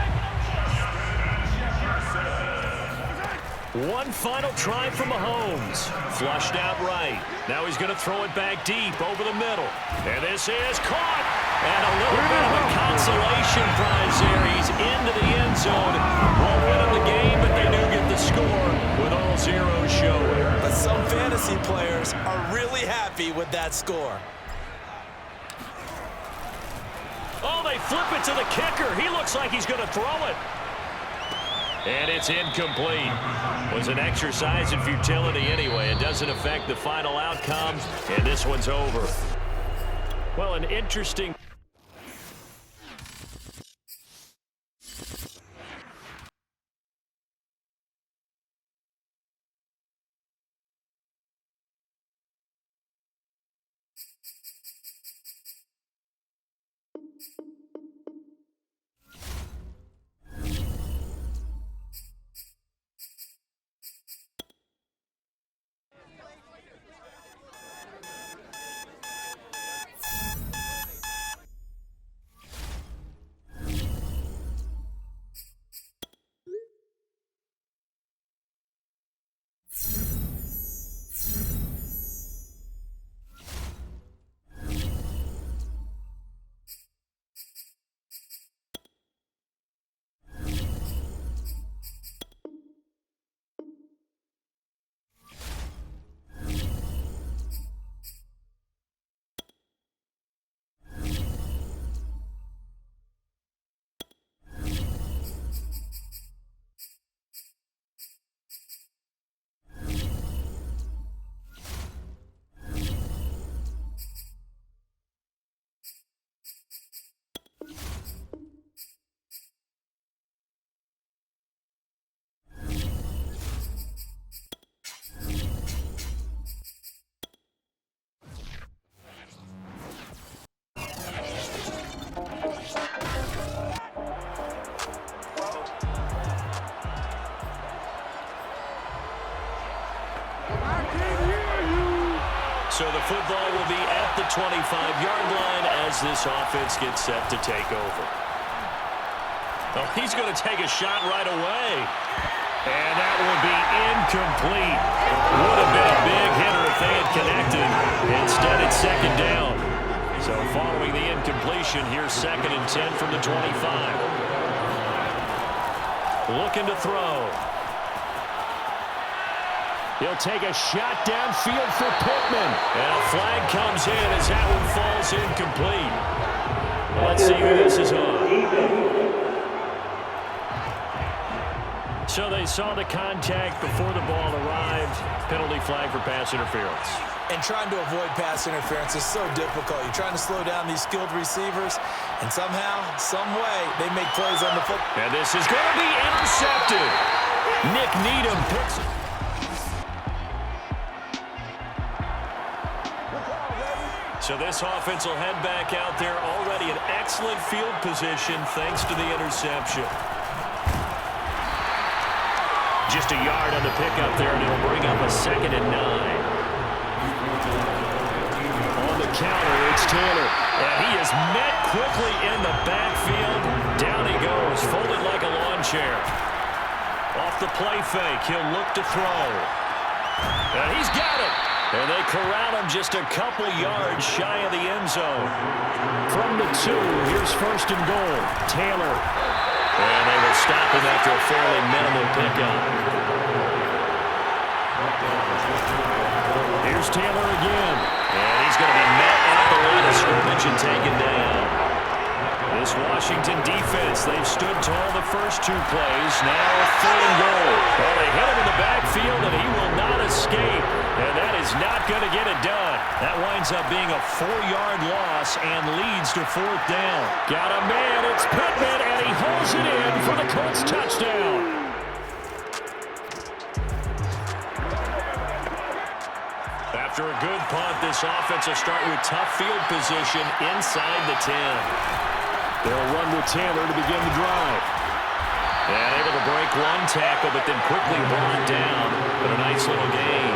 S1: One final try from Mahomes. Flushed out right. Now he's going to throw it back deep over the middle. And this is caught. And a little bit of a consolation prize there. He's into the end zone. Won't win him the game, but they do get the score with all zeros showing.
S3: But some fantasy players are really happy with that score.
S1: Oh, they flip it to the kicker. He looks like he's going to throw it. And it's incomplete. It was an exercise in futility anyway. It doesn't affect the final outcome, and this one's over. Well, an interesting... So the football will be at the 25-yard line as this offense gets set to take over. Oh, he's going to take a shot right away. And that will be incomplete. Would have been a big hitter if they had connected. Instead, it's second down. So following the incompletion, here's 2nd and 10 from the 25. Looking to throw.
S2: He'll take a shot downfield for Pittman.
S1: And a flag comes in as that one falls incomplete. Let's see who this is on. So they saw the contact before the ball arrived. Penalty flag for pass interference.
S3: And trying to avoid pass interference is so difficult. You're trying to slow down these skilled receivers, and somehow, some way, they make plays on the football.
S1: And this is going to be intercepted. Nick Needham picks it. So this offense will head back out there, already in excellent field position thanks to the interception. Just a yard on the pickup there, and it'll bring up a 2nd and 9. On the counter, it's Taylor. And he is met quickly in the backfield. Down he goes, folded like a lawn chair. Off the play fake, he'll look to throw. And he's got it. And they corral him just a couple yards shy of the end zone.
S2: From the 2, here's 1st and goal. Taylor.
S1: And they will stop him after a fairly minimal pickup.
S2: Here's Taylor again.
S1: And he's going to be met at the line of scrimmage and taken down. This Washington defense, they've stood tall the first 2 plays. Now 3rd and goal. Well, they hit him in the backfield, and he will not escape. And that is not going to get it done. That winds up being a 4-yard loss and leads to 4th down.
S2: Got a man, it's Pittman, and he holds it in for the Colts touchdown.
S1: After a good punt, this offense will start with tough field position inside the 10.
S2: They'll run with Taylor to begin the drive.
S1: And able to break 1 tackle, but then quickly brought down. But a nice little gain.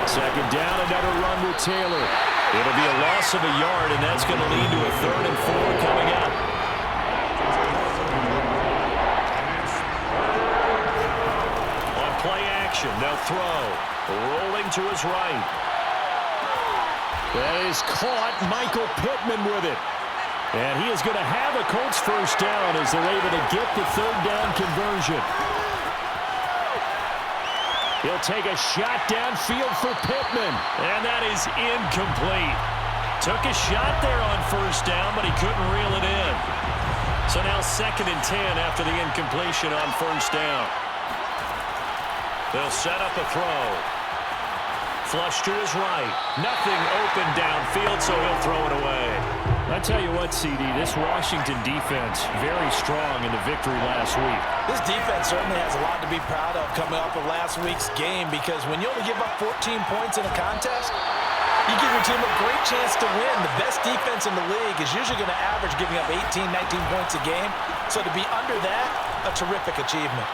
S2: 2nd down, another run with Taylor.
S1: It'll be a loss of a yard, and that's going to lead to a 3rd and 4 coming up. On play action, they'll throw. Rolling to his right.
S2: That is caught. Michael Pittman with it. And he is going to have a Colts 1st down as they're able to get the 3rd down conversion. He'll take a shot downfield for Pittman.
S1: And that is incomplete. Took a shot there on 1st down, but he couldn't reel it in. So now 2nd and 10 after the incompletion on 1st down. They'll set up a throw. Flush to his right. Nothing open downfield, so he'll throw it away.
S2: I tell you what, CD, this Washington defense, very strong in the victory last week.
S6: This defense certainly has a lot to be proud of coming off of last week's game, because when you only give up 14 points in a contest, you give your team a great chance to win. The best defense in the league is usually going to average giving up 18, 19 points a game. So to be under that, a terrific achievement.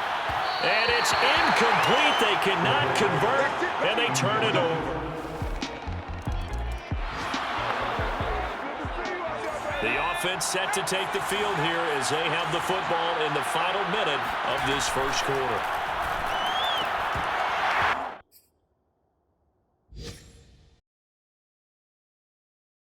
S1: And it's incomplete. They cannot convert, and they turn it over. The offense set to take the field here as they have the football in the final minute of this 1st quarter.